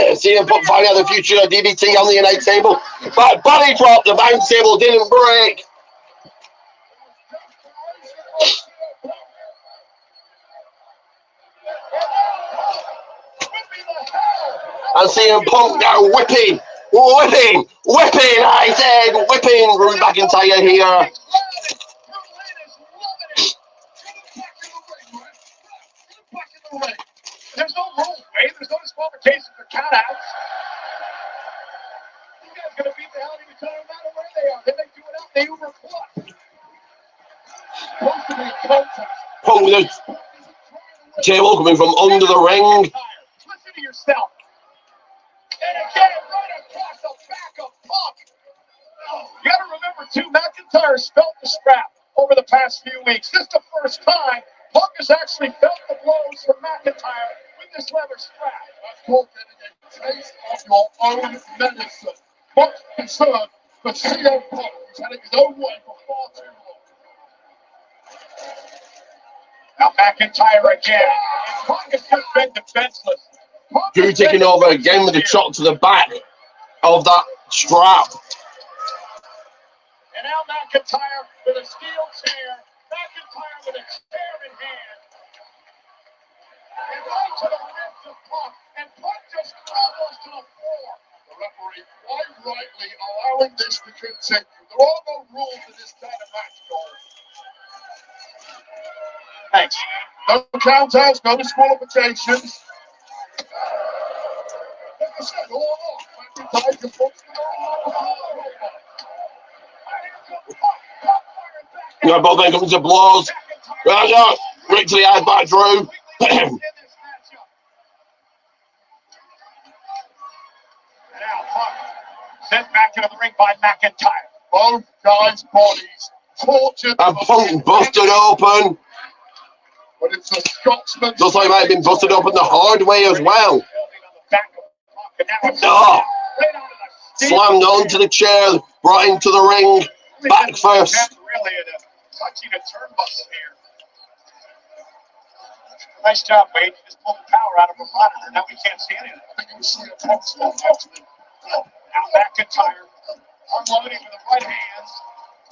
and CM Punk finding out the future DDT on the announce table. But body drop, the announce table didn't break. And CM Punk now whipping, I said, whipping Drew McIntyre here. There's no rules, Wade. There's no disqualification for countouts. You guys are going to beat the hell out of each other no matter where they are. Then they do it out, they Uber plus. Supposed to be a contest. Punk with a table coming from under the ring. Listen to yourself. And again, right across the back of Punk. You got to remember, too, McIntyre's felt the scrap over the past few weeks. This is the first time Punk has actually felt the blows from McIntyre with this leather strap. That's called getting a taste of your own medicine. Much concern for CM Punk, who's had it his own way for far too long. Now McIntyre again. And Punk has just been defenseless. Drew taking over again with a chop to the back of that strap. And now McIntyre with a steel chair. McIntyre with a chair in hand. And right to the ribs of Punk. And Punk just crumbles to the floor. The referee quite rightly allowing this to continue. There are no rules in this kind of match, Cole. Thanks. No countouts, no disqualifications. Yeah, both men coming to blows. Right to the eye by Drew. Sent back into the ring by McIntyre. Both guys' bodies tortured. And Punk busted open. But it's a Scotsman. Looks like he might have been busted open the hard way as well. Oh. Slammed onto the chair, brought into the ring, back first. Really touching a turnbuckle here. Nice job, Wade. You just pulled the power out of a monitor. Now we can't see anything. I think you see a slow motion. Now McIntyre unloading with the right hands.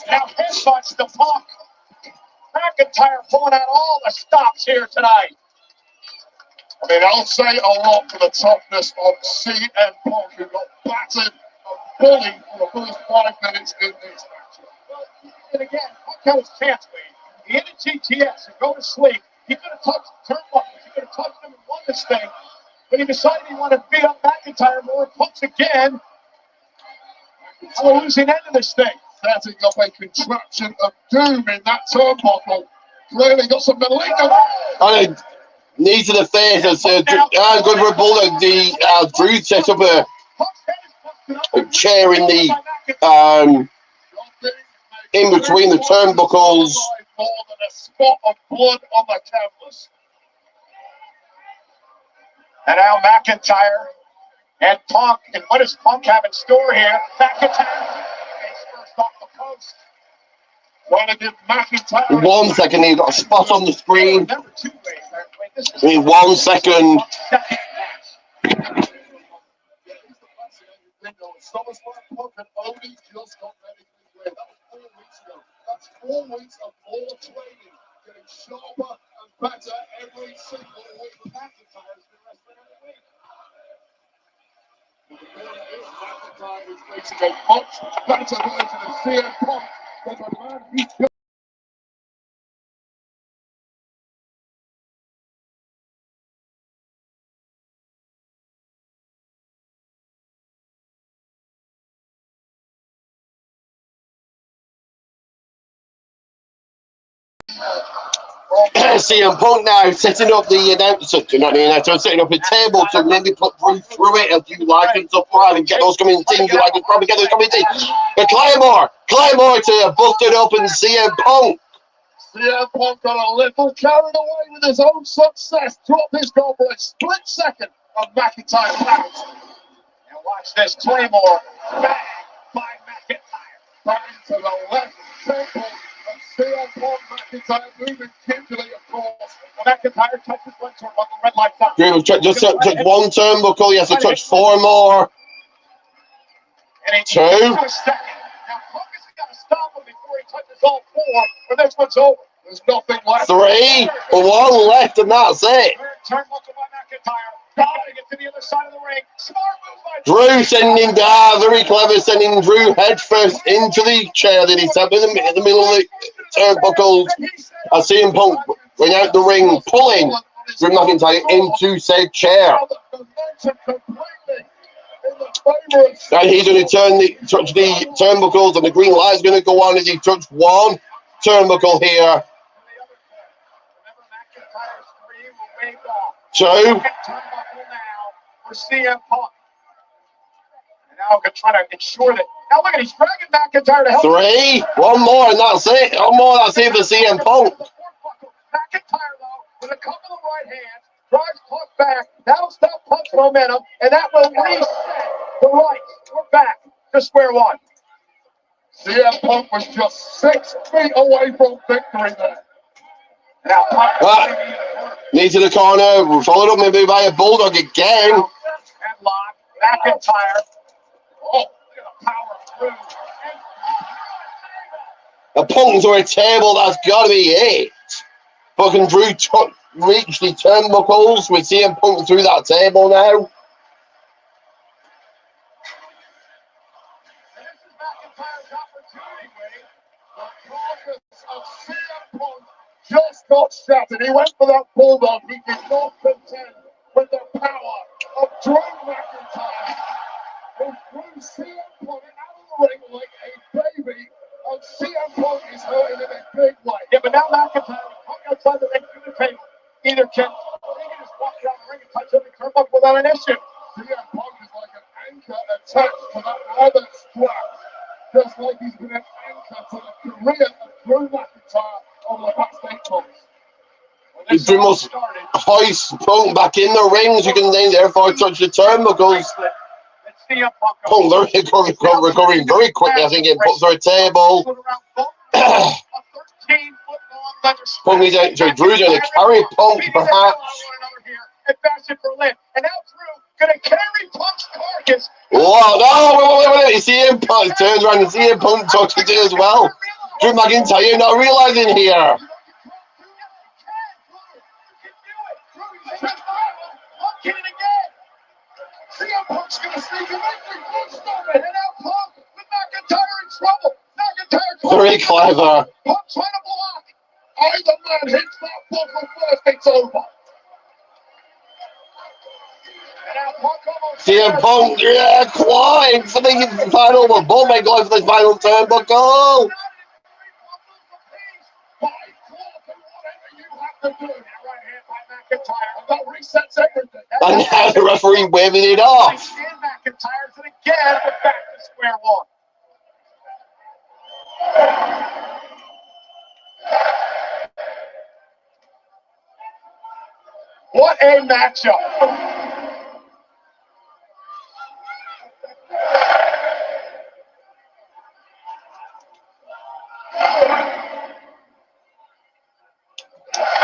Now headbutts the Punk. McIntyre pulling out all the stops here tonight. I mean, I'll say a lot for the toughness of CM Punk, who got battered and bullied for the first 5 minutes in this match. And again, Punk had his chance, man. He hit a GTS and go to sleep. He could have touched the turnbuckles. He could have touched them and won this thing. But he decided he wanted to beat up McIntyre more. Punk's again on the losing end of this thing. Setting up a contraption of doom in that turnbuckle. Clearly got some malignant. And a knee to the face as good for a bullet. Drew set up a chair in the in between the turnbuckles. More than a spot of blood on the canvas. And now McIntyre and Punk. And what does Punk have in store here? McIntyre is first off the post. Trying to give McIntyre. 1 second, he got a spot on the screen. In 1 second. That's 4 weeks of more training, getting sharper and better every single week. McIntyre is the rest of the week. McIntyre is facing a much better version of CM Punk than the man he killed. CM Punk now setting up the announcer, not the announcer, setting up a table to maybe put through it if you like and stuff like and get those coming teams. You like to probably get those coming teams. But Claymore to bust it up and CM Punk. CM Punk got a little carried away with his own success. Dropped his goal for a split second of McIntyre's bounce. And watch this Claymore back by McIntyre. Back into the left temple. CM Punk, McIntyre moving gingerly, of course. McIntyre touches one turnbuckle, red light down. Drew just took 1 turnbuckle, he has to touch 4 more. 2. Now Punk has got to stop him before he touches all 4, or this one's over. There's nothing left. 3. 1 left, and that's it. Turnbuckle by McIntyre. Got to get to the other side of the ring. Smart move by Drew sending very clever, sending Drew headfirst into the chair that he's up in the middle of the turnbuckles. I see him Punk going out the ring, pulling Drew McIntyre into said chair. And he's going to touch the turnbuckles, and the green light is going to go on as he touches 1 turnbuckle here. 2. For CM Punk. And now we're trying to ensure that. Now look at he's dragging McIntyre to help. 3. 1 more, and that's it. 1 more, that's it for CM Punk. McIntyre, though, with a couple of right hands, drives Punk back. That'll stop Punk's momentum, and that will reset the rights. We're back to square one. CM Punk was just 6 feet away from victory there. Now, Punk. Knee to the corner, followed up maybe by a bulldog again. Headlock, McIntyre. Oh, look at the power through. A Punk to a table, that's got to be it. Fucking Drew reached the turnbuckles with CM Punk through that table now. Just got shattered. He went for that bulldog. He did not contend with the power of Drew McIntyre. Who threw CM Punk out of the ring like a baby. And CM Punk is hurting in a big way. Yeah, but now McIntyre, Punk outside the ring through the table. Either can just walk down the ring and touch every turnbuckle without an issue. CM Punk is like an anchor attached to that leather strap. Just like he's been an anchor to the career of Drew McIntyre. Drew must hoist Punk back in the rings. You can then therefore touch the turnbuckles. Punk recovering very quickly. I think he put through a table. Punk is out. So Drew's going to carry Punk perhaps. And now Drew going to carry Punk's carcass. Whoa, no, wait. You see him, Punk turns around and see him Punk touches it as well. Drew McIntyre not realizing here. locking it again. CM Punk's going to sneak him in. And now Punk with McIntyre in trouble. McIntyre Very clever. Punk trying to block. Either man hits that buckle first, it's over. And now Punk almost CM Punk, yeah, clawing for the final one. Bowman going for the final turnbuckle. And now the referee waving it off. McIntyre's and again we're back to square one. What a matchup.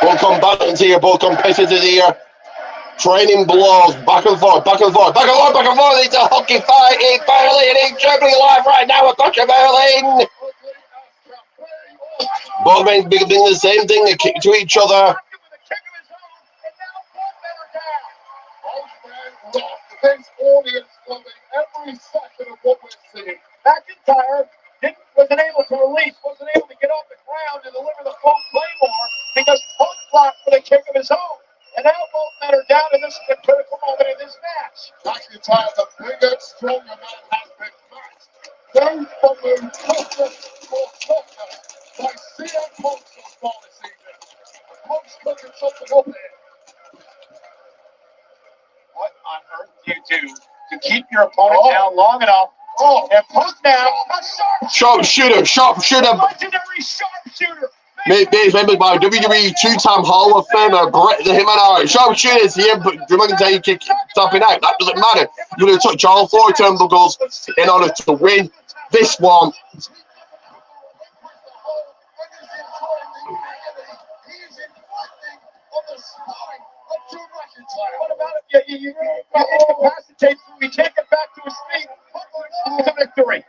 Both combatants here, both competitors here. Training blows, back and forth, back and forth, back and forth, back and forth. It's a hockey fight in Berlin. It's Germany live right now across Berlin. Both men doing the same thing, they kick to each other. This audience loving every second of what we're seeing. McIntyre wasn't able to release, wasn't able to get off the ground and deliver the full Claymore because Punk blocked for the kick of his own. And now both men are down, and this is a critical moment in this match. McIntyre, the bigger, stronger man, has been matched. Both of them tougher for tougher by CM Punk so far this evening. Punk's cooking something up here. What on earth do you do to keep your opponent down long enough? Oh, and Punk now, a Sharpshooter. legendary sharpshooter. Remembered by WWE two-time Hall of Famer Brett the Hitman. Sharpshooters here, but Drew McIntyre kick stopping out. That doesn't matter. You're going to touch all four turnbuckles in order to win this one. What about it? You incapacitates him. We can't get back to his feet. It's a victory.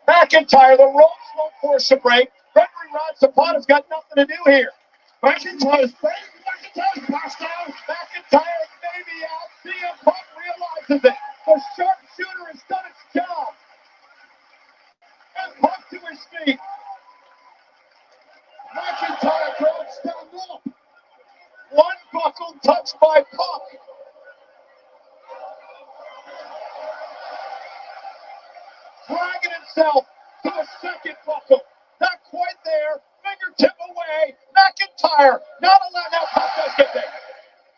McIntyre, the ropes won't force a break. Referee Rod Zapata's got nothing to do here. McIntyre's passed out. McIntyre maybe out. CM Punk realizes it. The sharpshooter has done its job. And Punk to his feet. McIntyre can't stand up. One buckle touched by Punk. Dragging himself to the second buckle. Not quite there. Fingertip away. McIntyre not allowed. Now Punk does get there.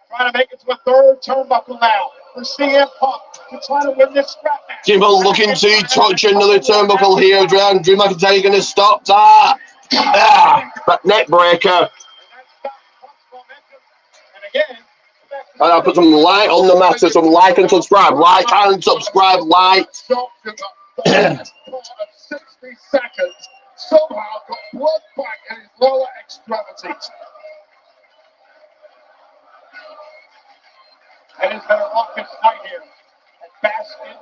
Trying to make it to a third turnbuckle now for CM Punk to try to win this scrap match. Kimball looking to touch another turnbuckle here. Drew McIntyre going to stop that. That neck breaker. And I'll put some light on the matter, some like and subscribe. Like and subscribe, like. 60 seconds. Somehow got blood back in his lower extremities. And he's going to rock his night here at Baskin.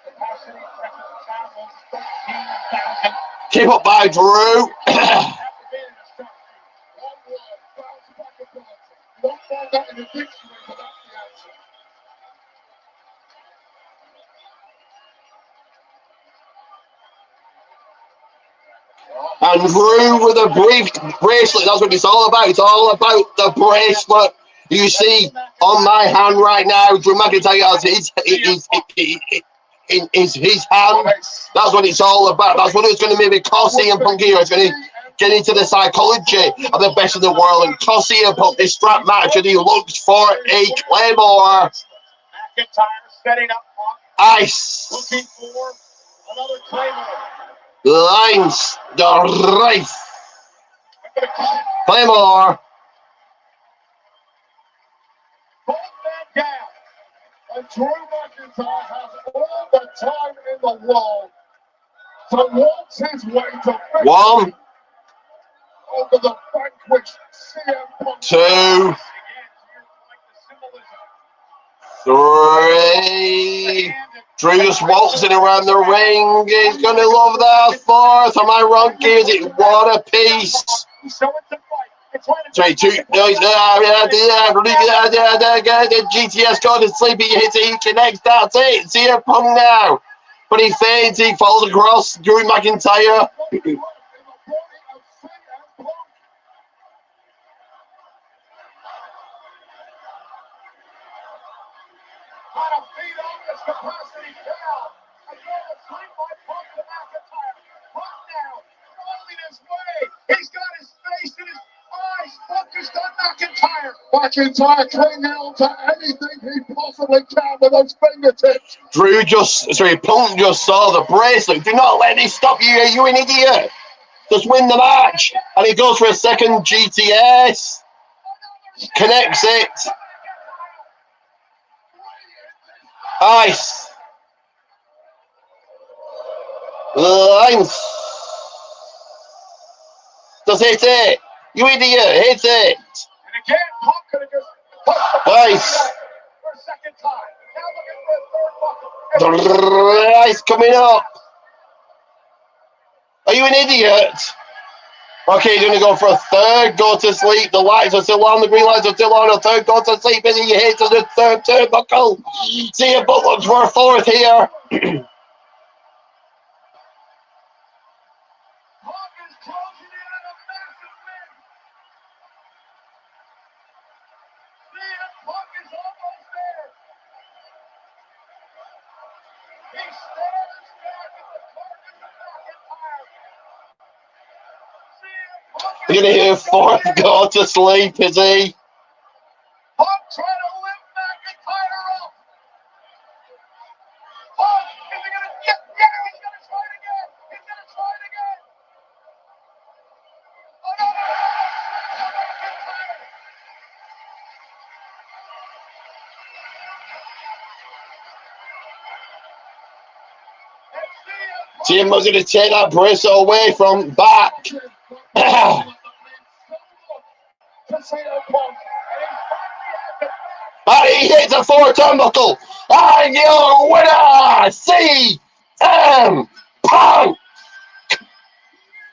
Capacity channel 13,000. Keep up by Drew. And Drew with a bracelet. That's what it's all about. It's all about the bracelet. You see on my hand right now, Drew McIntyre has his hand. That's what it's all about. That's what it's going to be because CM Punk here is going to get into the psychology of the best in the world and cost CM Punk this strap match, and he looks for a Claymore. McIntyre setting up Ice. looking for another Claymore. Lines the race. Claymore. Both men down. And Drew McIntyre has all the time in the world to waltz his way to victory. One. Over the vanquished CM Punk. 2. 3. Drew just waltzing around the ring. He's going to love that 4th. Am I wrong, kids? What a piece. So it's a fight. It's one of Sorry, GTS going to sleep. He hits it. He connects. That's it. CM Punk now. But he fades. He falls across Drew McIntyre. He's got his face and his eyes focused on McIntyre. McIntyre clinging on to anything he possibly can with those fingertips. Punk just saw the bracelet. Do not let this stop you, you an idiot. Just win the match. And he goes for a second GTS. Connects it. Ice. Lines. Just hit it. You idiot. Hit it. And again, Punk could have just Nice. for a second time. Now looking for a third bucket. Ice coming up. Are you an idiot? Okay, you're going to go for a third. Go to sleep. The lights are still on. The green lights are still on. A third. Go to sleep. And he hits the third turnbuckle. See if Punk looks for a fourth here. You're going to hear fourth. Go to sleep, is he? Punk trying to lift McIntyre up. Punk, is he going to get? Yeah, he's going to try it again. He's going to try it again. Oh, no. Jim was going to take that bracelet away from back. And he hits a fourth turnbuckle. And your winner, CM Punk.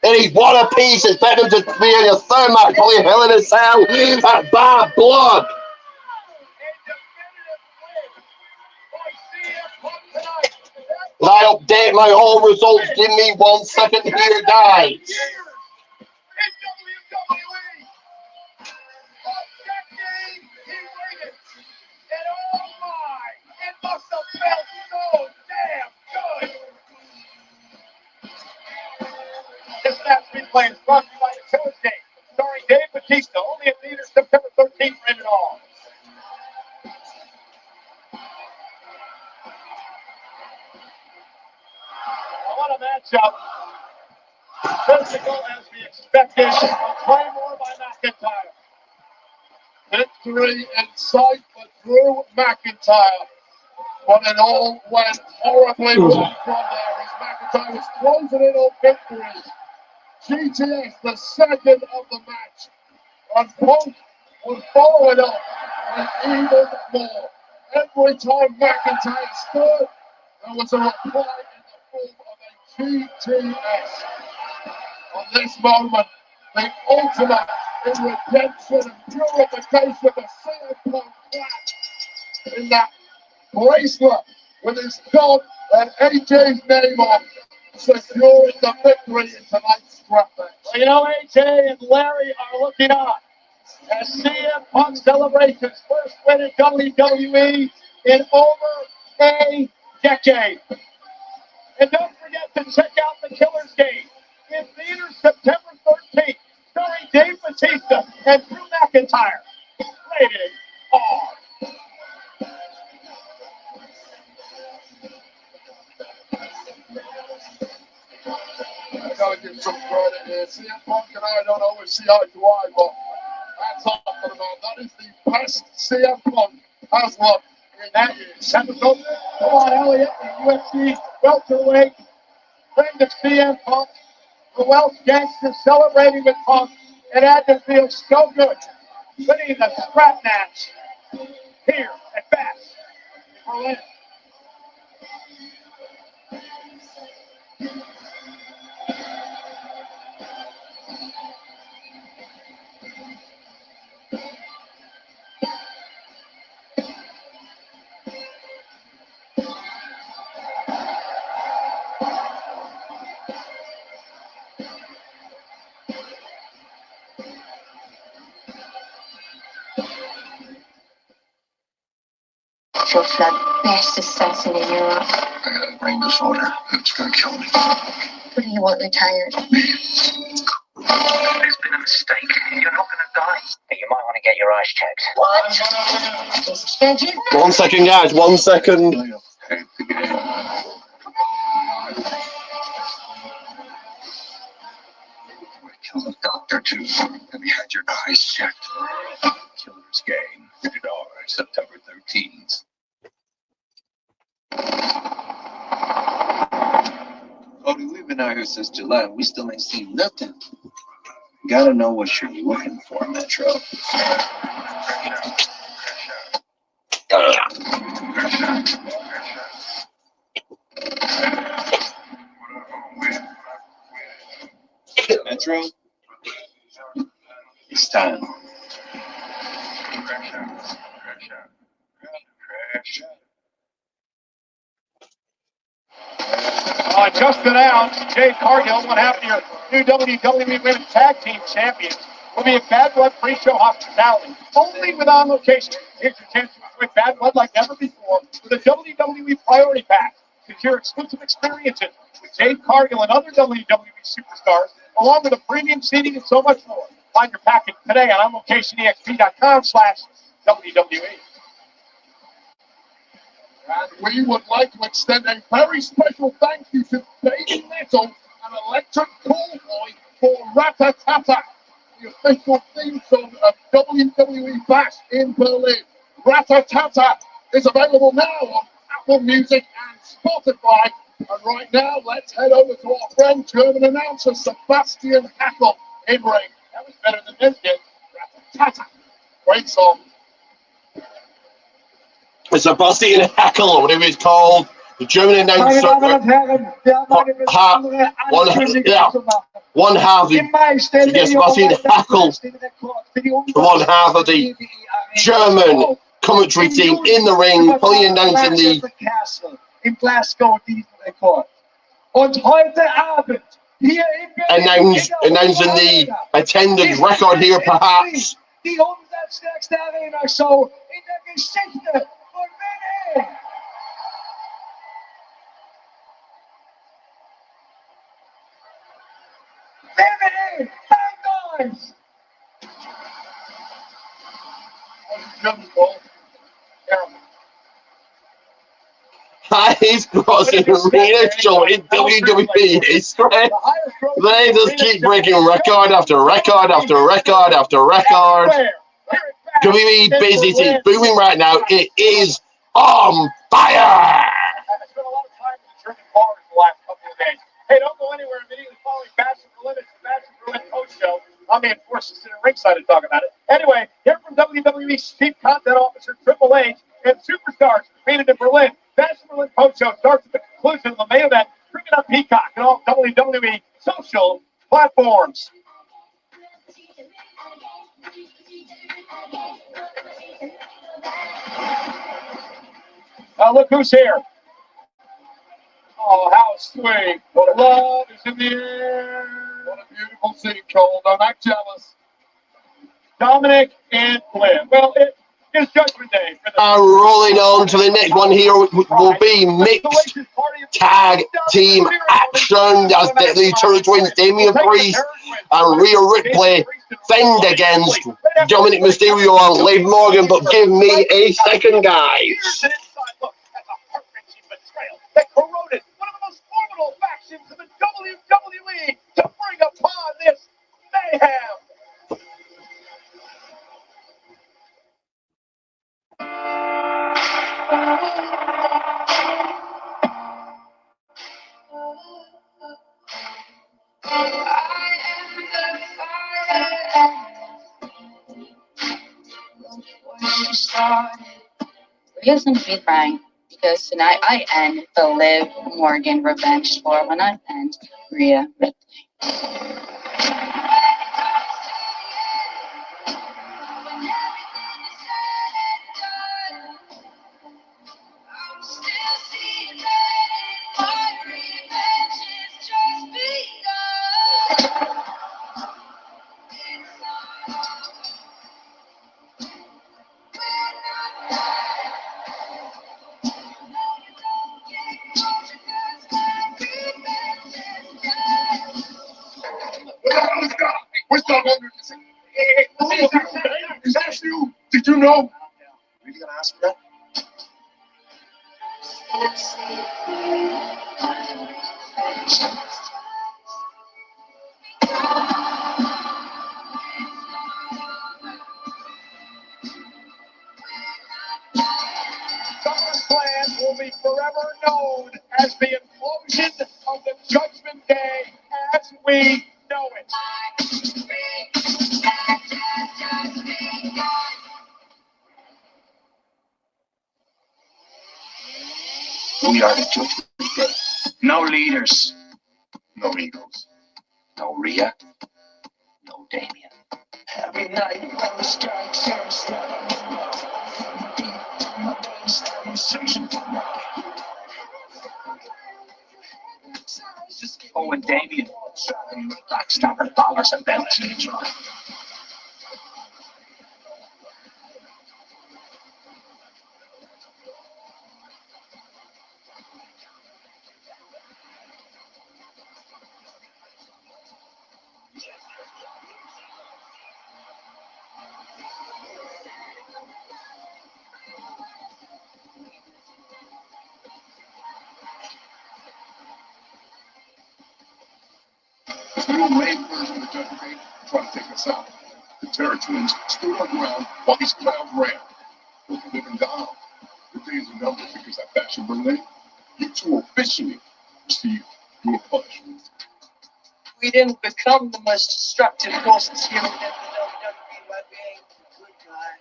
And he's won a piece. It's better to be in your third match, probably Hell in a Cell at Bad Blood. And I update my home results. Give me 1 second here, guys. This match replay is brought to you by the Tuesday, starring Dave Bautista, only at theaters September 13th, rated all. What a matchup. Physical as we expected. A claymore by McIntyre. Victory in sight for Drew McIntyre. But it all went horribly wrong from there as McIntyre was closing in on victory. GTS, the second of the match. And Punk would follow it up with even more. Every time McIntyre stood, there was a reply in the form of a GTS. On this moment, the ultimate in redemption and purification of CM Punk match in that bracelet with his belt and AJ's name on, securing the victory in tonight's scrap match. Well, you know, AJ and Larry are looking on as CM Punk celebrates his first win in WWE in over a decade. And don't forget to check out the Killer's Game in theaters September 13th, starring Dave Bautista and Drew McIntyre. Rated R. I gotta give some credit here. CM Punk and I don't always see eye to eye, but that's talking about. That is the best CM Punk has looked in that year's episode. Come on, Elliot, the UFC welterweight. Bring the CM Punk, the Welsh gangster celebrating with Punk. It had to feel so good. Winning the scrap match here at Bash in Berlin. She'll flood best assassin in Europe. I got a brain disorder. It's gonna kill me. What do you want retired? There's been a mistake. You're not gonna die. Hey, you might want to get your eyes checked. What? Just judging. 1 second, guys. 1 second. Kill the doctor too. Have you had your eyes checked? Killer's Game. Rated R. September 13th. Cody, we've been out here since July and we still ain't seen nothing. Gotta know what you're looking for, Metro. Metro? It's time. Just announced, Jade Cargill, what happened to your new WWE Women's Tag Team Champions, will be at Bad Blood Pre-Show Hospitality, only with On Location. Here's your chance to enjoy Bad Blood like never before with a WWE Priority Pack. Secure exclusive experiences with Jade Cargill and other WWE superstars, along with a premium seating and so much more. Find your package today on OnLocationEXP.com/WWE. And we would like to extend a very special thank you to Baby Metal and Electric Callboy for Ratatata, the official theme song of WWE Bash in Berlin. Ratatata is available now on Apple Music and Spotify. And right now, let's head over to our friend German announcer Sebastian Hackel in ring. That was better than this did. Ratatata. Great song. Sebastian Hackel, or whatever it's called, the German announcer. One half of Sebastian Hackel, one half of the German commentary team in the ring, fully announcing the in Glasgow diesen Rekord. Und heute Abend hier announcing the attendance record here, perhaps. Die umsatzstärkste Arena-Show in der Geschichte von Männer. Männer, bad guys. Highest grossing arena show in WWE history. They just keep breaking record after record after record after record. WWE business is booming right now. It is on fire. Hey, don't go anywhere. Immediately following Bash Berlin, it's the Bash Berlin post show. I'm being forced to sit at ringside and talk about it. Anyway, here from WWE's Chief Content Officer Triple H and superstars competed in Berlin. Bash Berlin post show starts at the conclusion of the main event. Bring it up Peacock and all WWE social platforms. Look who's here. Oh, how sweet. What love is in the air. What a beautiful scene, Cole. I'm not jealous. Dominic and Flynn. Well, it is Judgment Day. Rolling on to the next one here will be mixed tag team action as the Turtle Twins, Damian Priest and Rhea Ripley fend against Dominic Mysterio and Liv Morgan. But give me a second, guys. That corroded one of the most formidable factions in the WWE to bring upon this mayhem. Rhea's gonna be crying because tonight I end the Liv Morgan revenge tour when I end Rhea Ripley. Is that you? Did you know? Are you gonna ask me that? SummerSlam will be forever known as the implosion of the Judgment Day as we know it. We are the Judgment Day. No leaders. No egos. No Rhea. No Damien. Every night when the sky turns red, I'm searching for love. Oh, and Damien. Like stopping dollars and Bentleys. Two late versions of the Judgment Day trying to take us out. The Terror Twins stood our ground while these clowns ran. We're living down. The days are numbered because that fashion Berlin. You two officially receive your punishment. We didn't become the most destructive forces here within the WWE by being the good guy.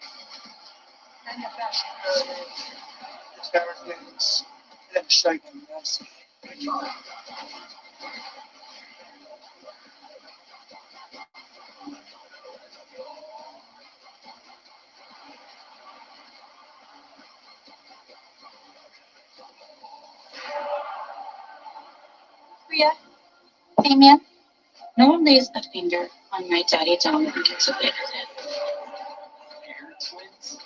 And the fashion Berlin, the Terror Twins, and shaking mercy. Rhea, Damien, no one lays a finger on my daddy Dom and gets away with it. Terror Twins?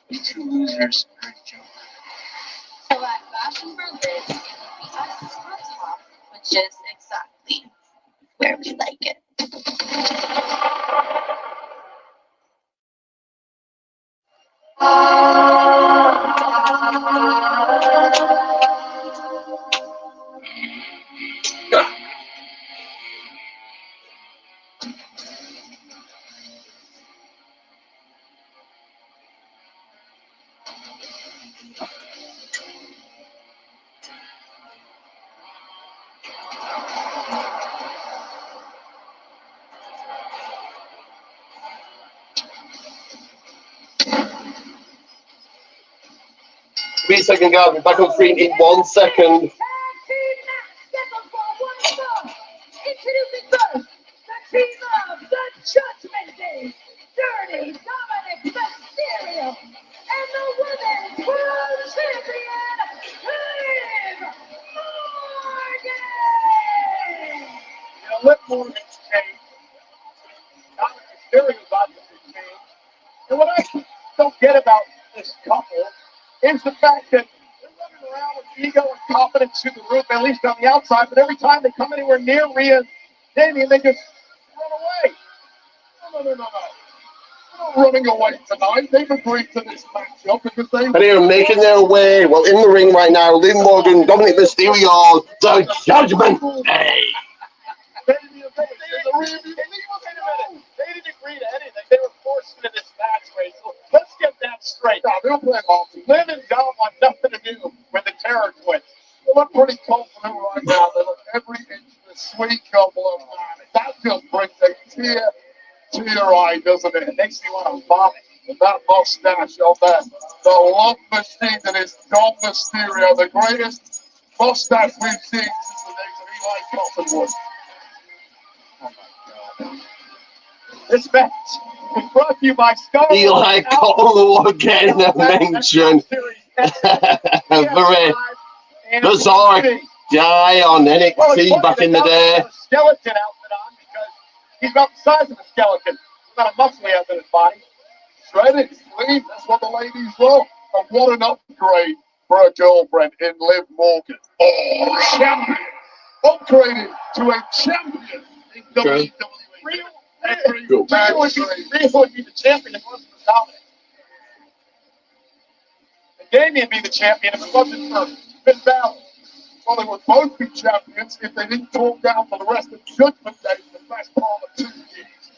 You two losers are a joke. So at Fashion Berlin, it's gonna be us on top, which is exactly where we like it. Second guard, we're back on screen in 1 second. Introducing first, the team of the Judgment Day, Dirty Dominic Mysterio, and the Women's World Champion, Liv Morgan. Liv Morgan's changed. Dominic Mysterio's obviously changed. And what I don't get about this couple is the fact that they're running around with ego and confidence through the roof, at least on the outside, but every time they come anywhere near Rhea and Damien, they just run away. No. They're not running away tonight. They've agreed to this matchup because they... And they're making their way, well, in the ring right now, Liv Morgan, Dominic Mysterio, the Judgment Day. They didn't agree to anything. They were forced into this match race. So let's get that straight. No, they'll play off. Liv and Dom want nothing to do with the Terror Twins. They look pretty confident right now. They look every inch the sweet couple of them. That just brings a tear to your eye, doesn't it? It makes me want to vomit with that mustache on that. The love machine that is Dom Mysterio, the greatest mustache we've seen since the days of Eli Cottonwood. Oh my God. This match is brought to you by Star Wars. Eli Cottonwood getting a mention. Very bizarre guy on NXT back in the day. Skeleton outfit on because he's about the size of a skeleton. He's got a muscle out in his body. Shredded, sleeve, that's what the ladies love. And what an upgrade for a girlfriend in Liv Morgan. Oh, champion! Upgraded to a champion in WWE. Rhea would be the champion if it wasn't for Dominic. And Damian be the champion if it wasn't for Finn Balor. Well, they would both be champions if they didn't talk down for the rest of Judgment Day for the best part of 2 years.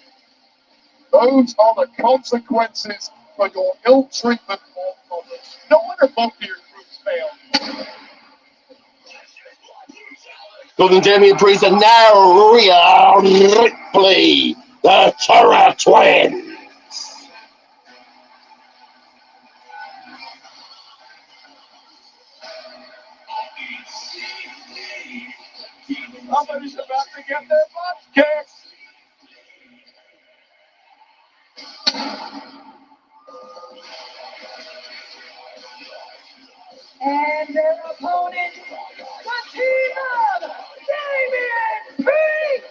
Those are the consequences for your ill treatment of others. No wonder both of your groups failed. Golden Damian Priest and now Rhea Ripley, the Terror Twins. Somebody's about to get their butts kicked. And their opponent, the team of Damian Priest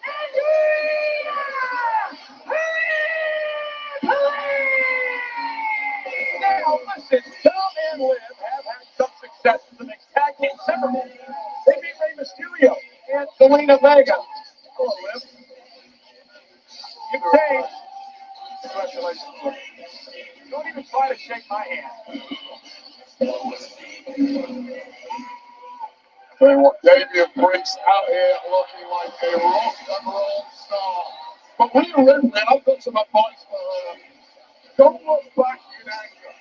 and Rhea Ripley. Now listen, Tom and Liv have had some success in the mixed tag team ceremony. They beat Rey Mysterio and Zelina Vega. Hello, Liv. You say, congratulations, Liv. Don't even try to shake my hand. Tell you what, Damian Priest out here looking like a rock and roll star. But Rhea Ripley, I've got some advice for her. Don't look back in anger.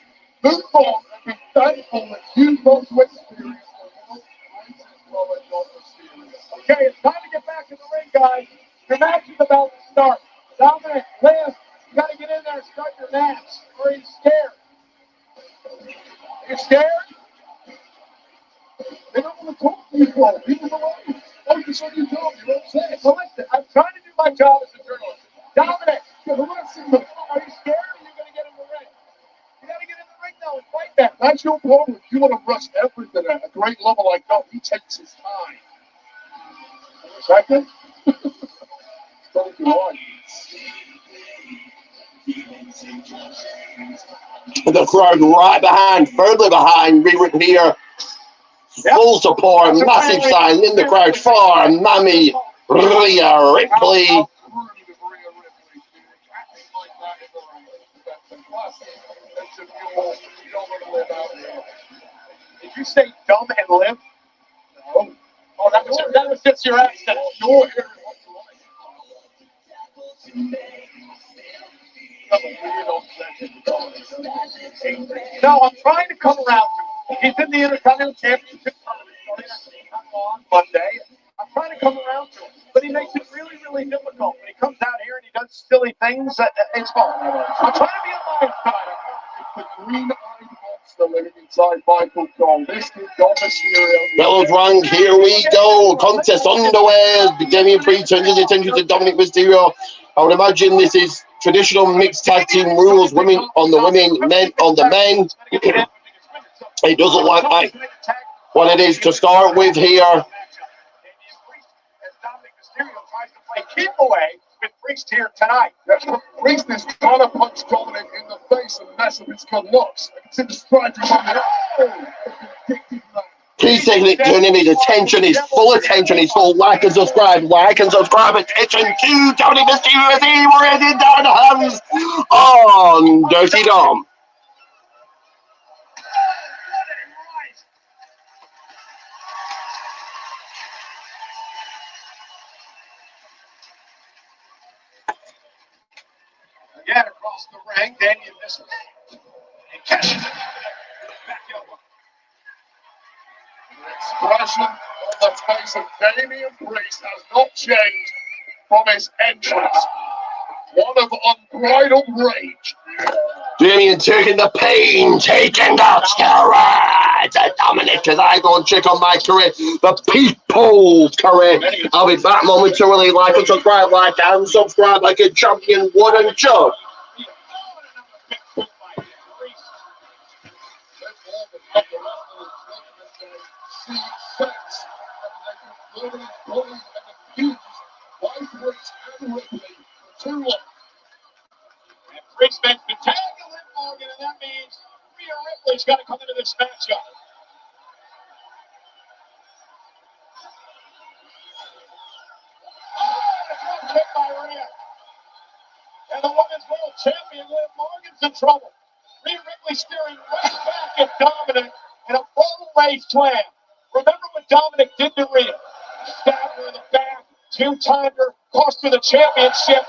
Move on and be thankful that you got to experience the world's greatest knowledge of Mysterio. Okay, it's time to get back in the ring, guys. Your match is about to start. Dominic, Liv, you got to get in there and start your match. Or are you scared? Are you scared? They don't want to talk to you, bro. Leave them alone. Focus on your job. You're upset. So listen, I'm trying to do my job as a journalist. Dominic, are you scared or are you going to get in the ring? You got to get in the ring now and fight that. That's your problem. You want to rush everything at a great level like that. He takes his time. Second? So do I. The crowd right behind, further behind Rhea Ripley here. Full support, massive sign in the crowd for Mammy Rhea Ripley. Did you say dumb and live? No. Oh, that was just your accent. Your No, I'm trying to come around to him. He's in the Intercontinental Championship on Monday. I'm trying to come around to him, but he makes it really, really difficult. When he comes out here and he does silly things, it's fun. I'm trying to be on my side. The green-eyed monster living inside Michael Cole. This is Dom Mysterio. Bells rang, here we go. Contest underway. Damian Priest turns his attention to Dominic Mysterio. I would imagine this is traditional mixed tag team rules. Women on the women, men on the men. It doesn't look like what it is to start with here. Dominic Mysterio tries to play keep away with Priest here tonight. Priest is trying to punch Dominic in the face and mess up his good looks. I can see the stride on the Please turning his attention, his full attention, his full like and subscribe, attention to Dominic Mysterio as he running down the hands on Dirty Dom. Again, across the ring, Damian misses. And catches it. Back elbow. The expression on the face of Damian Priest has not changed from his entrance. One of unbridled rage. Damian taking the pain, taking the steroids. Dominic, as I go and check on my career, the people's career. I'll be back momentarily. Like and subscribe, like a champion would and should. Priest's been tagged to Liv Morgan, and that means Rhea Ripley's got to come into this matchup. Oh, kick by Rhea. champion Liv Morgan's in trouble. Rhea Ripley staring right back at Dominic in a full-away slam. Remember what Dominic did to Rhea? Stabbed her in the back, two-timed her, cost her the championship.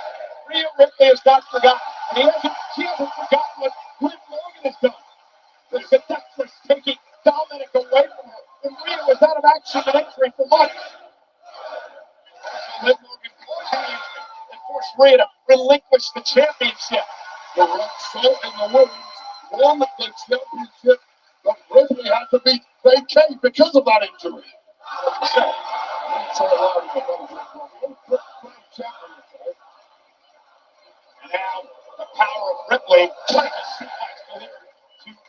Rhea Ripley has not forgotten. And she hasn't forgotten what Liv Morgan has done. The seductress taking Dominic away from her. And Rhea was out of action and entry for months. Liv Morgan forced Rhea to relinquish the championship. The result in the women's won the championship, but Ripley had to be vacated because of that injury. And now the power of Ripley to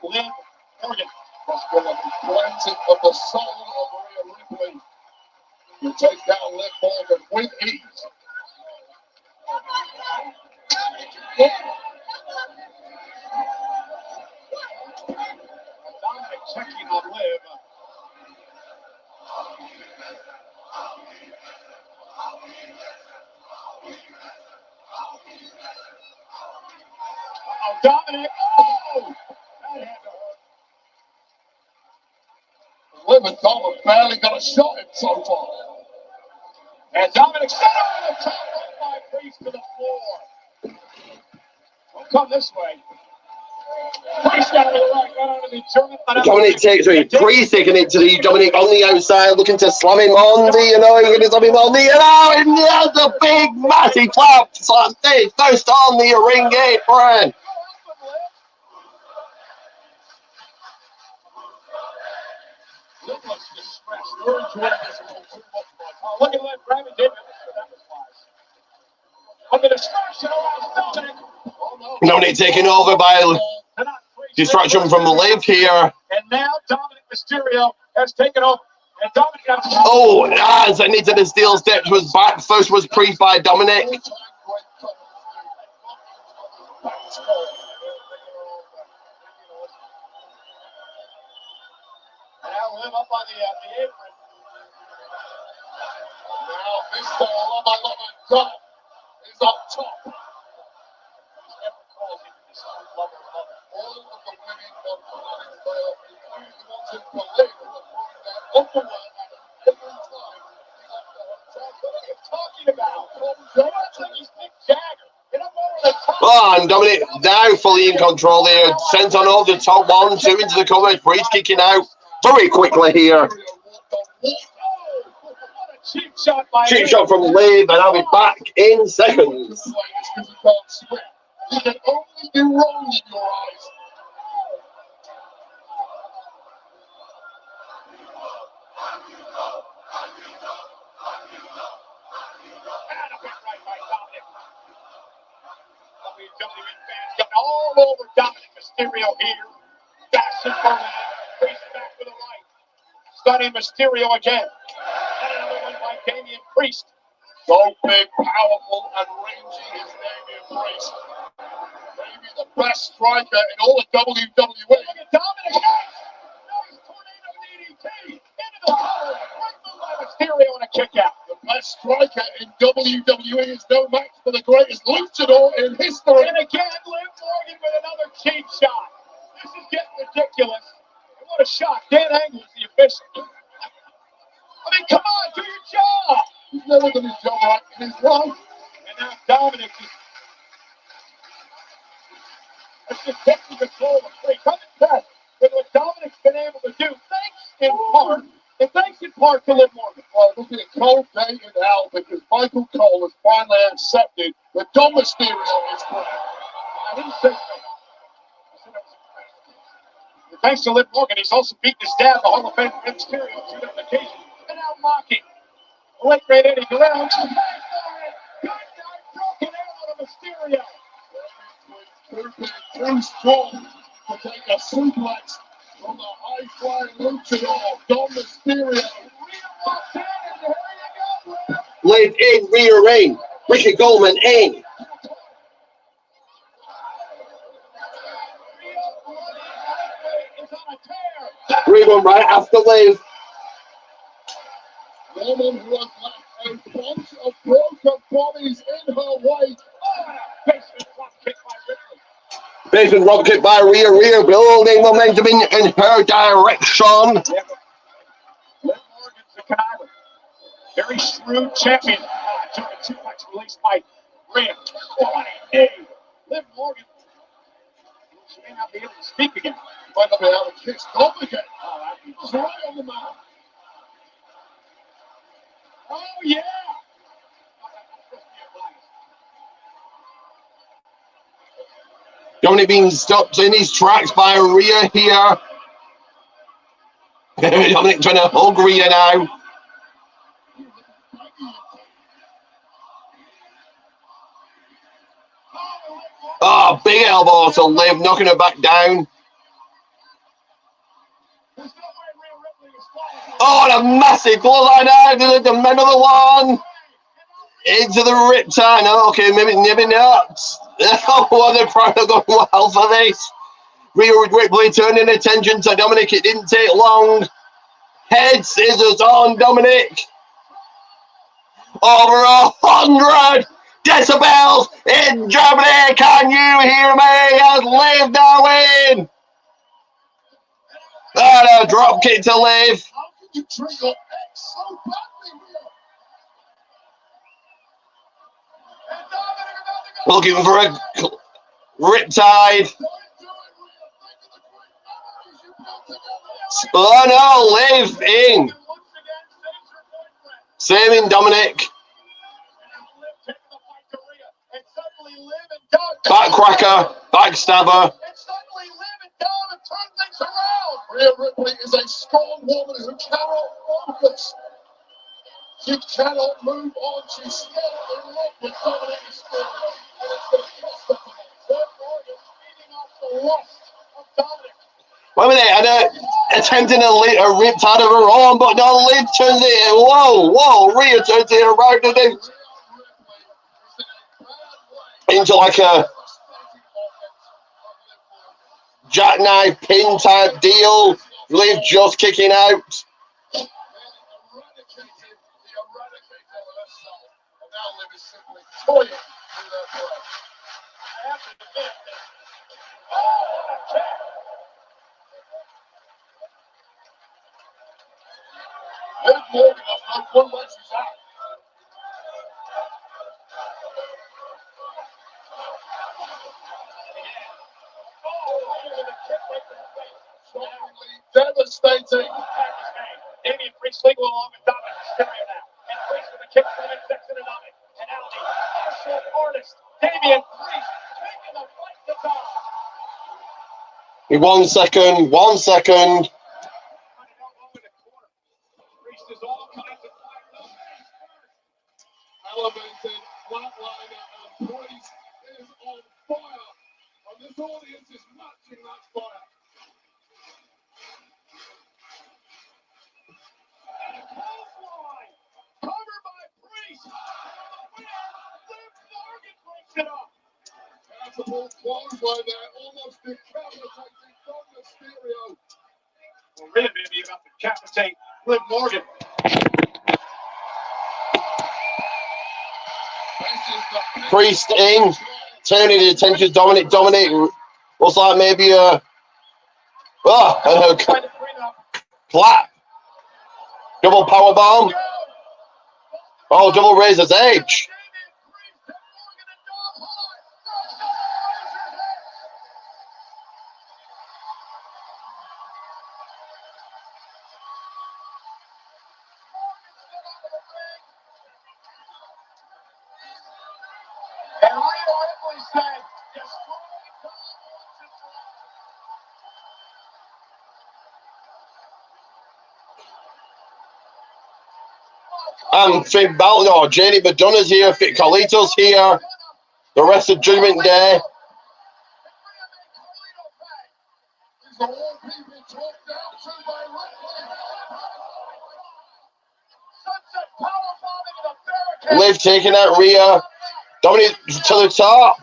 Liv Morgan. That's one of the cleansing of the soul of Rhea Ripley. You take down Liv Morgan with ease. Dominic checking on Liv. Dominic, oh! That had to hurt. Liv and Dom have barely got a shot in so far. And Dominic set over the top rope by Priest to the floor. Don't come this way. Priest out of the right, right onto the German. Dominic takes it. Priest taking it to the Dominic on the outside, looking to slam him on the, he's going to slam him on the, and there's a big, massive clap. Slam this first on the ring apron. Liv looks distressed. They're enjoying this a little too much. Oh, look at Liv grabbing David. That was wise. But the distraction allows Dominic. Oh, no. Dominic taken over by distraction from Liv here. And now Dominic Mysterio has taken over. And Dominic got oh, as I need to the steel steps was back. First was Priest by Dominic. Now Liv up on the apron. Now Mr. Loma Dom is up top. All of the women on Tonight's Bell, including the ones in Berlin, who are throwing that underwear at him every time. What are you talking about? That's like he's Mick Jagger. Get up over the top. Oh, and Dominic now fully in control here. Sent on over the top 1, 2 into the cover. Priest kicking out very quickly here. Cheap shot by Cheap shot from Liv, and I'll be back in seconds. You can only do wrong in your eyes. Getting all over Dominic Mysterio here. Bashing for him. Priest back to the right. Stunning Mysterio again. And another one by Damian Priest. So big, powerful, and rangy is Damian Priest. Maybe the best striker in all of WWE. Look at Dominic. Nice tornado DDT. Into the cover. Mysterio on a kick out. The best striker in WWE is no match for the greatest luchador in history. And again, Liv Morgan with another cheap shot. This is getting ridiculous. And what a shot. Dan Angle is the official. I mean, come on, do your job. He's never done his job right in his life. And now Dominic is just taking control of the free. Come impressed with what Dominic's been able to do. Thanks in part to Liv Morgan. Well, look at it, Cole Day in hell because Michael Cole has finally accepted that Dom Mysterio is correct. I didn't say so. Thanks to Liv Morgan, he's also beaten his dad, the Hall of Fame Rey Mysterio, on 2 different occasions. And now mocking. The late great Eddie Guerrero. Good night, broken arrow to Mysterio. Too strong to take a suplex from the high-flying luchador, Dom Mysterio. Liv in, Rhea in. Ricky Goldman in. Reba right after Liv. Woman who has left a bunch of broken bodies in her wake. Basement drop kick by Rhea. Rhea building momentum in her direction. Very shrewd champion. Took a too-much release by Rhea. What a knee. Liv Morgan. She may not be able to speak again. Might not be able to kiss off again. He was right on the mouth. Oh, yeah. Dominic being stopped in his tracks by Rhea here. Dominic trying to hug Rhea now. Oh, big elbow to Liv, knocking her back down. Oh, and a massive bloodline out to the men of the one. Into the riptide. No, okay, maybe not. Oh, they're probably going well for this. Rhea Ripley turning attention to Dominic. It didn't take long. Head scissors on Dominic. Over 100 decibels in Germany. Can you hear me? As Liv now in. And a drop kick to Liv. Looking for a riptide. Oh no, Liv in. Saving Dominic. Backcracker, backstabber. Rhea Ripley is a strong woman who cannot focus. She cannot move on. She's still in love with Dominic Mysterio. And it's going to cost her. Liv Morgan feeding off the lust of Dominic. Wait a minute, and attempting a riptide of her own, but no, Liv turns it. Whoa, Rhea turns it around and into like a jackknife pin type deal. Liv just kicking out. Liv Morgan has not one way she's out. Devastating. Damien Priest legal along with Dominic Mysterio now. And Priest with a kick to the midsection of Dominic. And now the martial artist, Damien Priest, taking the fight to Dom. 1 second, 1 second. Priest is all kinds of fired up. Elevated flatliner and Priest is on fire. And this audience is matching that fire. Covered by Priest. Liv Morgan breaks it up. That's a full clothesline there, almost decapitating Dom Mysterio. Well, Rhea may be about to decapitate Liv Morgan. Priest in, turning the attention to Dominic. Dominic looks like maybe a clap. Double power bomb. Oh, double razor's edge. And Rhea Ripley said, And Finn Balor, Jenny Madonna's here, Fit Carlito's here. The rest of Judgment Day. Liv taking out Rhea. Dominic to the top.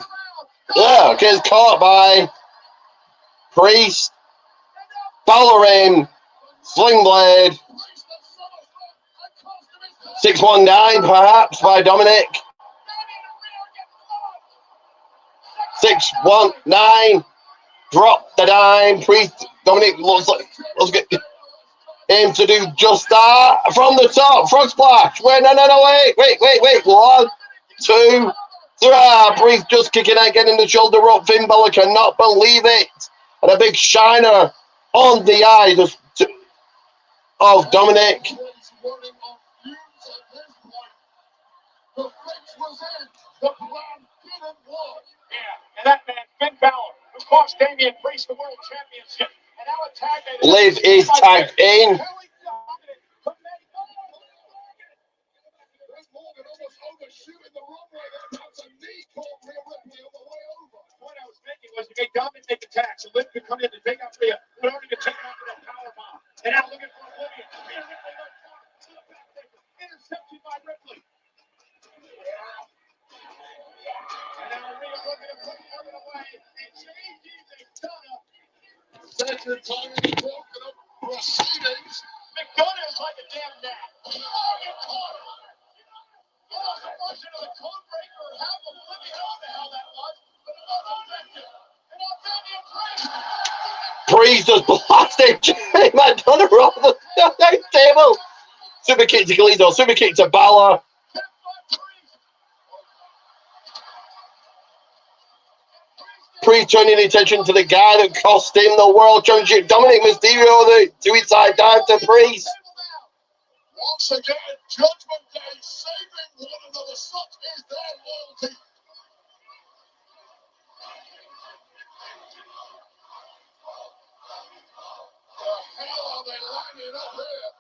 Yeah, gets caught by Priest. Balor in. Sling Blade. 619 perhaps by Dominic. 6, 1, 9. Drop the dime. Priest, Dominic looks like, let's get him to do just that. From the top, frog splash. Wait, no, wait. 1, 2, 3. Priest just kicking out, getting the shoulder up. Finn Balor cannot believe it. And a big shiner on the eye of Dominic. And that man, Finn Balor, who cost Damian Priest the World Championship. And now a tag that Liv is tagged in. What I was thinking was to make Dominic take the tag, so Liv could come in and take out Rhea, but only to take out that powerbomb. And now looking for Olivia. Rhea Ripley left front to the backtaker. Intercepted by Ripley. And now Rhea looking to put Orton away. And changes a stunner. Second time in broken up proceedings. McDonough is like a damn gnat. Oh, you caught him. Almost a version of the code breaker or half of Olivia. What the hell that was. But it was effective. And now Damian Priest. Priest just blasted Jay McDonough off the table. Super kick to Kalisto, super kick to Balor. Priest turning attention to the guy that cost him the World Championship. Dominic Mysterio, the suicide dive to Priest. Once again, Judgment Day saving one another. Such is their loyalty. The hell are they lining up here?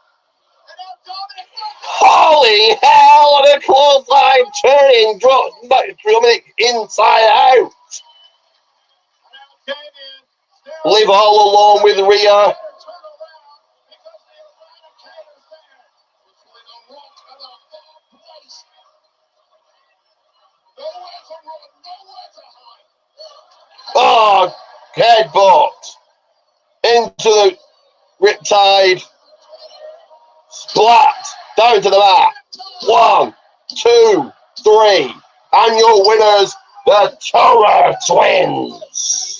Holy hell, and a clothesline turning, drop Dominic inside out. Live all alone with Rhea. Oh, headbutt into the riptide. Splat down to the mat. 1, 2, 3. And your winners, the Toro Twins.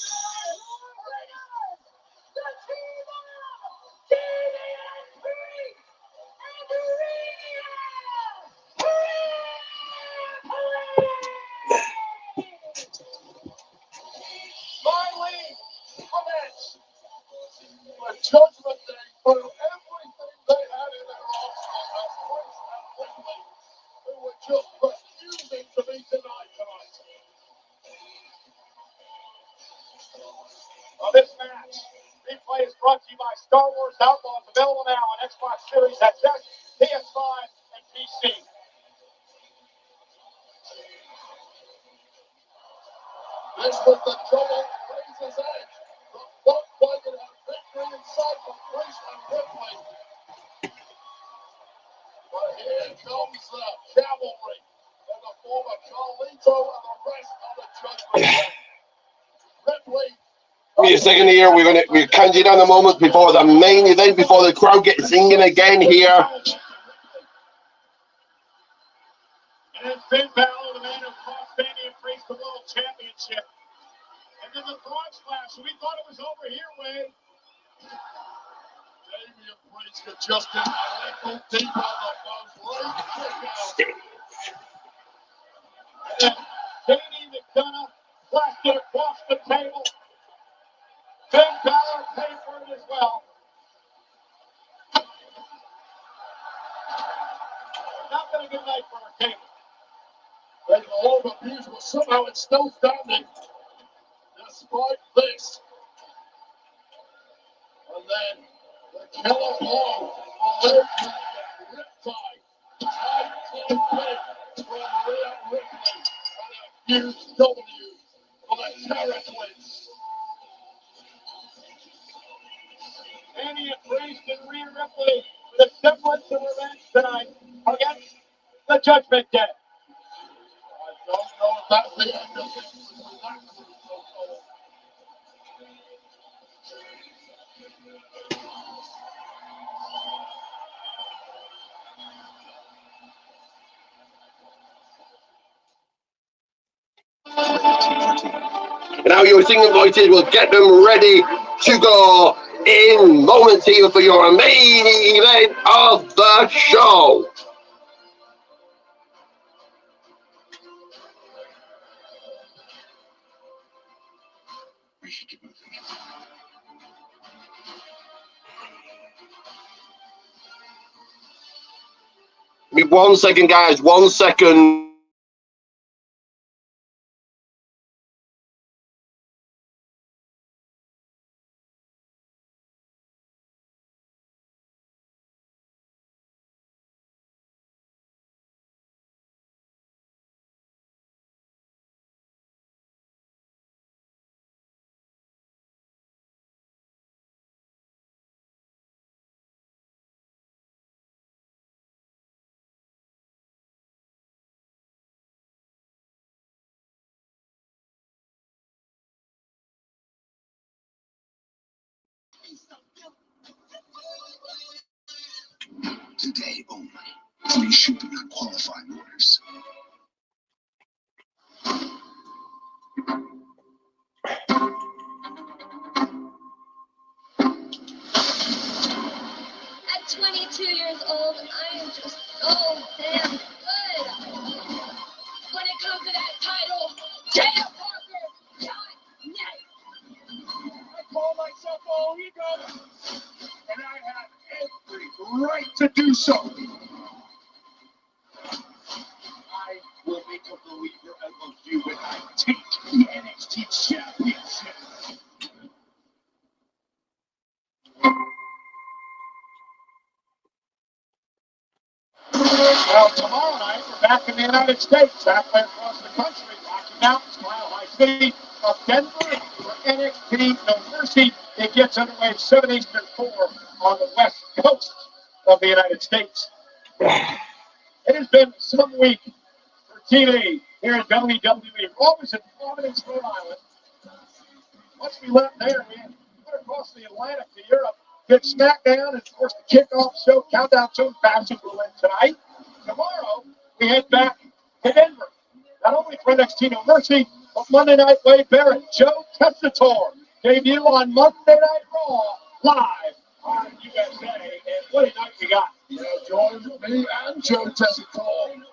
Judgment Day threw everything they had in their arsenal at Priest and Ripley, who were just refusing to be denied tonight. This match replay is brought to you by Star Wars Outlaws, available now on Xbox Series XS, PS5, and PC. This was the double Razor's Edge. The buck wagon had victory inside for Priest and Ripley. But here comes the cavalry in the form of Carlito and the rest of the Judgment Day. Ripley. Give me a second here. We're counting down the moments before the main event, before the crowd gets singing again here. And Finn Balor, the man who cost Damian Priest the World Championship. And then the frog splash. We thought it was over here, Wade. Damian Priest could just get a little deep on the buzz. Right. And then Danny McDonough flashed it across the table. Finn Balor paid for it as well. Not been a good night for our cable. They all abuse, but somehow it's still standing. Despite this. And then the killer blow. Riptide. Tight pin from Rhea Ripley. And a huge W for the Terror Twins. Danny and Priest and Rhea Ripley with a semblance of revenge tonight against the Judgment Day. I don't know if that's the end of it. Rated T for Teen. Now your singing voices will get them ready to go in moments here for your main event of the show. Give me 1 second, guys. 1 second. Today only, 3 shipping on qualifying orders. At 22 years old, I am just so damn good. When it comes to that title, damn Parker, God, I call myself all ego, and I have every right to do so. I will make a believer of you when I take the NXT Championship. Well, tomorrow night, we're back in the United States, halfway across the country, Rocky Mountains, Mile High City of Denver, for NXT No Mercy. It gets underway 7 Eastern 4 on the west coast of the United States. It has been some week for TV here in WWE. We're always in Providence, Rhode Island. Once we left there, we had put across the Atlantic to Europe. Did SmackDown, and of course the kickoff show, Countdown to Fashion Berlin tonight. Tomorrow, we head back to Denver. Not only for NXT No Mercy, but Monday Night Wade Barrett, Joe Tessitore, debut on Monday Night Raw, live on USA. And what a night we got. Join me and Joe Tessitore.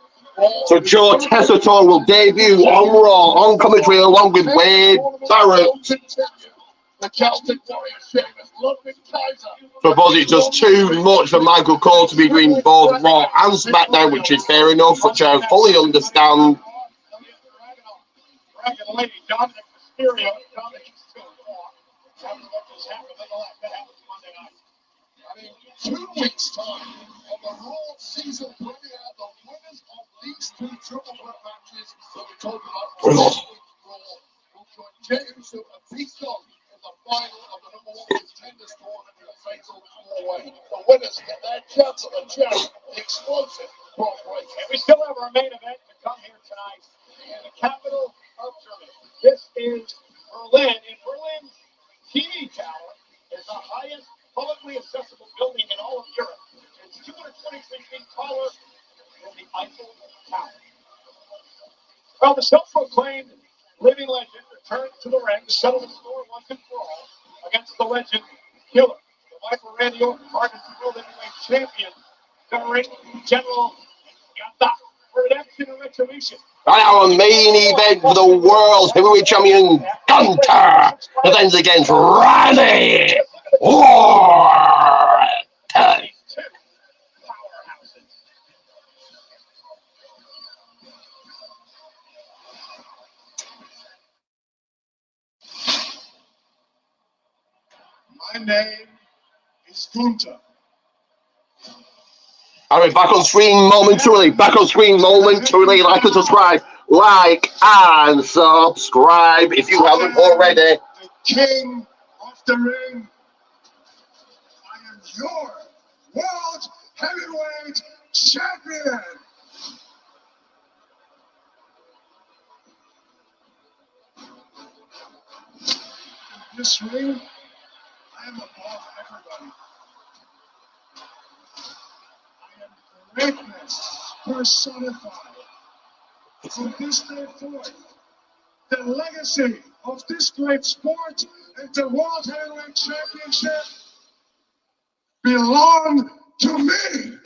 So Joe Tessitore will debut on Raw, on commentary, along with Wade Barrett. The Celtic Warrior Sheamus, Ludwig Kaiser. So I suppose it's just too much for Michael Cole to be doing both Raw and SmackDown, which is fair enough, which I fully understand. Dragon Lady, Dominic Mysterio, Dominic is still Raw. After what just happened in the last that happened Monday night. I mean, 2 weeks' time of the Raw season premiere, the winners of these 2 triple threat matches that we talked about on this week's Raw will join Jey Uso and Pete Dunne in the final of the #1 contenders tournament in a fatal 4-way. The winners get their chance at the champ, the explosive Brock Lesnar. And we still have our main event to come here tonight in the capital of Germany. This is Berlin. In Berlin, TV Tower is the highest publicly accessible building in all of Europe. It's 223 feet taller than the Eiffel Tower. Well, the self-proclaimed living legend returned to the ring to settle the score once and for all against the legend Killer. The Michael Randy Orton, Hardest World Heavyweight Champion, covering General Gunther for redemption and retribution. Right now, our main event for the World Heavyweight Champion Gunther defends against Randy Orton. My name is Gunther. All right, back on screen momentarily. Back on screen momentarily. Like and subscribe. Like and subscribe if you haven't already. The king of the ring. I am your world heavyweight champion. In this ring, I am above everybody. I am greatness personified. From this day forth, the legacy of this great sport and the World Heavyweight Championship belong to me.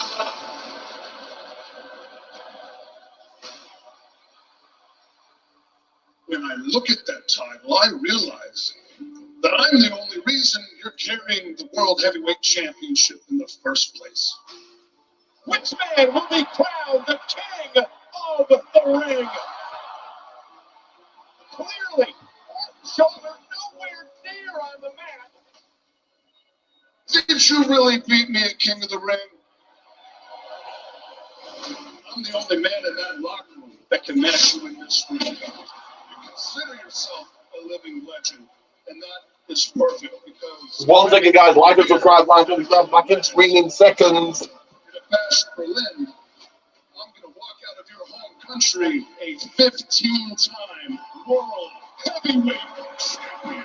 When I look at that title, I realize that I'm the only reason you're carrying the World Heavyweight Championship in the first place. Which man will be crowned the king of the ring? Clearly, shoulder nowhere near on the map. Did you really beat me at King of the Ring? I'm the only man in that locker room that can match you in this ring. You consider yourself a living legend, and that is perfect because... One second, guys. Like and subscribe, back in screen in seconds. In a Bash Berlin, I'm going to walk out of your home country a 15-time world heavyweight champion.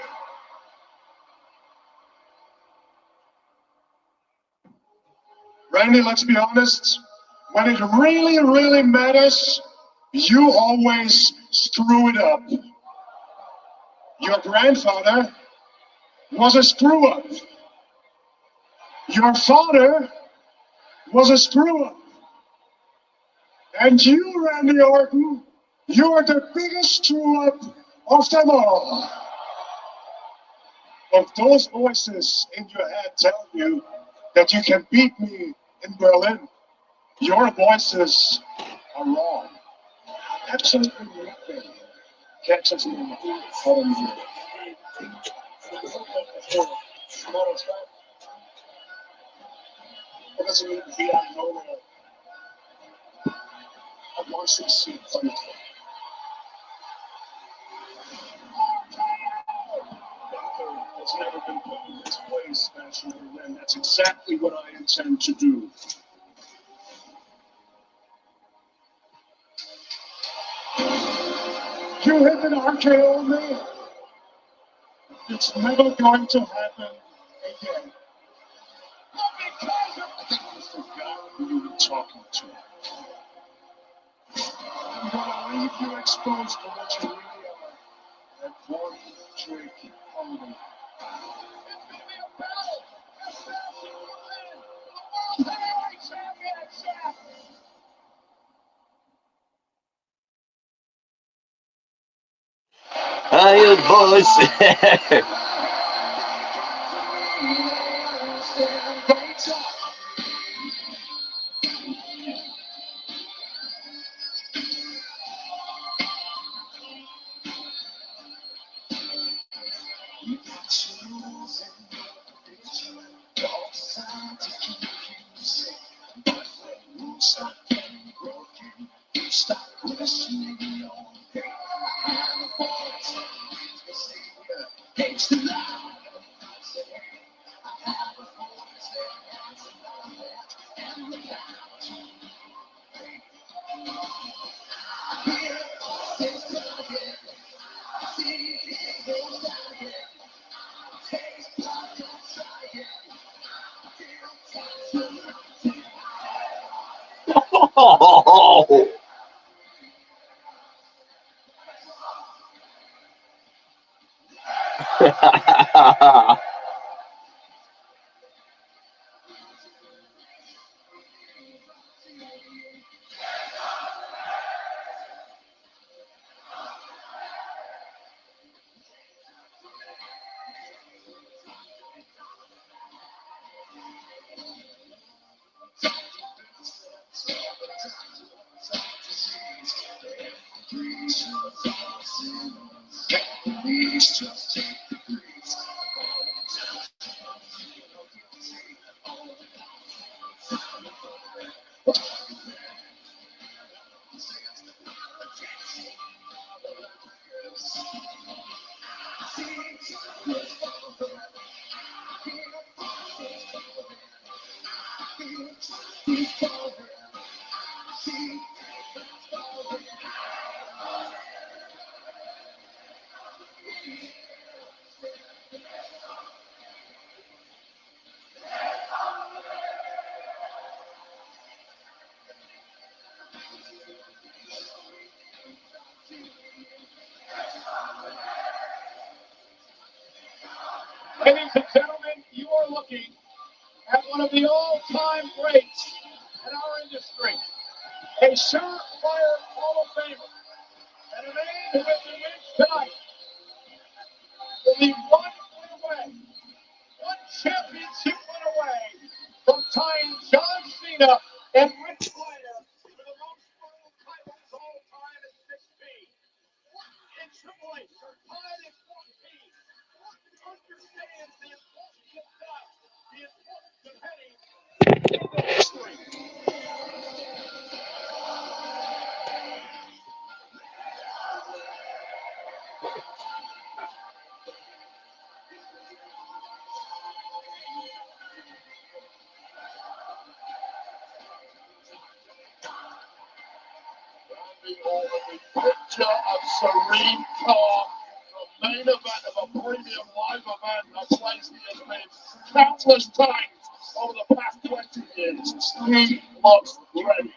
Randy, let's be honest. When it really, really matters, you always screw it up. Your grandfather was a screw-up. Your father was a screw-up. And you, Randy Orton, you are the biggest screw-up of them all. If those voices in your head tell you that you can beat me in Berlin, your voices are wrong. Absolutely nothing catches me on you. It doesn't mean to be out of nowhere. I want to see it from you. Gunther has never been put in this place, National Berlin. That's exactly what I intend to do. You hit an RKO on me. It's never going to happen again. I think you forgot who you were talking to. I'm going to leave you exposed to what you really are. That one trick pony. Hey, boys. Stop questioning your pain. It's the love. Oh. Ladies and gentlemen, you are looking at one of the all-time greats in our industry, a surefire Hall of Famer, and a man who has been wins tonight will be one championship win away from tying John Cena and Ric Flair for the most world titles all time at 16. And Triple H are tied at 14. Understands the importance of that, the importance of heading into history. The picture of serene calm, the main event of a premium live event, a place he has been countless times over the past 20 years. He looks ready.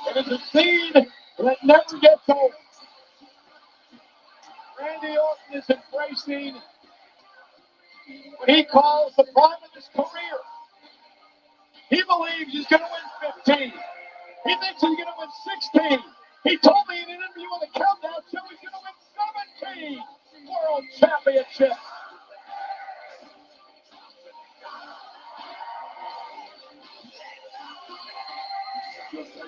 It is a scene that never gets old. Randy Orton is embracing what he calls the prime of his career. He believes he's going to win 15. He thinks he's going to win 16. He told me in an interview on the Countdown Show he's going to win 17 World Championships.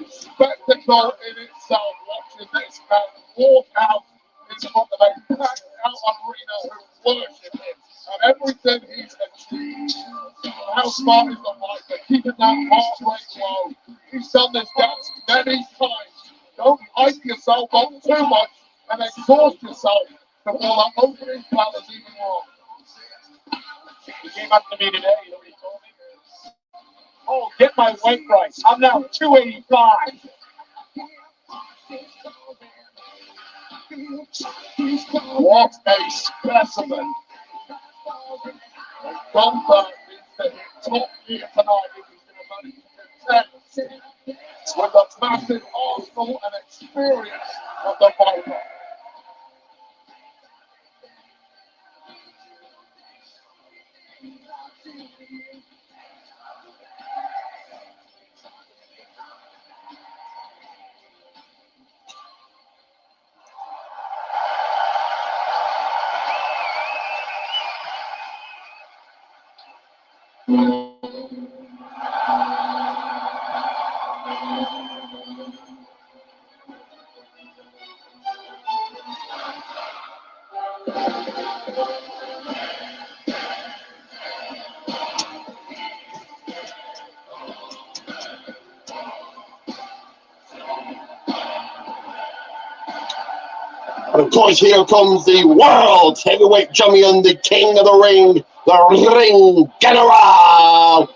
Spectacle in itself, watching this man walk out in front of a packed out arena who worship him and everything he's achieved. How smart is the fighter, keeping that heart rate low. He's done this dance many times. Don't hype yourself up too much and exhaust yourself before that opening plan is even wrong. He came up to me today, you know what he told me? Oh, get my weight right. I'm now 285. What a specimen. Gunther is the top gear tonight if he's going to manage to contend with the massive arsenal and experience of the Viper. And of course, here comes the world heavyweight champion, the king of the ring general, Gunther.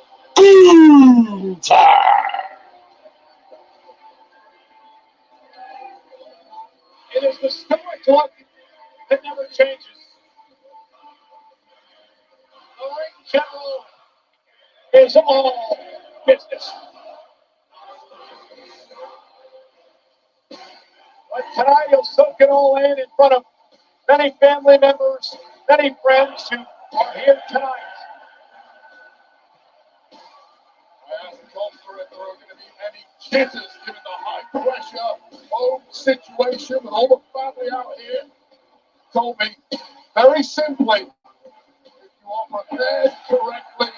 It is the stoic look that never changes. The ring general is all business. But tonight he'll soak it all in front of many family members, many friends who are here tonight. I asked Gunther if there were going to be any chances given the high pressure home situation with all the family out here. He told me very simply, if you are prepared correctly,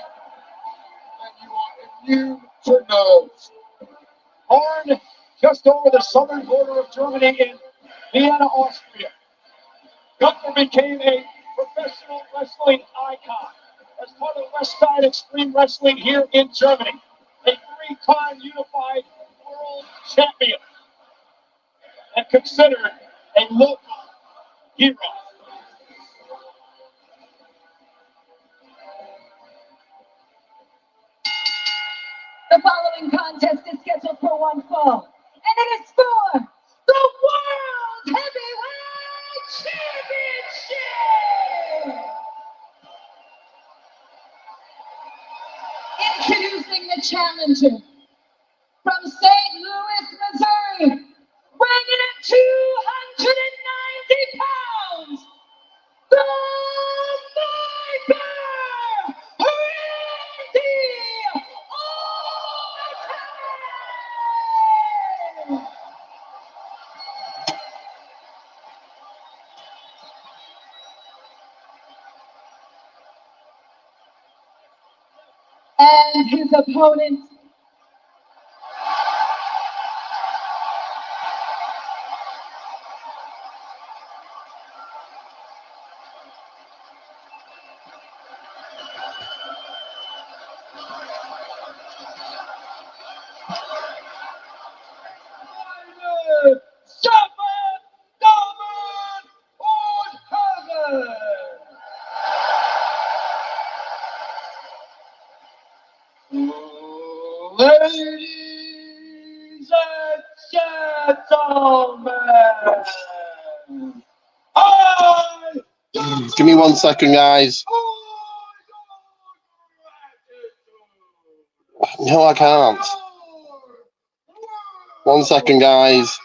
then you are immune to nerves. Born just over the southern border of Germany in Vienna, Austria, Gunther became a professional wrestling icon as part of West Side Extreme Wrestling here in Germany, a three-time unified world champion, and considered a local hero. The following contest is scheduled for one fall and it's for the World Heavyweight Championship. Introducing the challenger from St. Louis, Missouri, weighing at 290 pounds, the Viper, Randy Orton! And his opponent, ladies and gentlemen, Give me 1 second, guys. No, I can't. 1 second, guys.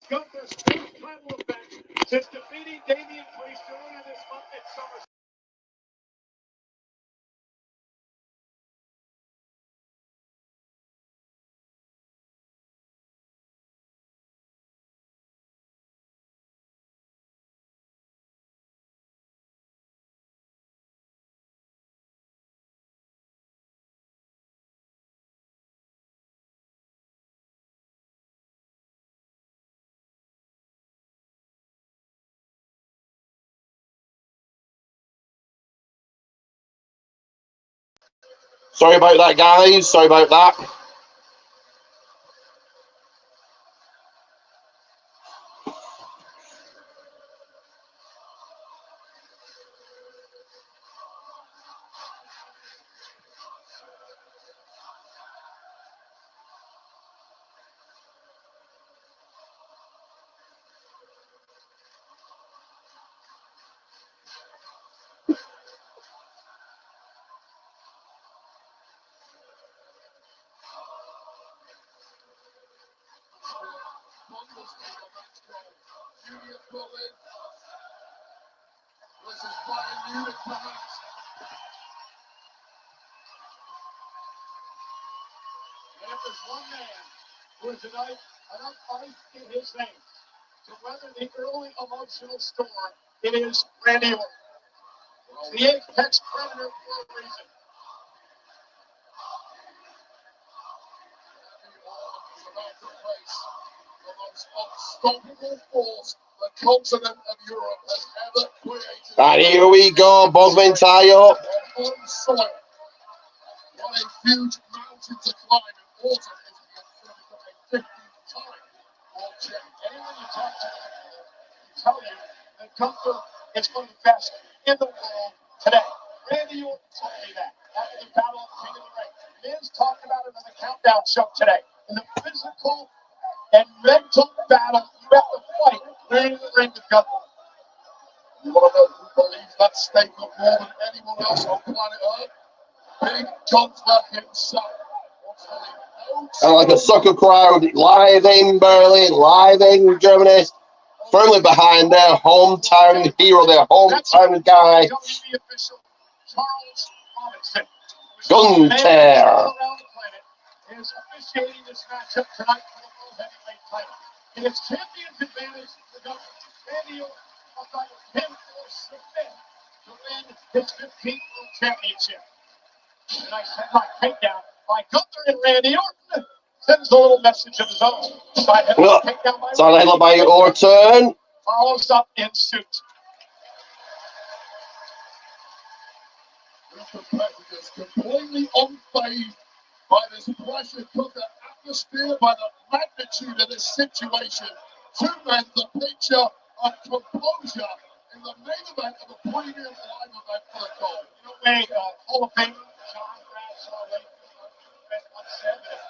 Gunther's first title defense since defeating Damian Priest earlier this month at SummerSlam. Sorry about that, guys. Sorry about that. And if there's one man who is tonight enough ice in his veins to weather the early emotional storm, it is Randy Orton. The apex predator for a reason. Is about to face the most unstoppable force the continent of Europe has ever created. And here we go, McIntyre. On home soil. What a huge mountain to climb. And Orton is going to become a 15th-time world champion. Anyone you talk to will tell you that Gunther is one of the best in the world today. Randy Orton told me that after the battle of King of the Ring. Miz talked about it on the Countdown show today. In the physical and mental battle you have to fight in the ring with Gunther. You want to know who believes that statement more than anyone else on planet Earth? Big Gunther himself. And like a soccer crowd, live in Berlin, live in Germany, firmly behind their hometown hero, their hometown guy, Gunther. Is officiating this matchup tonight for the World Heavyweight title. And it's champion's advantage for Gunther. Randy Orton him or submit to win his 15th World Championship. And I said my takedown by Gunther and Randy Orton sends a little message of his own. Side headlock by Orton. Follows up in suit. Mr. President's completely unfazed by this pressure cooker atmosphere, by the magnitude of this situation. Two men, the picture of composure in the main event of a premium live event for the gold. You know, May Hall of Famer John Bradshaw later once said that.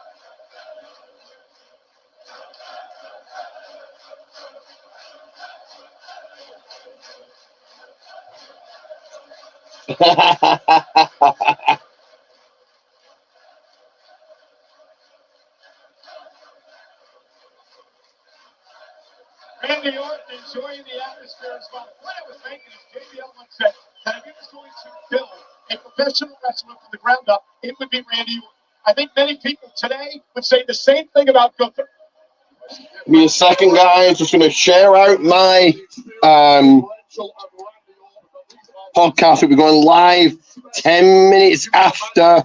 Randy Orton enjoying the atmosphere as well. The point I was making is JBL once said that if he was going to build a professional wrestler from the ground up, it would be Randy Orton. I think many people today would say the same thing about Gunther. Give me a second, guys. Just going to share out my podcast. We'll be going live 10 minutes after.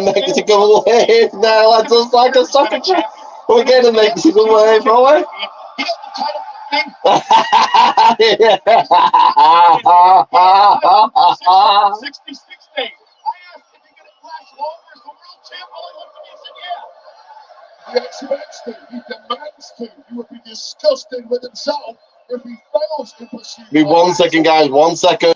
Mexican wave now. That's just like a sucker trap. We're getting a Mexican wave, are we? He expects to, he demands to. He would be disgusted with himself if he fails to pursue. Give me 1 second, guys. 1 second.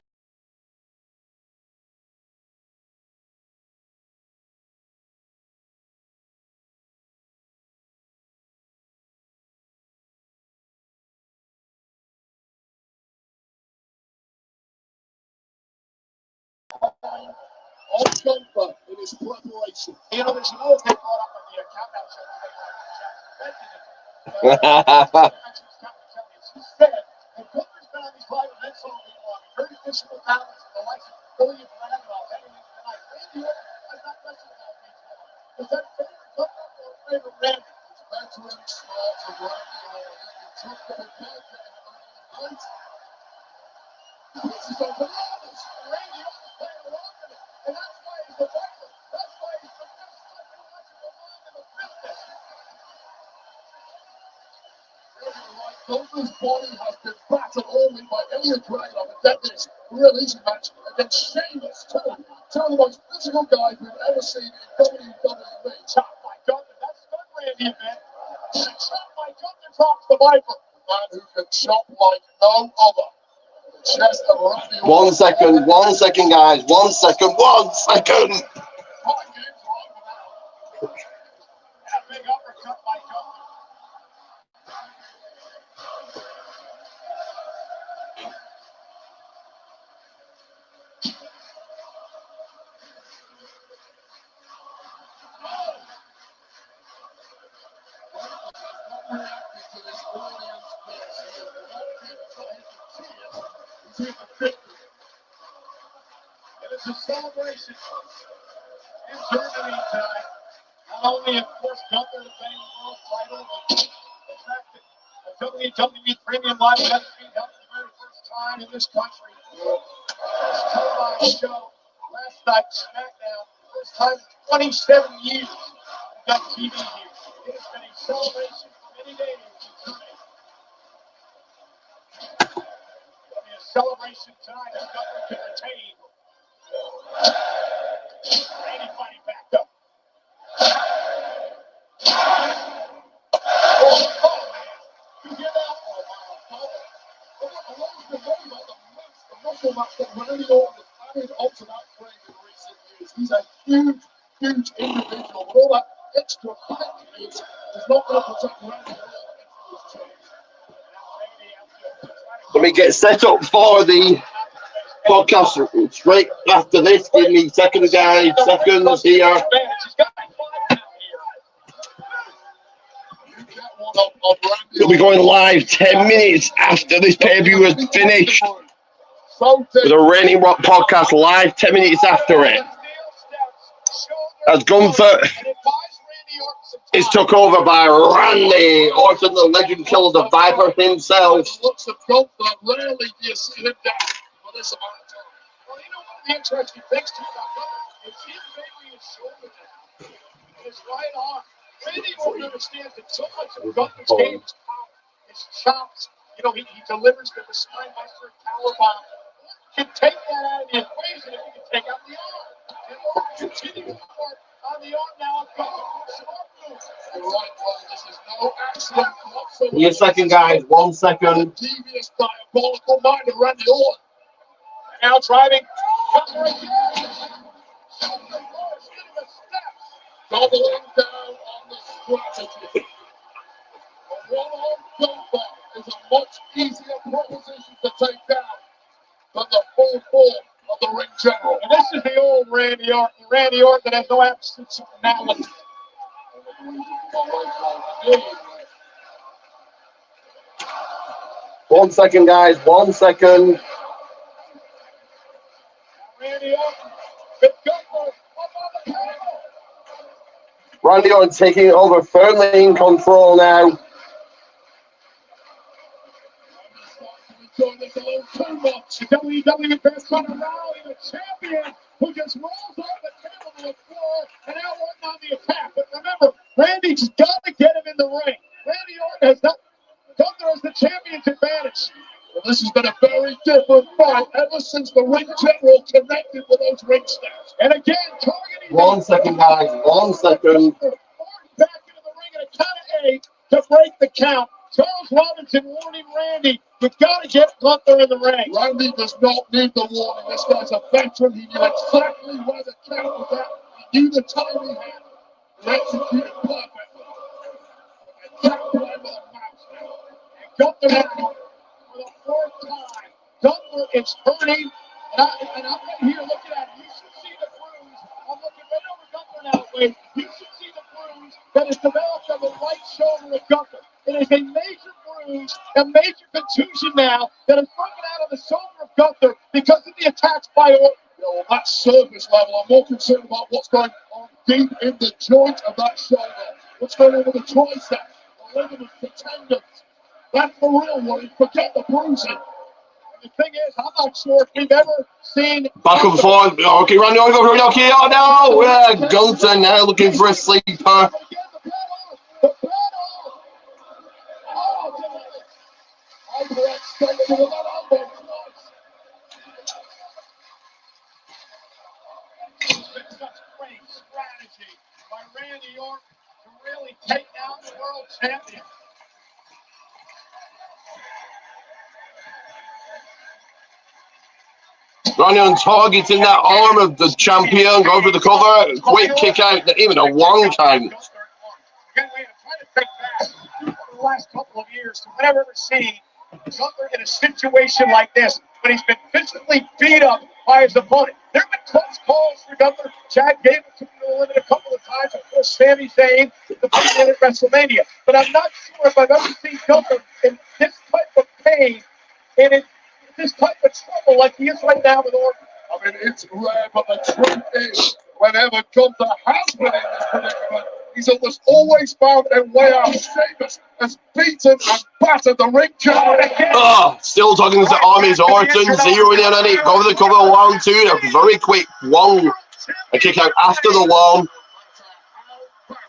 On Gunther in his preparation. You know, there's another thing brought up on the countdown show today. He said that Gunther's been on these live events all week long, very physical balance and the likes of Cody and Randolph heading into tonight. Randy Orton has not wrestled that week long. Is that favorite Gunther or favorite Randy? It's veteran smarts of Randy Orton. He took the back and this is a bananas. Randy Orton's playing along with it. And that's why he's the wrestler. That's why he's the best psychological mind in the business. Gunther's body has been battered only by Elliot Gray on the Deadlift Real Easy match against Sheamus, too. Two of the most physical guys we've ever seen in WWE. Chop by Gunther. That's good, Randy, man. Chop by Gunther drops the Viper. A man who can chop like no other. Chest of Randy Orton. 1 second. 1 second, guys. 1 second. 1 second. A big uppercut by Gunther. It is a celebration in Germany tonight. Not only, of course, Gunther defending the world title, but the fact that a WWE Premium Live event is being held for the very first time in this country. First televised show last night, SmackDown. First time in 27 years we've got TV here. It has been a celebration for many days in Germany. celebration tonight as Gunther can retain. Randy fighting back up. Oh, man. You hear that? The muscle mass that Randy Orton has added onto that frame in recent years. He's a huge, huge individual. But all that extra fight he needs is not going to protect Randy Orton against those chains. Let me get set up for the podcast straight after this. Give me seconds, guys. Seconds here. We'll be going live 10 minutes after this pay-per-view is finished. With a Raining Rock podcast live 10 minutes after it. As Gunther is took over by Randy Orton, the legend killer, the Viper himself. Looks of Gunther, rarely do you see him down for this amount of time. Well, you know, one of the interesting things too about Gunther is he's making his shoulder now. And his right arm. Randy Orton understands that so much of Gunther's game is power, his chops. You know, he delivers the spinebuster power bomb. Can take that out of the equation if he can take out the arm. And Orton continues to work on the arm now. You're right, Paul. This is no accident whatsoever. Give me a second, guys. 1 second. Devious, diabolical mind of Randy Orton. And now driving. Gunther again. Doubling down on the strategy. A one-arm Gunther is a much easier proposition to take down than the full form of the ring general. And this is the old Randy Orton. Randy Orton that has no absence of malice. 1 second, guys. 1 second. Randy Orton with Gunther up on the panel. Randy Orton taking it over, firmly in control now. The WWE Best Runner Rally, the champion, who just rolls over the table to the floor, and now Orton on the attack. But remember, Randy's got to get him in the ring. Randy Orton has not. Gunther has the champion's advantage. Well, this has been a very different fight ever since the ring general connected with those ring steps. And again, targeting. 1 second, guys. 1 second. Back into the ring at a count of 8 to break the count. Charles Robinson warning Randy, you've got to get Gunther in the ring. Randy does not need the warning. This guy's a veteran. He knew exactly where the count was at. He knew the time he had. He executed perfectly. And Jack Play with a mouse now. And Gunther now, for the fourth time, Gunther is hurting. And I'm right here looking at him. You should see the bruise. I'm looking right over Gunther now. Wait, you should see the bruise that is developed on the right shoulder of Gunther. It is a major bruise, a major contusion now that is broken out of the shoulder of Gunther because of the attacks by Orton. Well, that's surface level. I'm more concerned about what's going on deep in the joint of that shoulder. What's going on with the triceps, the ligaments, the tendons. That's the real worry. Forget the bruising. The thing is, I'm not sure if we've ever seen... Back and forth. Okay, Randy Orton goes for it. Okay, oh no! Gunther now looking for a sleeper. Strategy by Randy Orton to really take down the world champion. Randy Orton targeting that arm of the champion, go for the cover, quick kick out, even a one count. Again, I'm trying to think back over the last couple of years to whenever we've seen Gunther in a situation like this, when he's been physically beat up by his opponent. There have been close calls for Gunther. Chad gave it to him a couple of times. Of course, Sami Zayn, the big win at WrestleMania. But I'm not sure if I've ever seen Gunther in this type of pain and in this type of trouble like he is right now with Orton. I mean, it's rare, but the truth is, whenever Gunther has been in this predicament, he's almost always found a way out. Sheamus has beaten and battered the ring general again. Oh, still talking to the armies. Orton zeroing in on it. Go for the cover. 1, 2. A very quick one. A kick out after the one.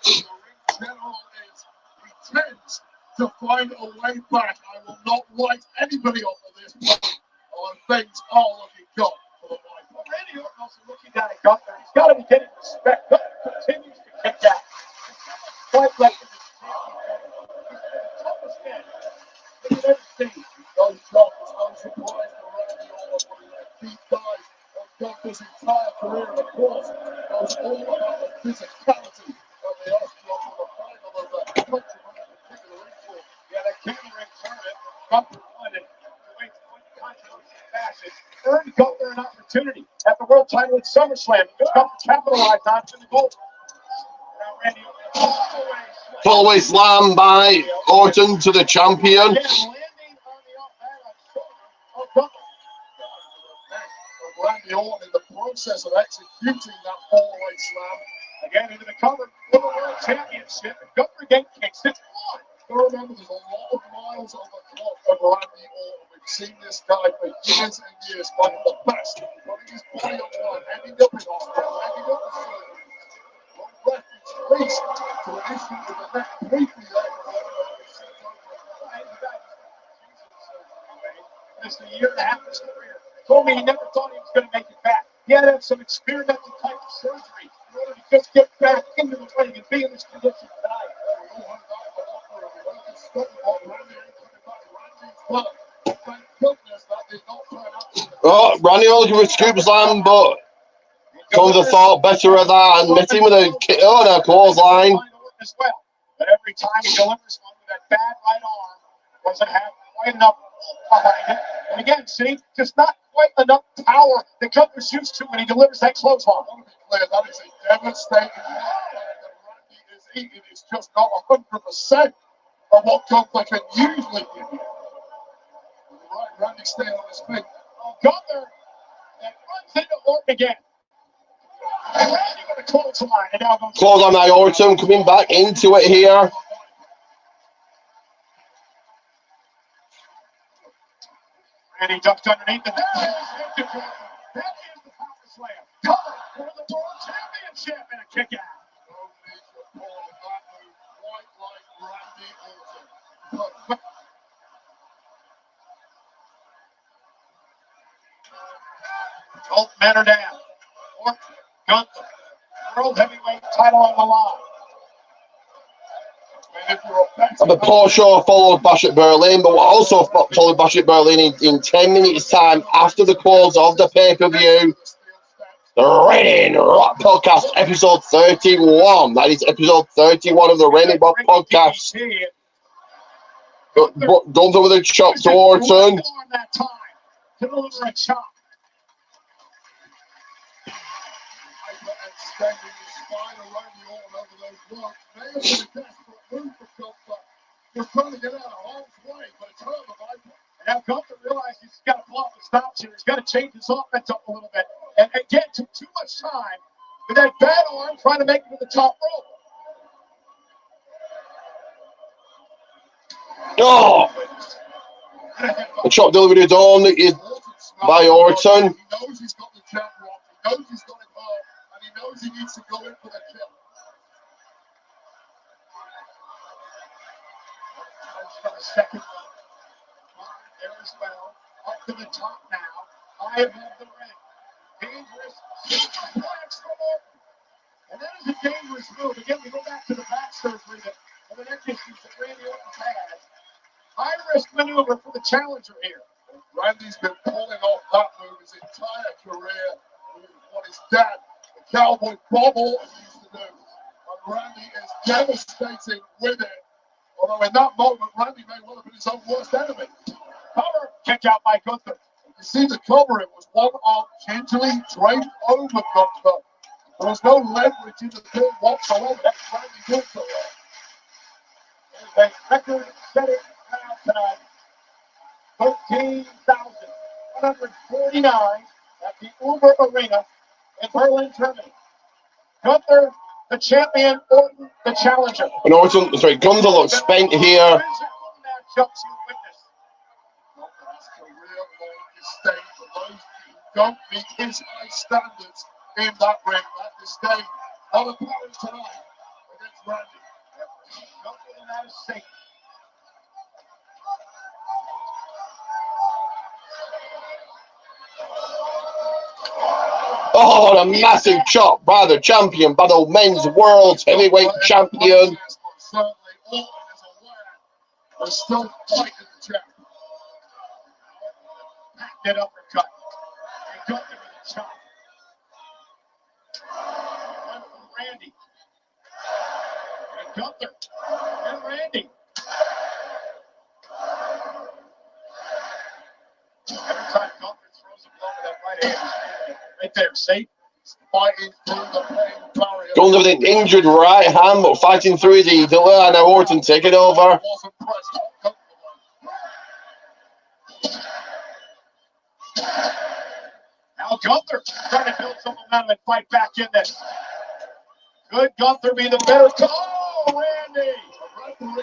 He tends to find a way back. I will not write anybody off of this. on things all looking good for the boy. Randy Orton also looking down at Gunther. He's got to be getting respect. Gunther continues to kick out. Quite left in this toughest end that you've ever seen. Those shots, no surprise to Randy Orton when he let deep dive on Gunther's entire career. And of course, knows all about the physicality of the Austrians in the final of the country on that particular incident. Yeah, that camera ring tournament, Gunther won it. Earned Gunther an opportunity at the world title at SummerSlam. Gunther capitalized on to the goal. Now Randy Follow slam by Orton to the champion. Randy Orton in the process of executing that fallaway slam. Again into the cover for the world championship. Gunther again kicks it on. Remember, there's a lot of miles on the clock of Randy Orton. We've seen this guy for years and years, one of the best, putting his body on the line, ending up in hospital, ending up in surgery. One reference, please, to an issue with the neck briefly there. It's a year and a half of his career. Told me he never thought he was going to make it back. He had to have some experimental type of surgery in order to just get back into the ring and be in this condition tonight. Oh, Randy Orton with a scoop slam, but Gunther thought better of that and met him with a kick on a clothesline. But every time he delivers one with that bad right arm, doesn't have quite enough behind it. And again, see, just not quite enough power that Gunther's used to when he delivers that clothesline. That is a devastating blow that Randy is eating. It's just not 100% of what Gunther can usually give you. Right, Randy staying on his feet. Gunther that runs into Orton again. And Randy with a clothesline. And now goes Clothesline by Orton coming back into it here. And he ducked underneath the that is the power slam. Cover for the world championship and a kick out. Both men are down. Orton, Gunther, world heavyweight title on the line. The post show followed Bash at Berlin, but also followed Bash at Berlin in 10 minutes' time after the close of the pay-per-view. The Reigning Rock Podcast, episode 31. That is episode 31 of the Reigning Rock Podcast. Gunther with a chop to Orton. You're trying to get out of harm's way, but it's hurt the viper. And now Gunther realizes he's got to pull off the stops here. He's got to change his offense up a little bit. And again, took too much time with that bad arm trying to make it to the top rope. Oh! The chop delivery done is by Orton. He knows he's got the jump wrong. He knows he's got it hard. And he knows he needs to go in for the kill. For a second. There as well. Up to the top now. High above the ring. Dangerous. Flags from Orton. And that is a dangerous move. Again, we go back to the back surgery that the neck issues that Randy Orton had. High risk maneuver for the challenger here. Randy's been pulling off that move his entire career. What his dad, the Cowboy Bob Orton, used to do. And Randy is devastating with it. Although in that moment, Randy may well have been his own worst enemy. Cover, kick out by Gunther. You see the cover, it was one arm gingerly draped over Gunther. There was no leverage in the pin whatsoever. That's Randy Gunther. The record setting crowd tonight. 13,149 at the Uber Arena in Berlin, Germany. Gunther, the champion, Orton, the challenger. And Orton, sorry, Gunther looks spent here. Don't meet his high standards in that ring at this stage. Other opponents tonight against Randy. Gunther and that is safe. Oh, a massive chop by the champion, by the men's world heavyweight champion. Certainly, Orton is aware there's still fight in the champ. That uppercut. And Gunther with a chop. And from Randy. And Gunther. And Randy. Every time Gunther throws a blow with that right hand, right there, see? Fighting through the pain barrier. Gunther with an injured right hand, but fighting through the delay. And now Orton taking over. Now Gunther trying to build some momentum and fight back in this. Could Gunther be the better? Oh, Randy! Oh,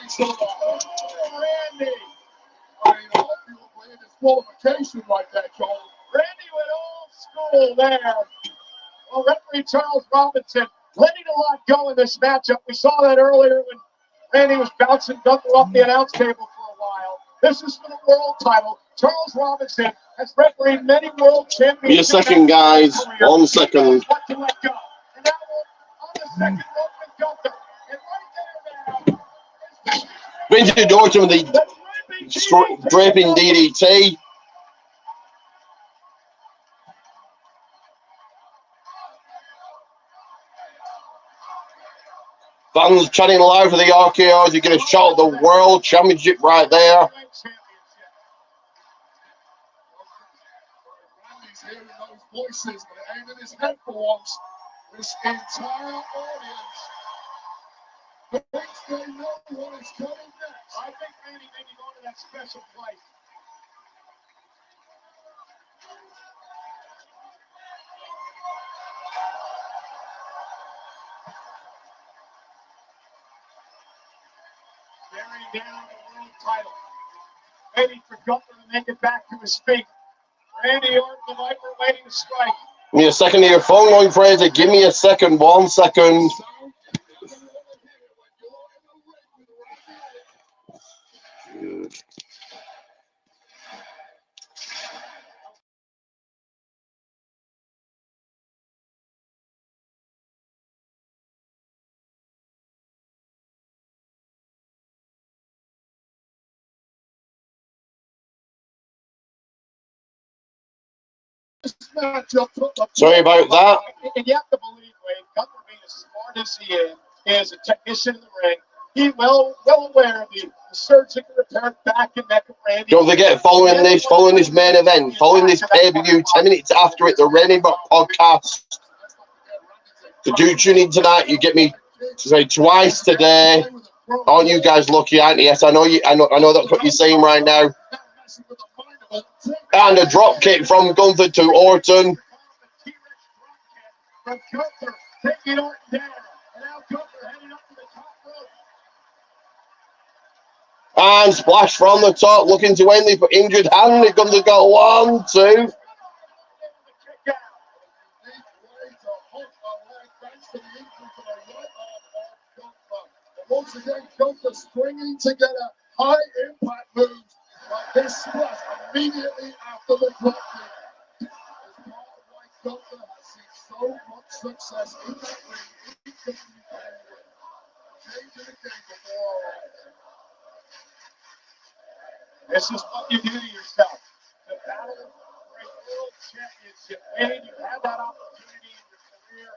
Randy! I mean, I hope you agree disqualification like that, Joel. Randy went old school there. Well, referee Charles Robinson letting a lot go in this matchup. We saw that earlier when Randy was bouncing Gunther off the announce table for a while. This is for the world title. Charles Robinson has refereed many world championships. Be a second, guys. 1 second. What to let go. And now on the second rope with Gunther. And right there now. Vintage Orton with the draping DDT. Fans chanting live for the RKOs. You get a shot at the World Championship right there. Randy's hearing those voices, but it ain't in his head for once. This entire audience thinks they know what is coming next. I think Randy may be going to that special place. Bearing down the world title. Waiting for Gunther to make it back to his feet. Randy Orton, the Viper, waiting to strike. Give me a second of your phone line, Fraser. Give me a second. 1 second. Sorry about that. And you have to believe, Wade, Gunther being as smart as he is a technician in the ring. He's well aware of the surgical repair back and neck of Randy. Don't forget, following this main event, following this pay-per-view, 10 minutes after it, the Randy podcast. So do tune in tonight. You get me to say twice today. Aren't you guys lucky, aren't you? Yes, I know you. I know that's what you're saying right now. And a drop kick from Gunther to Orton. From Gunther taking Orton down. And now Gunther heading up to the top rope. And splash from the top, looking to end it, but injured hand. Gunther's got 1, 2. Once again, Gunther stringing together high impact moves like this splash immediately after the drop kick. It's part of why Gunther has seen so much success in that ring, in the UK ring. Changing the game before our eyes. This is what you do to yourself. The battle for a world championship. And you have that opportunity in your career.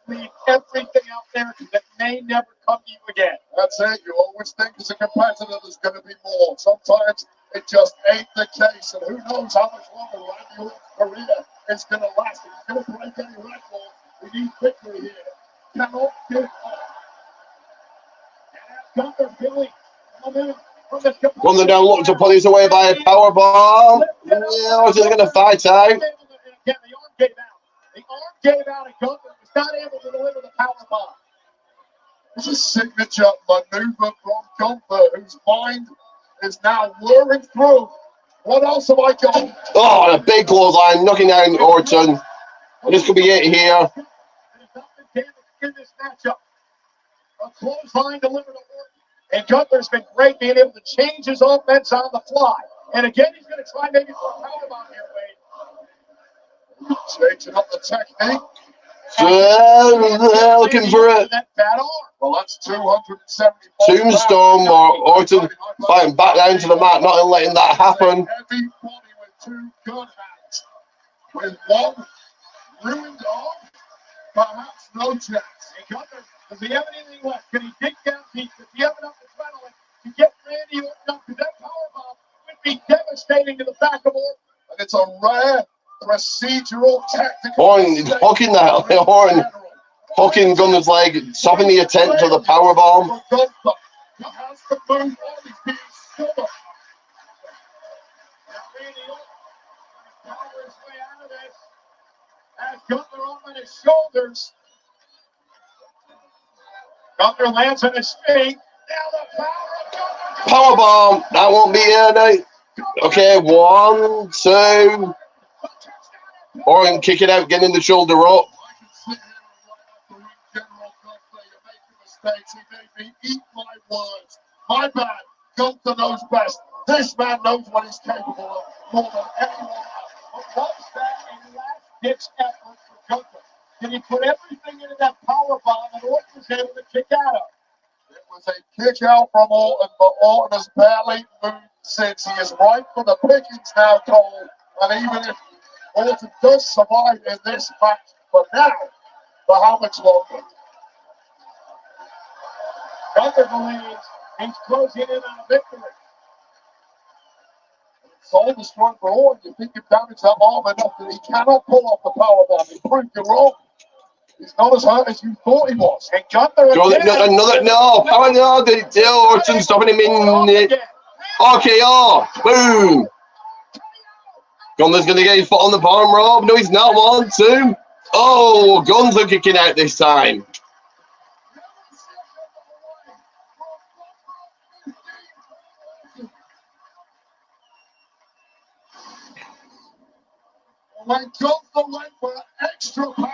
Leave everything out there that may never come to you again. That's it. You always think as a competitor there's going to be more. Sometimes it just ain't the case. And who knows how much longer Randy Orton's career is going to last. If he's going to break any record, we need victory here. Cannot give up. And Gunther Billy coming in from the Gunther down, looking to put this away by a powerbomb. Yeah, Orton's going to fight out. Again, the arm gave out. The arm gave out, and Gunther was not able to deliver the powerbomb. It's a signature maneuver from Gunther, whose mind is now whirring through. What else have I got? Oh, and a big clothesline, knocking down Orton. This could be it here. In this matchup, a clothesline delivered to Orton. And Gunther's been great being able to change his offense on the fly. And again, he's going to try maybe for a powerbomb here, Wade. Changing up the technique. Looking for it. Well, that's 270. Tombstone or Orton fighting back down to the mat, not letting that happen. Heavy body with two gun hands. With one ruined arm, perhaps no chance. Does he have anything left? Can he dig down deep? Does he have enough adrenaline to get Randy Orton up? Because that powerbomb would be devastating to the back of Orton. And it's a rare procedural tactic. Orton hooking that. Orton hooking Gunther's leg, stopping the attempt of the powerbomb. Has to move on. He's being stubborn. Randy Orton power his way out of this. Has Gunther on his shoulders. Gunther lands on his feet. Now the power of Gunther. Powerbomb. That won't be here now. Okay, 1, 2. Orton kicking out, getting the shoulder up. Mistakes. He made me eat my words. My bad. Gunther knows best. This man knows what he's capable of more than anyone else. But what's that in last-ditch effort for Gunther? Did he put everything into that power bomb and Orton was able to kick out of? It was a kick out from Orton, but Orton has barely moved since. He is right for the pickings now, Cole. And even if Orton does survive in this match for now, for how much longer? Gunther believes he's closing in on a victory. Soul destroyed for Orton. You think you've damaged that arm enough that he cannot pull off the powerbomb. He proved you wrong. He's not as hurt as you thought he was. And Gunther Power no, did it do? Orton stopping him in RKO. Boom. Gunther's going to get his foot on the bottom rope. No, he's not. 1, 2. Oh, Gunther kicking out this time. When Gunther went for an extra powerbomb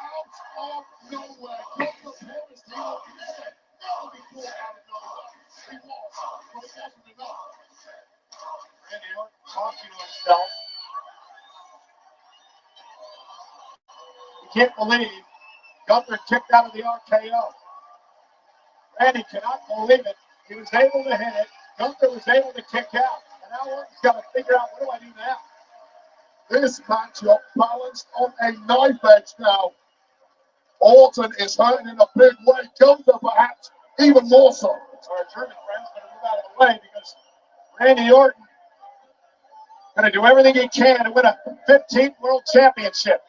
out of nowhere, Gunther promised he would never be caught out of nowhere. He was, but it wasn't enough. Randy Orton talking to himself. He can't believe Gunther kicked out of the RKO. Randy cannot believe it. He was able to hit it. Gunther was able to kick out. And now Orton's got to figure out, what do I do now? This matchup balanced on a knife edge now. Orton is hurting in a big way. Gunther perhaps even more so. So our German friends going to move out of the way because Randy Orton going to do everything he can to win a 15th World Championship.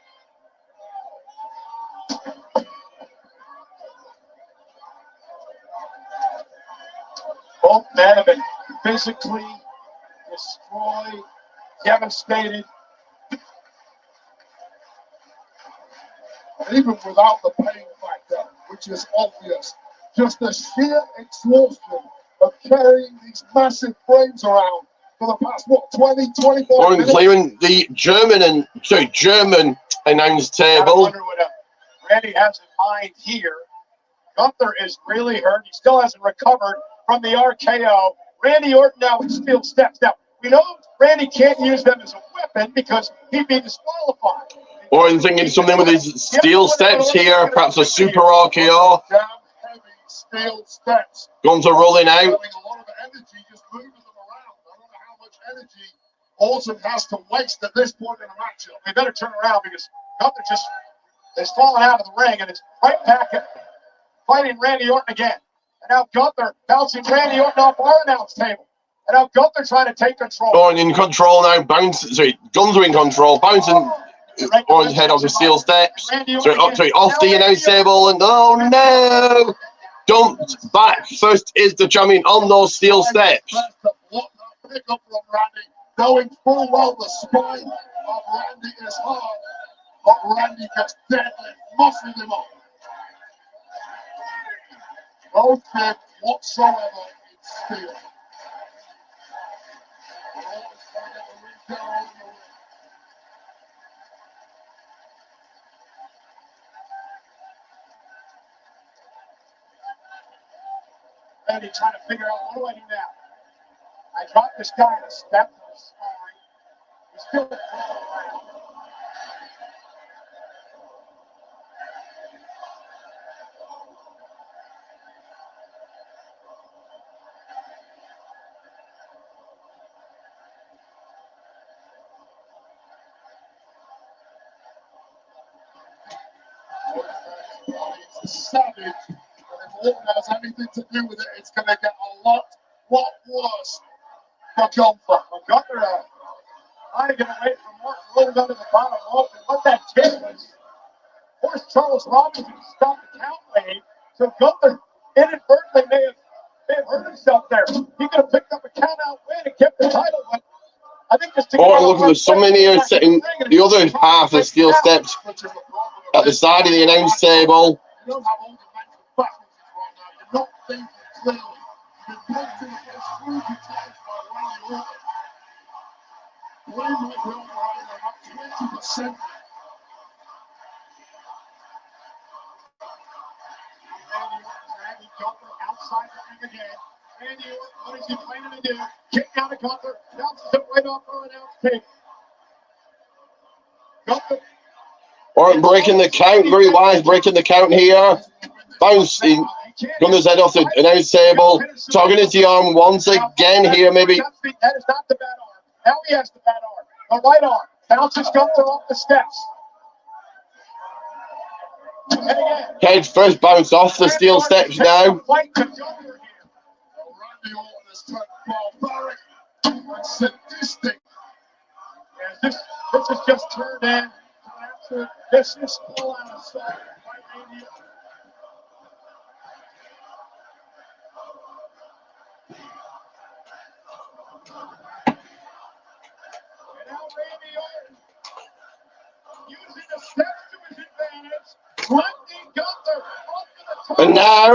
Both men have been physically destroyed, devastated. Even without the pain factor, which is obvious, just the sheer exhaustion of carrying these massive frames around for the past, 20, 24 minutes. Clearing the German announce table. I wonder what Randy has in mind here. Gunther is really hurt. He still hasn't recovered from the RKO. Randy Orton now with steel steps. Now, we know Randy can't use them as a weapon because he'd be disqualified. Orton thinking something with his steel steps here, perhaps a super RKO. Down heavy steel steps. Gunther rolling out. Having a lot of energy just moving them around. I don't know how much energy Orton has to waste at this point in the matchup. They better turn around because Gunther just is falling out of the ring and it's right back at fighting Randy Orton again. And now Gunther bouncing Randy Orton off our announce table. And now Gunther trying to take control. Orton in control now, Gunther in control, bouncing Orton's head off the steel steps. Off the announce table, and oh no! Dumped back. First is the champion on those steel steps. Pick up from Randy, knowing full well the spine of Randy is hard, but Randy gets deadly, muscling him up. No kick whatsoever in steel. Randy trying to figure out, what do I do now? I dropped this guy in a step. He's still crawling around. savage. And if Orton has anything to do with it, it's going to get a lot worse for Gunther. Well, Gunther, trying to get away from Orton, rolling under the bottom rope, and what that did was force Charles Robinson to stop the count lane. So Gunther inadvertently may have hurt himself there. He could have picked up a count out win and kept the title, but I think this Orton looking for someone here sitting the other half of the steel steps at the side of the announce table. You don't have all the mental backwards right now. You're not thinking clearly. You've been put to the first 30 times by Randy Orton. Blame my girl for having about 20%. Randy Gunther outside the ring again. Randy Orton, what is he planning to do? Kick out of Gunther, bounces it right off her announce table. Gunther. Orton breaking the count, very wise, breaking the count here. Bouncing Gunther's head off the announce table. Tugging his arm once again here, maybe. That is not the bad arm. Now he has the bad arm. The right arm bounces Gunther off the steps. And again. Head first bounce off the steel steps now. Randy Orton has turned barbaric and sadistic. This is just turned in. This is full out of sight by Randy Orton. And now Randy Orton using the steps to his advantage, flanking Gunther off to the top. And now,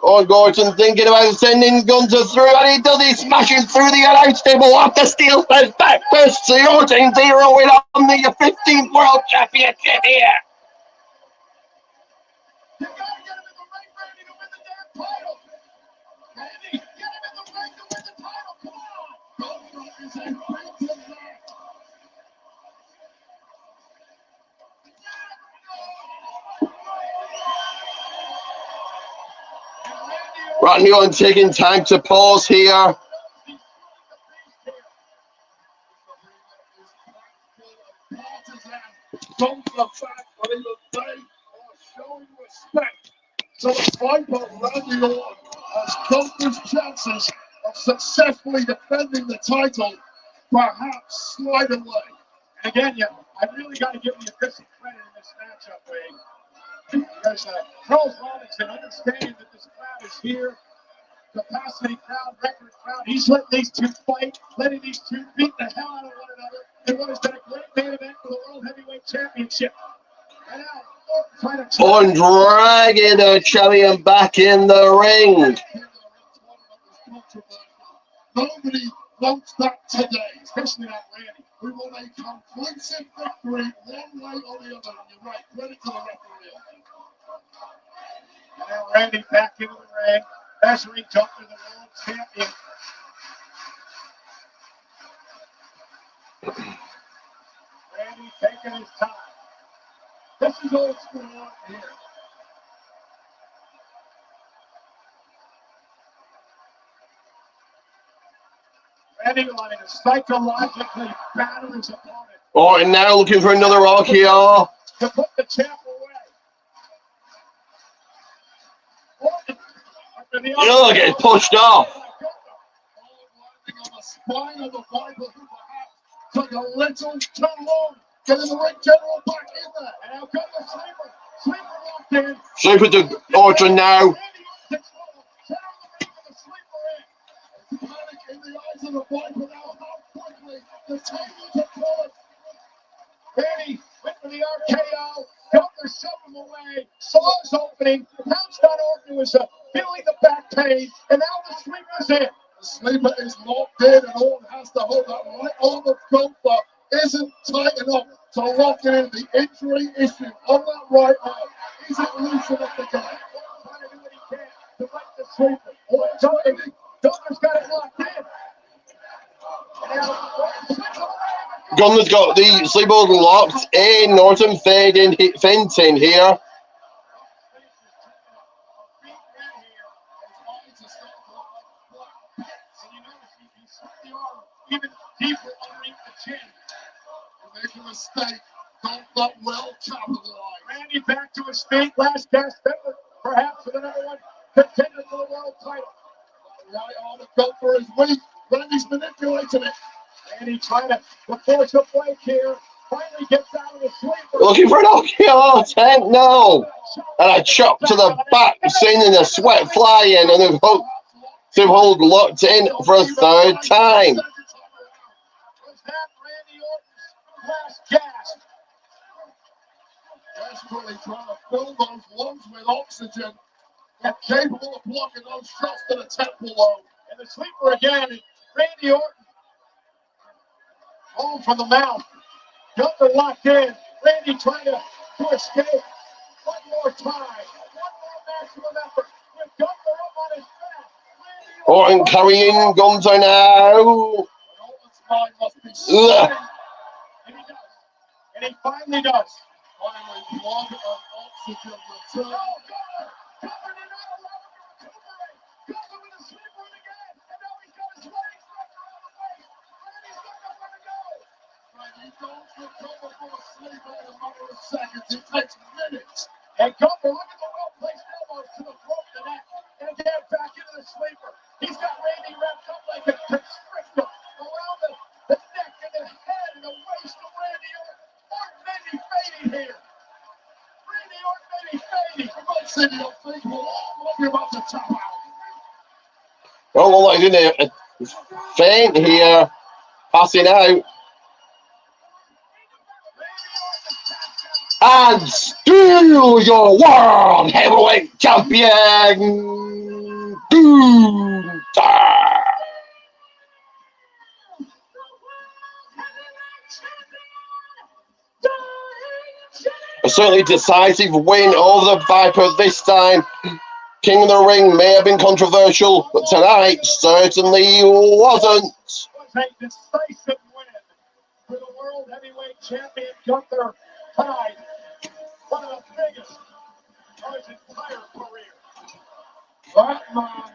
Orton thinking about sending Gunther through, and he does. He's smashing through the announce table off the steel steps back first. The Orton zeroing on the 15th World Championship here. You gotta get him in the ring, Randy, to win the damn title. Randy, get him in the ring to win the title. Come on. Gunther is a great man. Randy Orton taking time to pause here. Don't the fact that in the day are showing respect to the Viper Randy Orton as Gunther's chances of successfully defending the title perhaps slide away. And again, yeah, I really got to give the official credit in this matchup, Wade. Because Charles Robinson, understanding that this crowd is here, capacity crowd, record crowd, he's letting these two fight, letting these two beat the hell out of one another in what has been a great main event for the World Heavyweight Championship. And now, Orton dragging the champion back in the ring. nobody wants that today, especially not Randy. We want a conclusive victory one way or the other. And you're right, credit to the referee. And now Randy back into the ring. Measuring Gunther, the world champion. Randy taking his time. This is old school Orton here. Randy wanting to psychologically batter his opponent. Orton now looking for another rock here. To put the champ away. Orton. Look, it's pushed off. On the spine of the Viper, who perhaps took a little too long. Getting the ring general back in there. And now got the sleeper. Sleeper locked in. Sleeper to Orton now. Panic in the eyes of the Viper now. How quickly the tables are turned. Randy went for the RKO. Gunther shoved him away. Saw his opening. Pounced on Orton, who was feeling the back pain. And now the sleeper's in. The sleeper is locked in, and Orton has to hold that right arm of Gunther. Isn't tight enough to lock it in. The injury issue on that right arm isn't loose enough to get it. Trying to do what he can to break the sleeper. Gunther's got it locked in. Gunther's got the sleeper locked in. Orton fainting here. Even deeper underneath the chin. Make a mistake. Don't let well capitalize. Randy back to his feet. Last gasp effort perhaps the number one contender for the world title. Right on the Gunther is weak. Randy's manipulating it. And he's trying to force a break here. Finally gets out of the sleeper. Looking for an RKO 10, no. And a chop to the back, sending the sweat flying, and they've hold locked in for a third time. Desperately trying to fill those lungs with oxygen and capable of blocking those shots to the temple lobe. And the sleeper again, Randy Orton. Home from the mouth. Gunther locked in. Randy trying to escape. One more time. One more maximum effort. With Gunther up on his back. Orton carrying Gunther now. Ugh. And he finally does. Finally, blood of oxygen return. Gunther with a sleeper again. And now he's got his legs wrapped around the waist. Randy's got nowhere to go. You don't recover from a sleeper in a matter of seconds. It takes minutes. And Gunther, look at the well-placed elbows to the throat of the neck. And again, back into the sleeper. He's got Randy wrapped up like a constrictor around the neck and the head and the waist of Randy Orton. Orton may be fading here. Randy Orton may be fading. For God's sake, you don't think we're all about to tap out. Well, look, he's in a faint here. Passing out. And still your world heavyweight champion, Gunther. A certainly decisive win over the Viper this time. King of the Ring may have been controversial, but tonight certainly wasn't. A decisive win for the world heavyweight champion Gunther tonight. One of the biggest of his entire career. That man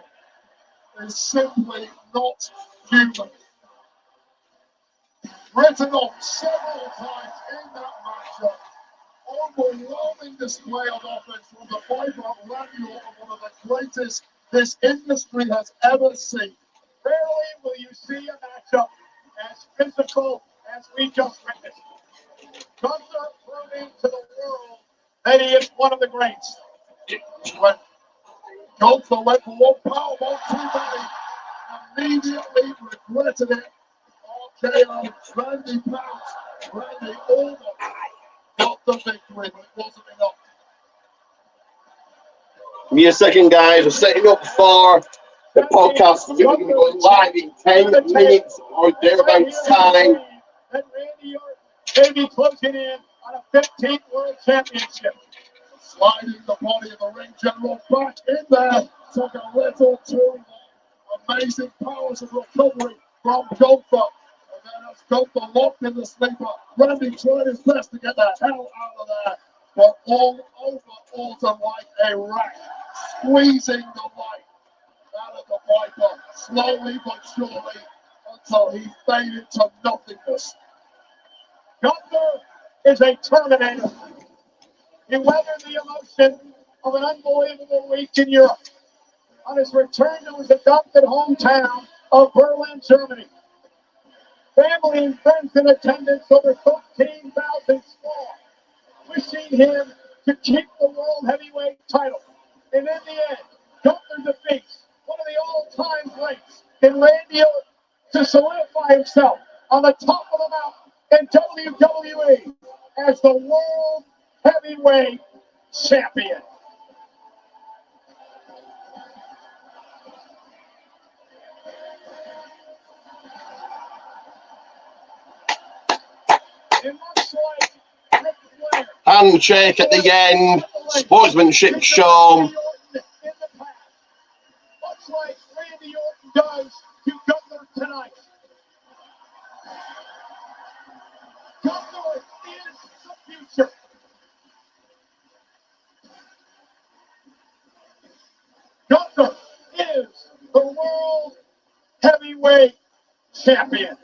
is simply not human. Written off several times in that matchup. Overwhelming display of offense from the Viper of Randy Orton, one of the greatest this industry has ever seen. Rarely will you see a matchup as physical as we just witnessed. Gunther proving to the world that he is one of the greats. When Gunther went for one powerbomb too many, immediately regretted it. RKO, Randy pounced, Randy almost got the victory, but it wasn't enough. Give me a second, guys. We're setting up for the podcast. We're going to be going live in 10 minutes or thereabouts time. And Randy Orton may be closing in on a 15th World Championship. Sliding the body of the ring general back in there. Took a little too long. Amazing powers of recovery from Gunther. And then as Gunther locked in the sleeper, Randy tried his best to get the hell out of there. But all over Orton like a rat, squeezing the life out of the Viper, slowly but surely, until he faded to nothingness. Gunther is a Terminator. He weathered the emotion of an unbelievable week in Europe. On his return to his adopted hometown of Berlin, Germany. Family and friends in attendance, over 13,000 strong, wishing him to keep the World Heavyweight title. And in the end, Gunther defeats one of the all-time greats in Randy Orton to solidify himself on the top of the mountain in WWE as the World Heavyweight Champion. Handshake at the end. Sportsmanship shown. Much like Randy Orton does to Gunther tonight. Gunther is the future. Gunther is the World Heavyweight Champion.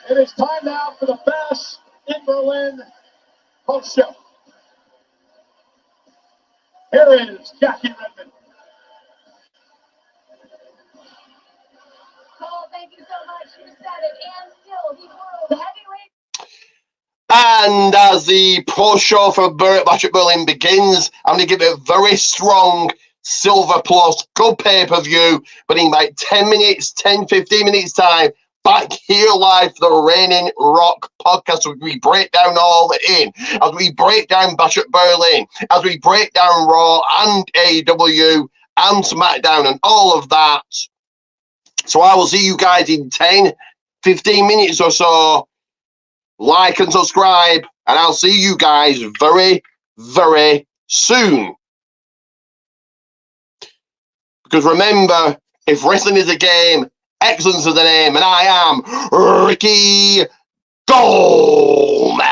It is time now for the best in Berlin post show. Here is Jackie Redmond. Cole, thank you so much. You said it. And still, the world heavyweight. And as the post-show for Match at Berlin begins, I'm going to give it a very strong Silver Plus good pay-per-view, but in like 10 minutes, 10, 15 minutes time, back here live for the Reigning Rock podcast, as we break down all in, as we break down Bash at Berlin, as we break down Raw and AEW and SmackDown and all of that. So I will see you guys in 10, 15 minutes or so. Like and subscribe, and I'll see you guys very, very soon. Because remember, if wrestling is a game, excellence is the name, and I am Ricky Goldman.